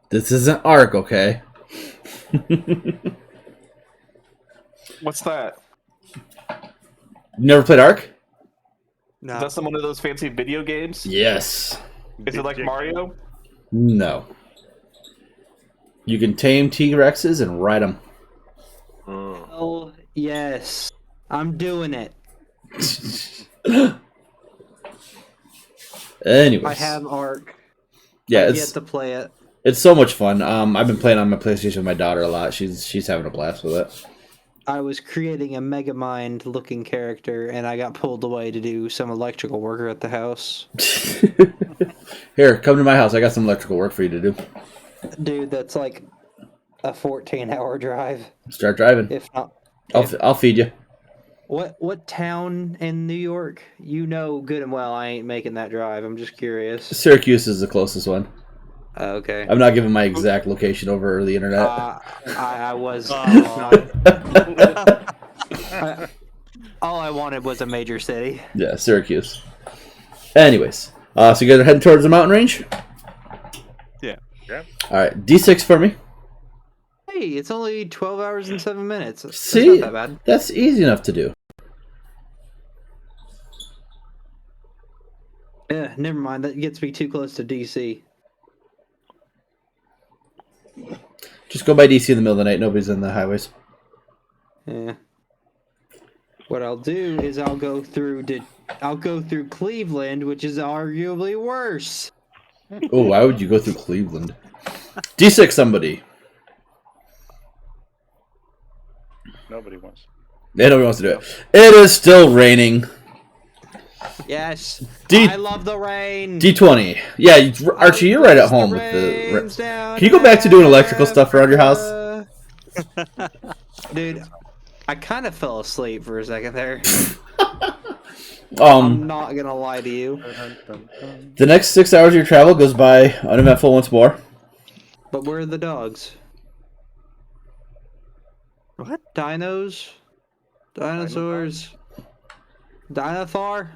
This isn't Ark, okay? What's that? You never played Ark? No. Is that some one of those fancy video games? Yes. Is it like Mario? No. You can tame T-Rexes and ride them. Oh, yes. I'm doing it. Anyways. I have Ark. Yeah, I've yet to play it. It's so much fun. I've been playing on my PlayStation with my daughter a lot. She's having a blast with it. I was creating a Megamind looking character, and I got pulled away to do some electrical work at the house. Here, come to my house. I got some electrical work for you to do. Dude, that's like a 14-hour drive. Start driving. If not, I'll feed you. what town in New York? You know good and well I ain't making that drive. I'm just curious. Syracuse is the closest one. Okay. I'm not giving my exact location over the internet. I was. All I wanted was a major city. Yeah, Syracuse. Anyways, so you guys are heading towards the mountain range? Yeah. All right, D6 for me. Hey, it's only 12 hours and 7 minutes. That's See, not that bad. that's easy enough to do. Yeah, never mind. That gets me too close to DC. Just go by DC in the middle of the night. Nobody's in the highways. Yeah. What I'll do is I'll go through Cleveland, which is arguably worse. Oh, why would you go through Cleveland? D6 somebody. Nobody wants. Yeah, nobody wants to do it. It is still raining. Yes. D- I love the rain. D20. Yeah, Archie, you're right at home with the. Can you go back to doing electrical stuff around your house? Dude, I kind of fell asleep for a second there. Um, I'm not gonna lie to you. The next 6 hours of your travel goes by uneventful once more. But where are the dogs? What? Dinos? Dinosaurs? Dinosaur?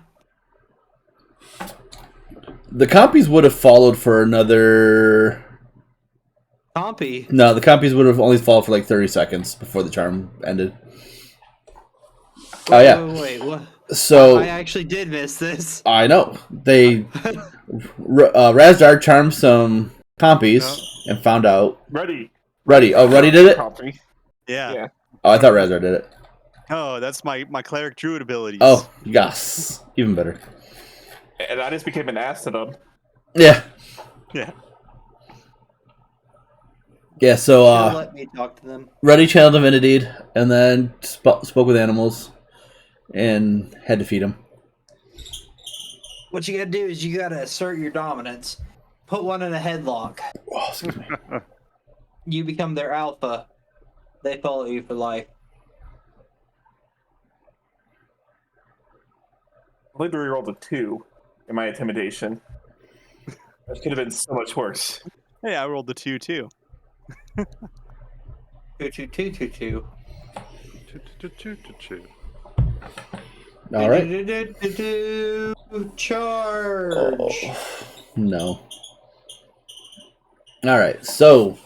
The compies would have followed for another. Compy? No, the compies would have only followed for like 30 seconds before the charm ended. Oh yeah. Wait, what? So I actually did miss this. I know they Razdar charmed some compies and found out. Ready. Oh, Ruddy did it. Copy. Yeah. Oh, I thought Razdar did it. Oh, that's my cleric druid abilities. Oh, yes, even better. And I just became an ass to them. Yeah. Yeah. Yeah. So Let me talk to them. Ruddy channeled Divinity and then spoke with animals and had to feed them. What you gotta do is you gotta assert your dominance. Put one in a headlock. Oh, excuse me. You become their alpha. They follow you for life. I believe we rolled a 2 in my intimidation. That could have been so much worse. Hey, I rolled the 2 too. 2. All right. Charge. Oh, no. All right. So,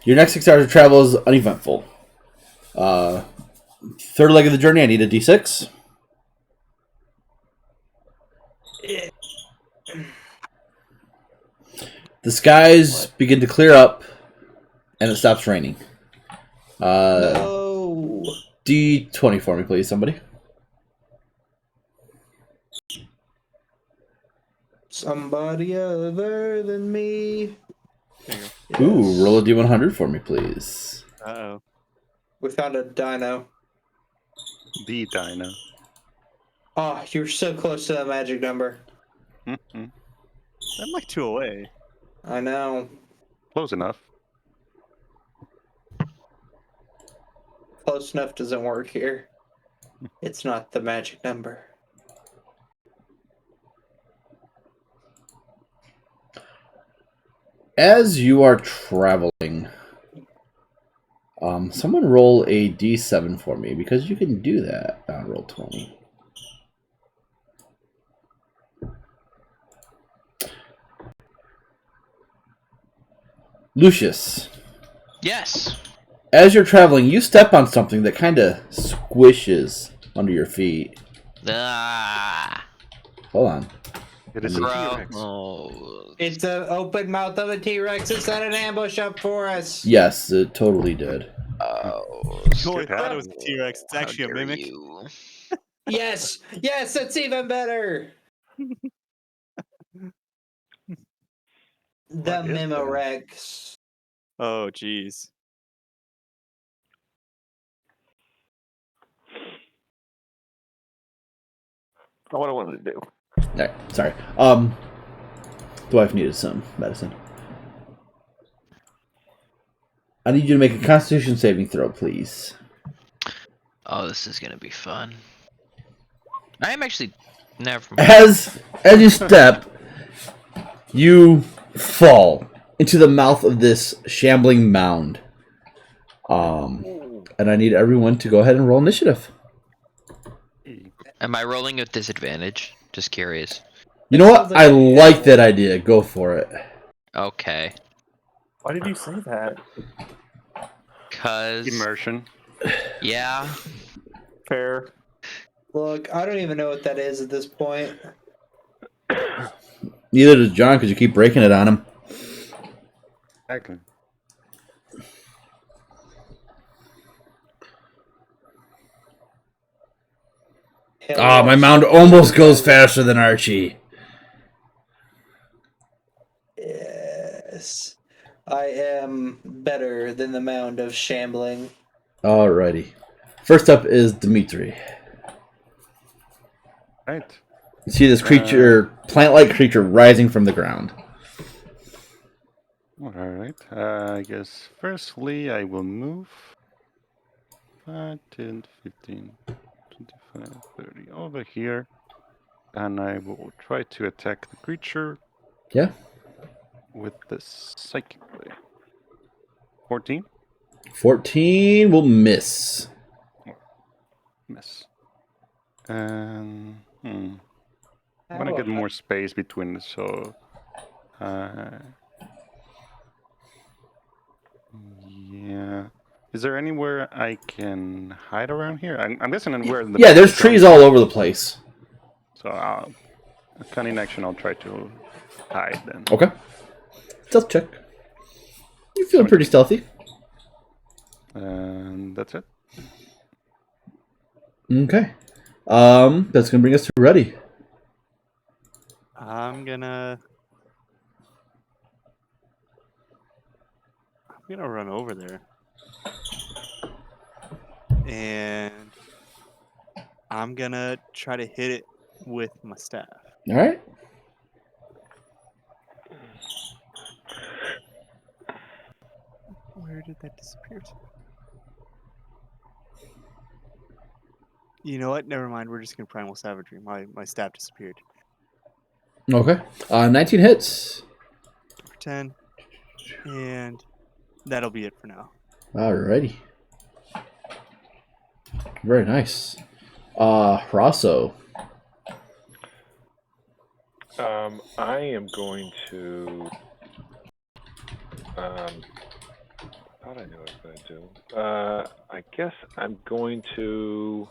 your next 6 hours of travel is uneventful. Third leg of the journey, I need a D6. The skies begin to clear up, and it stops raining. No. D20 for me, please, somebody. Somebody other than me. Yes. Ooh, roll a D100 for me, please. Uh-oh. We found a dino. The dino. Oh, you're so close to that magic number. Mm-hmm. I'm like 2 away. I know. Close enough. Close enough doesn't work here. It's not the magic number. As you are traveling, someone roll a D7 for me, because you can do that on roll 20. Lucius, Yes. as you're traveling, you step on something that kind of squishes under your feet. Ah. Hold on. It is a Bro. T-Rex. Oh. It's the open mouth of a T-Rex. It set an ambush up for us. Yes, it totally did. Oh. You only thought it was a T-Rex. It's How actually a dare mimic. you. Yes, yes, that's even better. The What is that? Memorex. Oh, jeez. Not what I wanted to do. Alright, sorry. The wife needed some medicine. I need you to make a Constitution saving throw, please. Oh, this is gonna be fun. I am actually never. As you step, you fall into the mouth of this shambling mound. And I need everyone to go ahead and roll initiative. Am I rolling with disadvantage? Just curious. You know what? I like that idea. Go for it. Okay. Why did you say that? Cause Immersion. yeah. Fair. Look, I don't even know what that is at this point. Neither does John because you keep breaking it on him. Exactly. Ah, my mound almost goes faster than Archie. Yes. I am better than the mound of shambling. Alrighty. First up is Dimitri. Right. You see this creature, plant-like creature, rising from the ground. All right. I guess firstly I will move 5, 10, 15, 25, 30 over here. And I will try to attack the creature Yeah. with the Psychic Blade. 14? 14 will miss. Miss. And I want to get more space between this, so yeah. Is there anywhere I can hide around here? I'm guessing where the Yeah, there's trees all over the place. So a cunning action, I'll try to hide then. Okay. Stealth check. You feel pretty stealthy. And that's it. Okay. That's gonna bring us to Ready. I'm gonna run over there. And I'm gonna try to hit it with my staff. All right. Where did that disappear to? You know what? Never mind. We're just gonna Primal Savagery. My staff disappeared. Okay. 19 hits. For 10. And that'll be it for now. Alrighty. Very nice. Rosso. I am going to. I thought I knew what I was going to do. I guess I'm going to.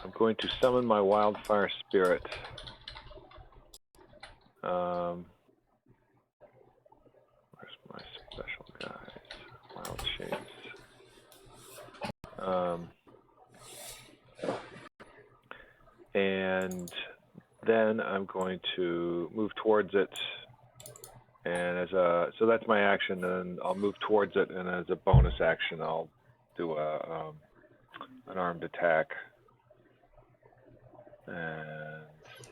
I'm going to summon my wildfire spirit. Where's my special guys? Wild shapes. And then I'm going to move towards it, and so that's my action, and I'll move towards it, and as a bonus action, I'll do an armed attack. And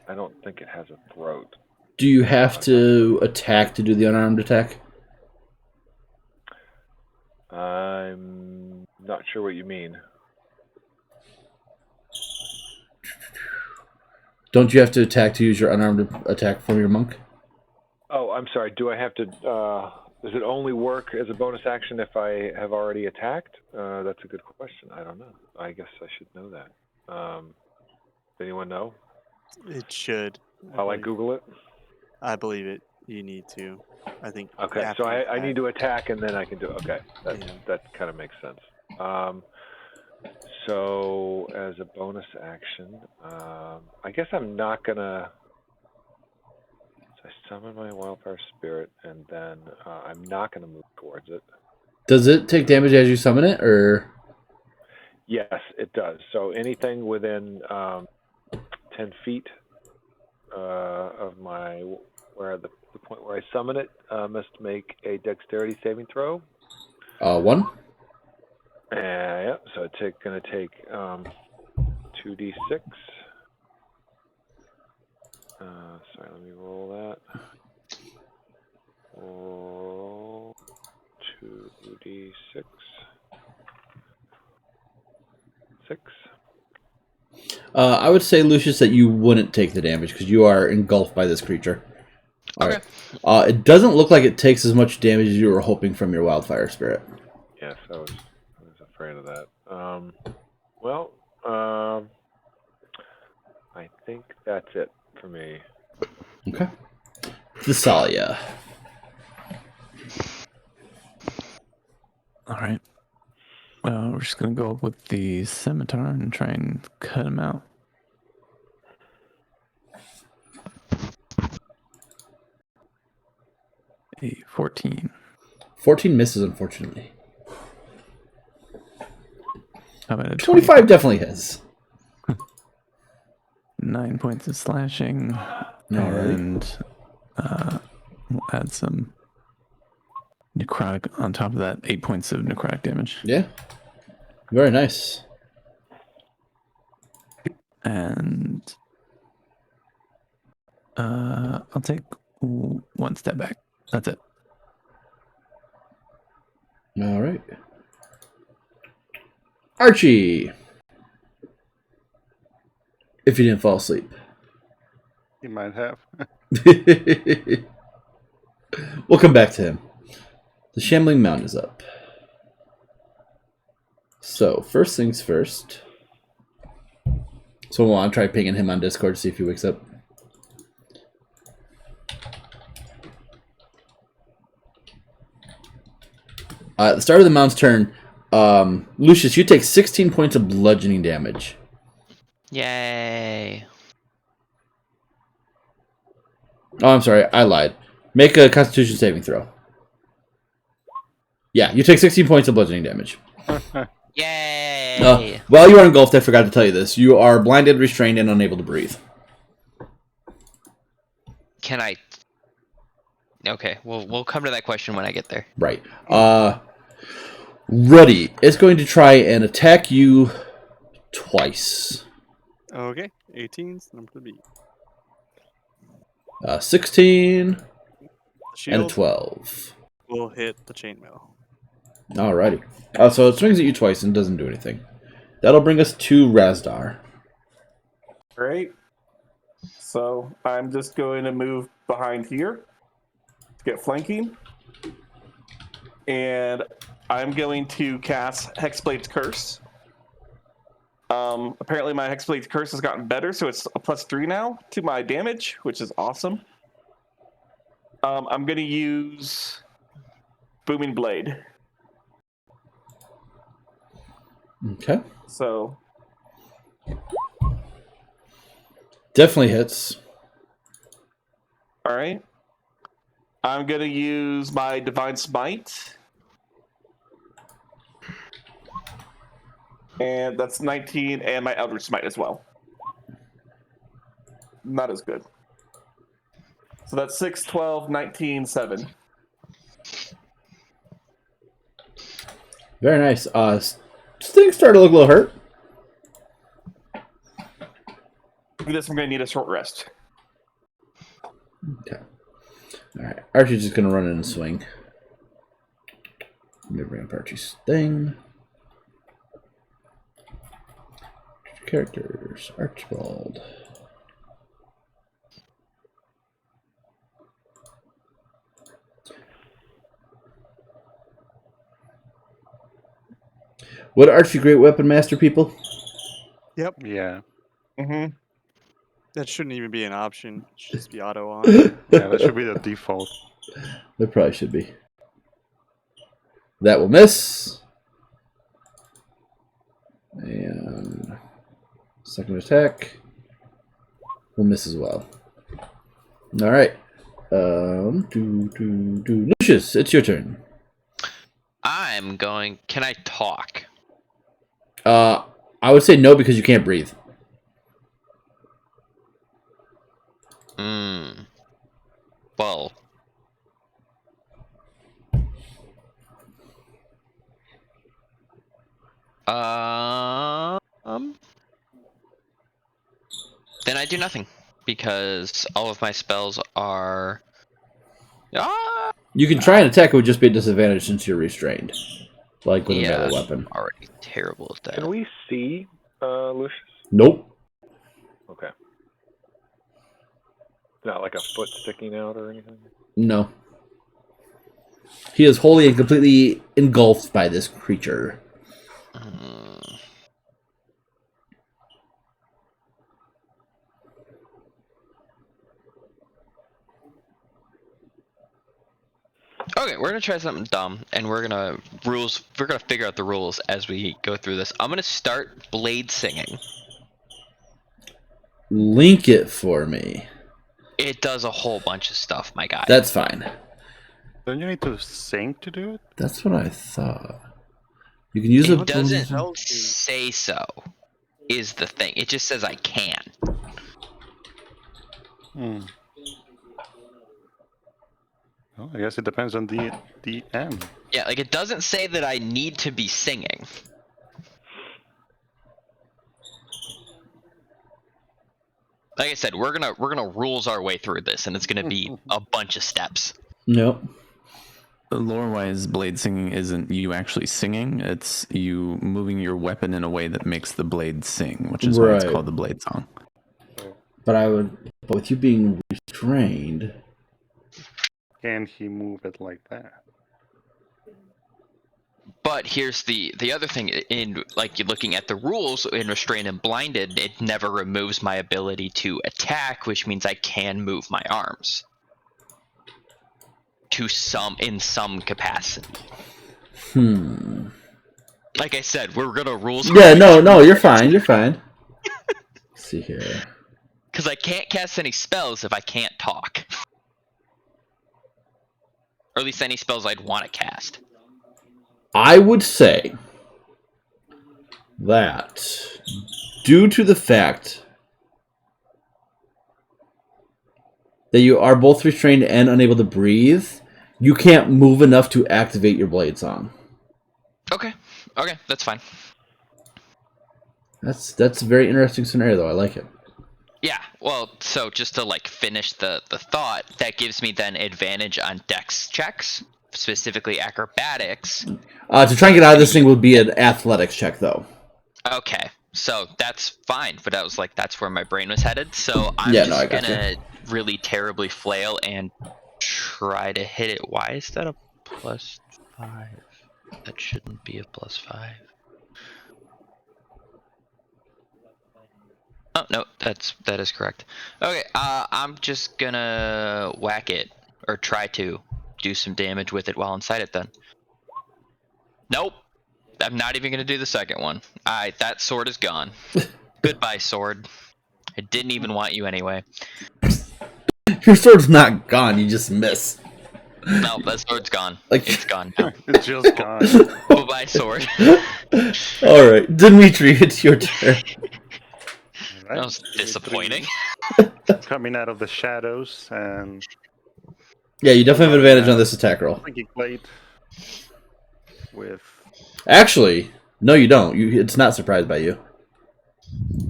I don't think it has a throat. Do you have to attack to do the unarmed attack? I'm not sure what you mean. Don't you have to attack to use your unarmed attack from your monk? Oh, I'm sorry. Do I have to? Does it only work as a bonus action if I have already attacked? That's a good question. I don't know. I guess I should know that. Does anyone know? It should. I'll Google it. I believe it. You need to. I think. Okay, so I need to attack and then I can do it. Okay, that kind of makes sense. So as a bonus action, I guess I'm not gonna. So I summon my wildfire spirit, and then I'm not gonna move towards it. Does it take damage as you summon it, or? Yes, it does. So anything within 10 feet of the point where I summon it must make a dexterity saving throw. 1. Yeah, so it's going to take 2d6. Sorry, let me roll that. Roll 2d6. 6. I would say, Lucius, that you wouldn't take the damage because you are engulfed by this creature. All Okay. right. It doesn't look like it takes as much damage as you were hoping from your wildfire spirit. Yes, I was afraid of that. I think that's it for me. Okay. Thessalia. All right. We're just gonna go up with the scimitar and try and cut him out. A 14. 14 misses, unfortunately. How about a 25 definitely hits. 9 points of slashing. Alrighty. And we'll add some necrotic on top of that. 8 points of necrotic damage. Yeah. Very nice. And I'll take one step back. That's it. All right. Archie. If you didn't fall asleep. You might have. We'll come back to him. The Shambling Mound is up. So, first things first. So, I'll try pinging him on Discord to see if he wakes up. At the start of the mound's turn, Lucius, you take 16 points of bludgeoning damage. Yay. Oh, I'm sorry. I lied. Make a Constitution saving throw. Yeah, you take 16 points of bludgeoning damage. Yay. While you are engulfed, I forgot to tell you this. You are blinded, restrained, and unable to breathe. Can I... Okay, we'll come to that question when I get there. Right. Ruddy is going to try and attack you twice. Okay, 18's the number to beat. 16 The and a shield 12. will hit the chainmail. Alrighty. So it swings at you twice and doesn't do anything. That'll bring us to Razdar. Great. So I'm just going to move behind here to get flanking. And I'm going to cast Hexblade's Curse. Apparently my Hexblade's Curse has gotten better, so it's a +3 now to my damage, which is awesome. I'm going to use Booming Blade. Okay. So Definitely hits. all right. I'm going to use my Divine Smite. And that's 19, and my Eldritch Smite as well. Not as good. So that's 6, 12, 19, 7. Very nice. Things start to look a little hurt. For this, I'm going to need a short rest. Okay. Alright. Archie's just going to run in and swing. Let me bring up Archie's thing. Characters. Archibald. What Archie Great Weapon Master, people? Yep. Yeah. Mm-hmm. That shouldn't even be an option. It should just be auto on. Yeah, that should be the default. There probably should be. That will miss. And second attack will miss as well. All right. Lucius, it's your turn. I'm going... Can I talk? I would say no because you can't breathe. Well... Then I do nothing. Because all of my spells are... You can try and attack. It would just be a disadvantage since you're restrained. Like with a Yeah, melee weapon. I'm already terrible at that. Can we see Lucius? Nope. Okay. Not like a foot sticking out or anything? No. He is wholly and completely engulfed by this creature. Okay, we're gonna try something dumb, and we're gonna figure out the rules as we go through this. I'm gonna start blade singing. Link it for me. It does a whole bunch of stuff, my guy. That's fine. Don't you need to sing to do it? That's what I thought. You can use It doesn't say so, is the thing. It just says I can. Well, I guess it depends on the end. Yeah, like it doesn't say that I need to be singing. Like I said, we're gonna rules our way through this, and it's gonna be a bunch of steps. Nope. Lore-wise, blade singing isn't you actually singing. It's you moving your weapon in a way that makes the blade sing, which is why it's called the blade song. But with you being restrained... Can he move it like that? But here's the other thing, in like you're looking at the rules in restrained and blinded, it never removes my ability to attack, which means I can move my arms in some capacity. Like I said, we're gonna rules. Yeah, no, you're fine. You're fine. Let's see here. Because I can't cast any spells if I can't talk. Or at least any spells I'd want to cast. I would say that due to the fact that you are both restrained and unable to breathe, you can't move enough to activate your blade song. Okay, that's fine. That's a very interesting scenario, though. I like it. Yeah, well, so just to like finish the thought, that gives me then advantage on dex checks, specifically acrobatics. To try and get out of this thing would be an athletics check, though. Okay, so that's fine, but I was like, that's where my brain was headed. So I'm gonna really terribly flail and try to hit it. Why is that a +5? That shouldn't be a +5. Oh no, that is correct. Okay, I'm just gonna whack it, or try to do some damage with it while inside it. Then. Nope, I'm not even gonna do the second one. That sword is gone. Goodbye, sword. I didn't even want you anyway. Your sword's not gone. You just miss. No, that sword's gone. It's gone now. It's just gone. Goodbye, sword. All right, Dimitri, it's your turn. Right. That was disappointing. Coming out of the shadows and... Yeah, you definitely have an advantage on this attack roll. Psychic blade with... Actually, no, you don't. It's not surprised by you.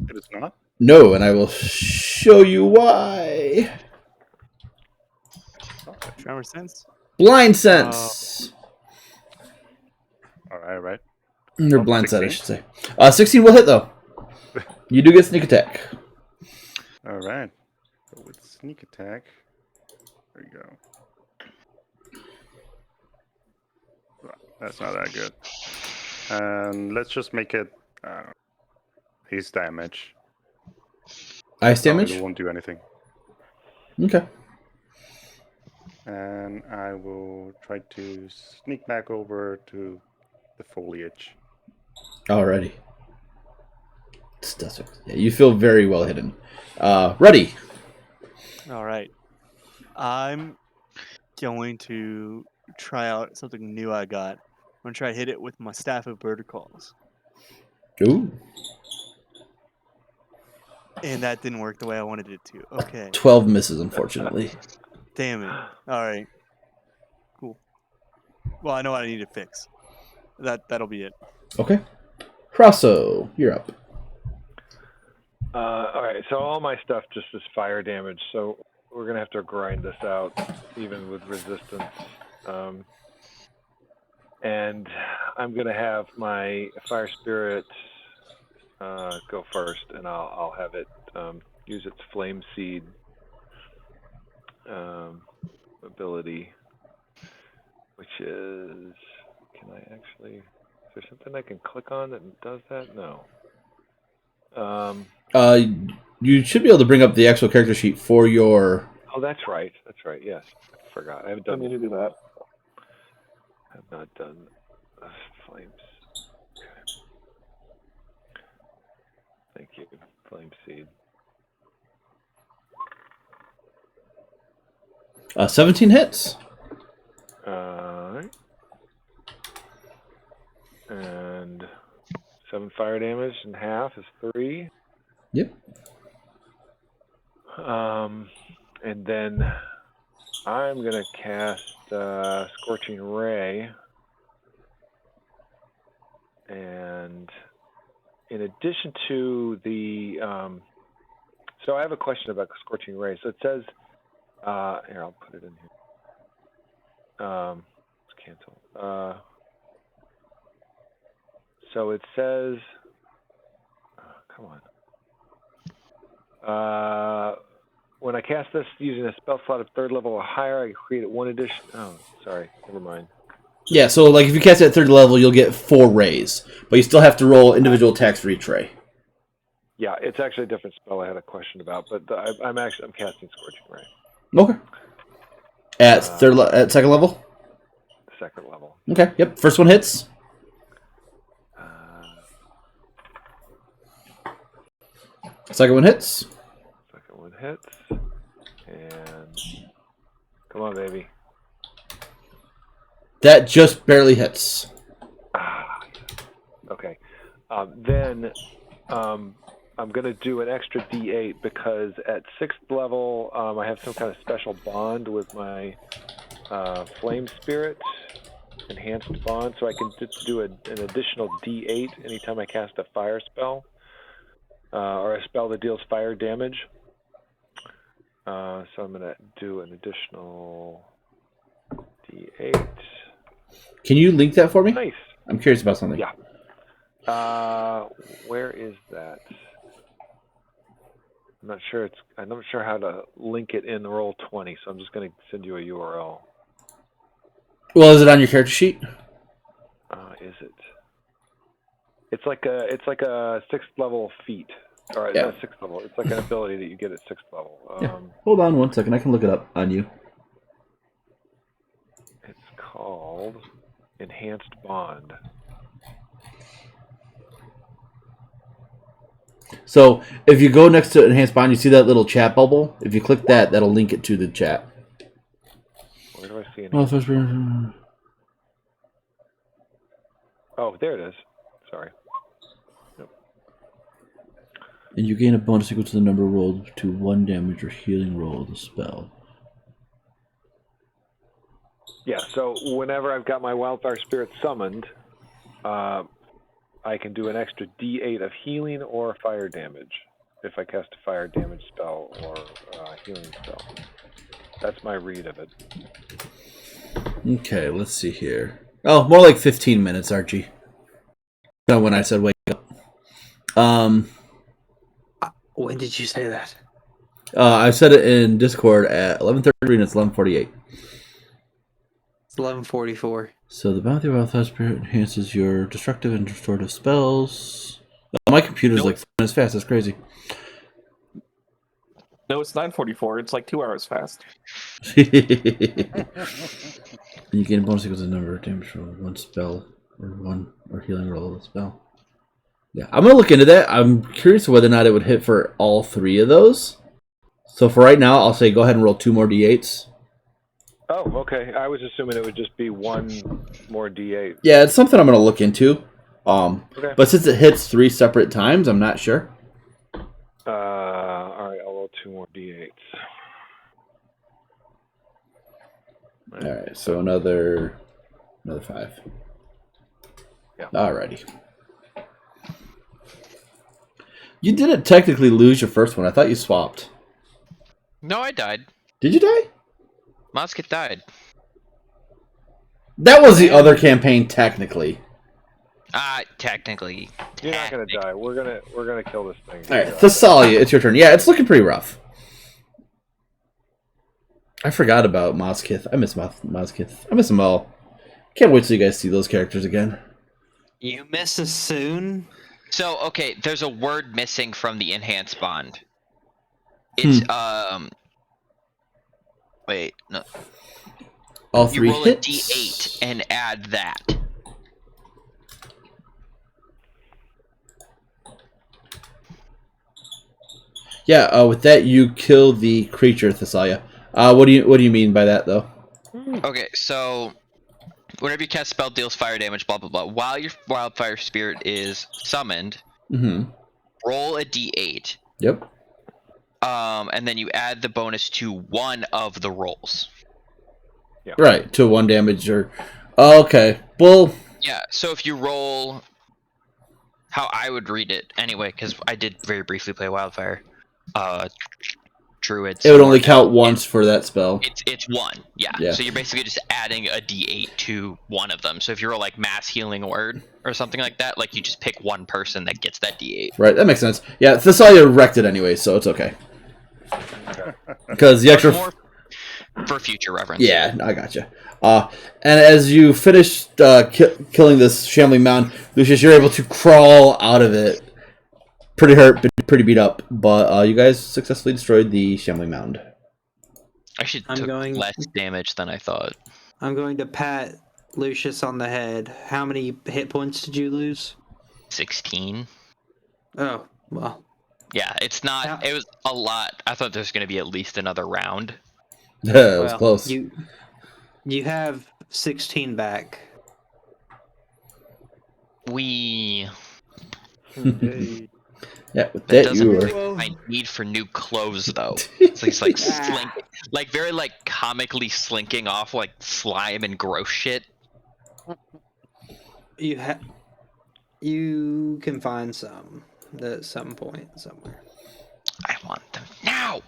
It is not? No, and I will show you why. Tremor sense? Blind sense. All right. Or blind sight, I should say. 16 will hit, though. You do get sneak attack. All right. So with sneak attack, there you go. That's not that good. And let's just make it his damage. Ice damage? It won't do anything. Okay. And I will try to sneak back over to the foliage. Alrighty. Yeah, you feel very well hidden. Ready. All right. I'm going to try out something new I got. I'm going to try to hit it with my Staff of Protocols. Ooh. And that didn't work the way I wanted it to. Okay. 12 misses, unfortunately. Damn it. All right. Cool. Well, I know what I need to fix. That'll be it. Okay. Crosso, you're up. All right, so all my stuff just is fire damage, so we're going to have to grind this out, even with resistance. And I'm going to have my Fire Spirit go first, and I'll have it use its Flame Seed ability, which is... Can I actually... Is there something I can click on that does that? No. You should be able to bring up the actual character sheet for your... Oh, that's right. Yes. I forgot. I haven't done to do that. Have not done flames. Okay. Thank you, flame seed. 17 hits. Alright. And 7 fire damage and half is 3. Yep. And then I'm gonna cast Scorching Ray. And in addition to the so I have a question about Scorching Ray. So it says here, I'll put it in here. Let's cancel. So it says, come on. When I cast this using a spell slot of 3rd level or higher, I create one addition. Oh, sorry, never mind. Yeah, so like if you cast it at 3rd level, you'll get 4 rays, but you still have to roll individual attacks for each ray. Yeah, it's actually a different spell I had a question about, but I'm casting Scorching Ray. Okay. At at 2nd level. 2nd level. Okay. Yep. First one hits. Second one hits. Second one hits. And come on, baby. That just barely hits. Okay. Then I'm going to do an extra D8 because at 6th level, I have some kind of special bond with my flame spirit, enhanced bond, so I can just do an additional D8 anytime I cast a fire spell or a spell that deals fire damage. So I'm going to do an additional D8. Can you link that for me? Nice. I'm curious about something. Yeah. Where is that? I'm not sure how to link it in Roll20, so I'm just going to send you a URL. Well, is it on your character sheet? Is it? It's like a 6th level feat. Or Yeah. not 6th level. It's like an ability that you get at 6th level. Yeah. Hold on one second. I can look it up on you. It's called Enhanced Bond. So if you go next to Enhanced Bond, you see that little chat bubble? If you click that, that'll link it to the chat. Where do I see it? Oh, there it is. Sorry. Yep. And you gain a bonus equal to the number rolled to 1 damage or healing roll of the spell. Yeah, so whenever I've got my Wildfire Spirit summoned, I can do an extra D8 of healing or fire damage if I cast a fire damage spell or healing spell. That's my read of it. Okay, let's see here. Oh, more like 15 minutes, Archie. No, when I said wake up. When did you say that? I said it in Discord at 11:30 and it's 11:48. It's 11:44. So the bounty of Wildfire Spirit enhances your destructive and restorative spells. Oh, my computer's like 4 minutes fast. That's crazy. No, it's 9:44. It's like 2 hours fast. And you gain a bonus equal to the number of damage from 1 spell or healing roll of the spell. Yeah, I'm gonna look into that. I'm curious whether or not it would hit for all 3 of those. So for right now, I'll say go ahead and roll 2 more d8s. Oh, okay. I was assuming it would just be 1 more D8. Yeah, it's something I'm gonna look into. Okay. But since it hits 3 separate times, I'm not sure. All right, I'll roll 2 more D8s. All right, so another 5. Yeah. Alrighty. You didn't technically lose your first one. I thought you swapped. No, I died. Did you die? Mosket died. That was the other campaign, technically. Technically. You're not gonna die. We're gonna kill this thing. All right, Thessalia, it's your turn. Yeah, it's looking pretty rough. I forgot about Moskith. I miss Moskith. I miss them all. Can't wait till you guys see those characters again. You miss us soon? So, okay, there's a word missing from the enhanced bond. It's, wait, no. All You 3 roll hits. a d8 and add that. Yeah, with that you kill the creature, Thessalia. What do you mean by that though? Okay, so whenever you cast spell deals fire damage, blah blah blah. While your wildfire spirit is summoned, Mm-hmm. roll a d8. Yep. And then you add the bonus to one of the rolls. Yeah. Right, to 1 damage or... okay. Well... Yeah, so if you roll... How I would read it, anyway, because I did very briefly play Wildfire. Druids. It would only count once for that spell. It's 1, yeah. Yeah. So you're basically just adding a d8 to one of them. So if you roll like Mass Healing Word or something like that, like you just pick one person that gets that d8. Right, that makes sense. Yeah, Thessalia wrecked it anyway, so it's okay. Because the extra... More for future reference. Yeah, I gotcha. And as you finish killing this shambling mound, Lucius, you're able to crawl out of it. Pretty hurt, pretty beat up, but you guys successfully destroyed the shambling mound. Actually, took less damage than I thought. I'm going to pat Lucius on the head. How many hit points did you lose? 16. Oh, well. Yeah, it's not... It was a lot. I thought there was going to be at least another round. Yeah, it was close. You have 16 back. Yeah, with that you were... my need for new clothes, though. It's like slinking, like very like comically slinking off like slime and gross shit. You can find some at some point somewhere. I want them now.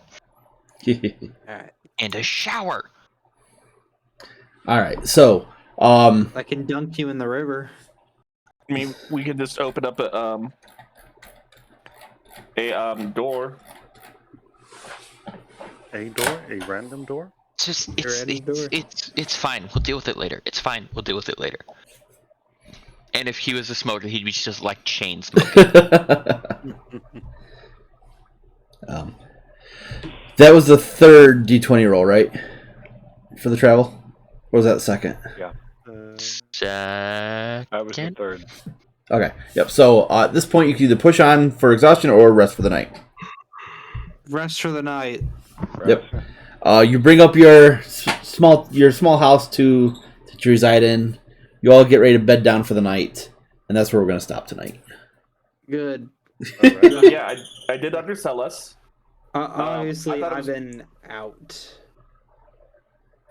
Alright. And a shower. Alright, so I can dunk you in the river. I mean, we could just open up a door. A door? A random door? Just it's fine. We'll deal with it later. It's fine. We'll deal with it later. And if he was a smoker, he'd be just like chain smoking. That was the third D20 roll, right? For the travel? Or was that the second? Yeah. Second? That was the third. Okay. Yep. So at this point, you can either push on for exhaustion or rest for the night. Rest for the night. Yep. You bring up your small house to reside in. You all get ready to bed down for the night, and that's where we're going to stop tonight. Good. Yeah, I did undersell us. Obviously, I've been out.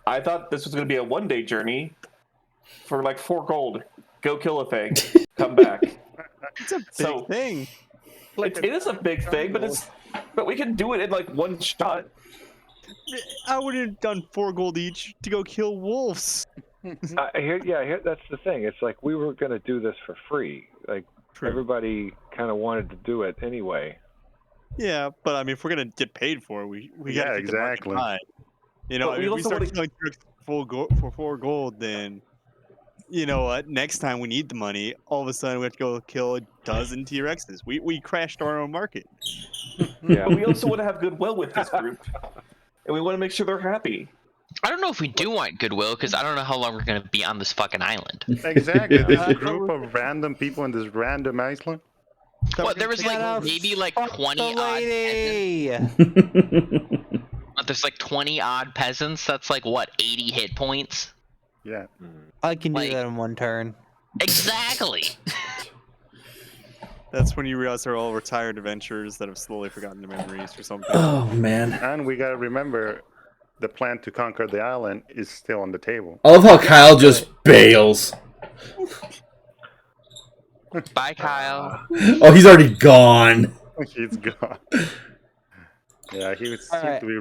I thought this was going to be a one-day journey for like 4 gold. Go kill a thing, come back. It's a big thing. It is a big thing, but we can do it in like one shot. I would have done 4 gold each to go kill wolves. Here, that's the thing. It's like we were going to do this for free. Like everybody kind of wanted to do it anyway. Yeah, but I mean, if we're gonna get paid for it, we gotta keep exactly. the market high. You know, But if we start killing for 4 gold, then you know what? Next time we need the money, all of a sudden we have to go kill a dozen T-Rexes. We crashed our own market. Yeah. But we also want to have goodwill with this group, and we want to make sure they're happy. I don't know if we do want goodwill, because I don't know how long we're going to be on this fucking island. Exactly. This group of random people in this random island. What, there was like maybe like 20 odd peasants. There's like 20 odd peasants. That's like what, 80 hit points? Yeah. I can do that in 1 turn. Exactly. That's when you realize they're all retired adventurers that have slowly forgotten their memories or something. Oh man! And we gotta remember, the plan to conquer the island is still on the table. I love how Kyle just bails. Bye, Kyle. Oh, he's already gone. He's gone. Yeah, he seemed to be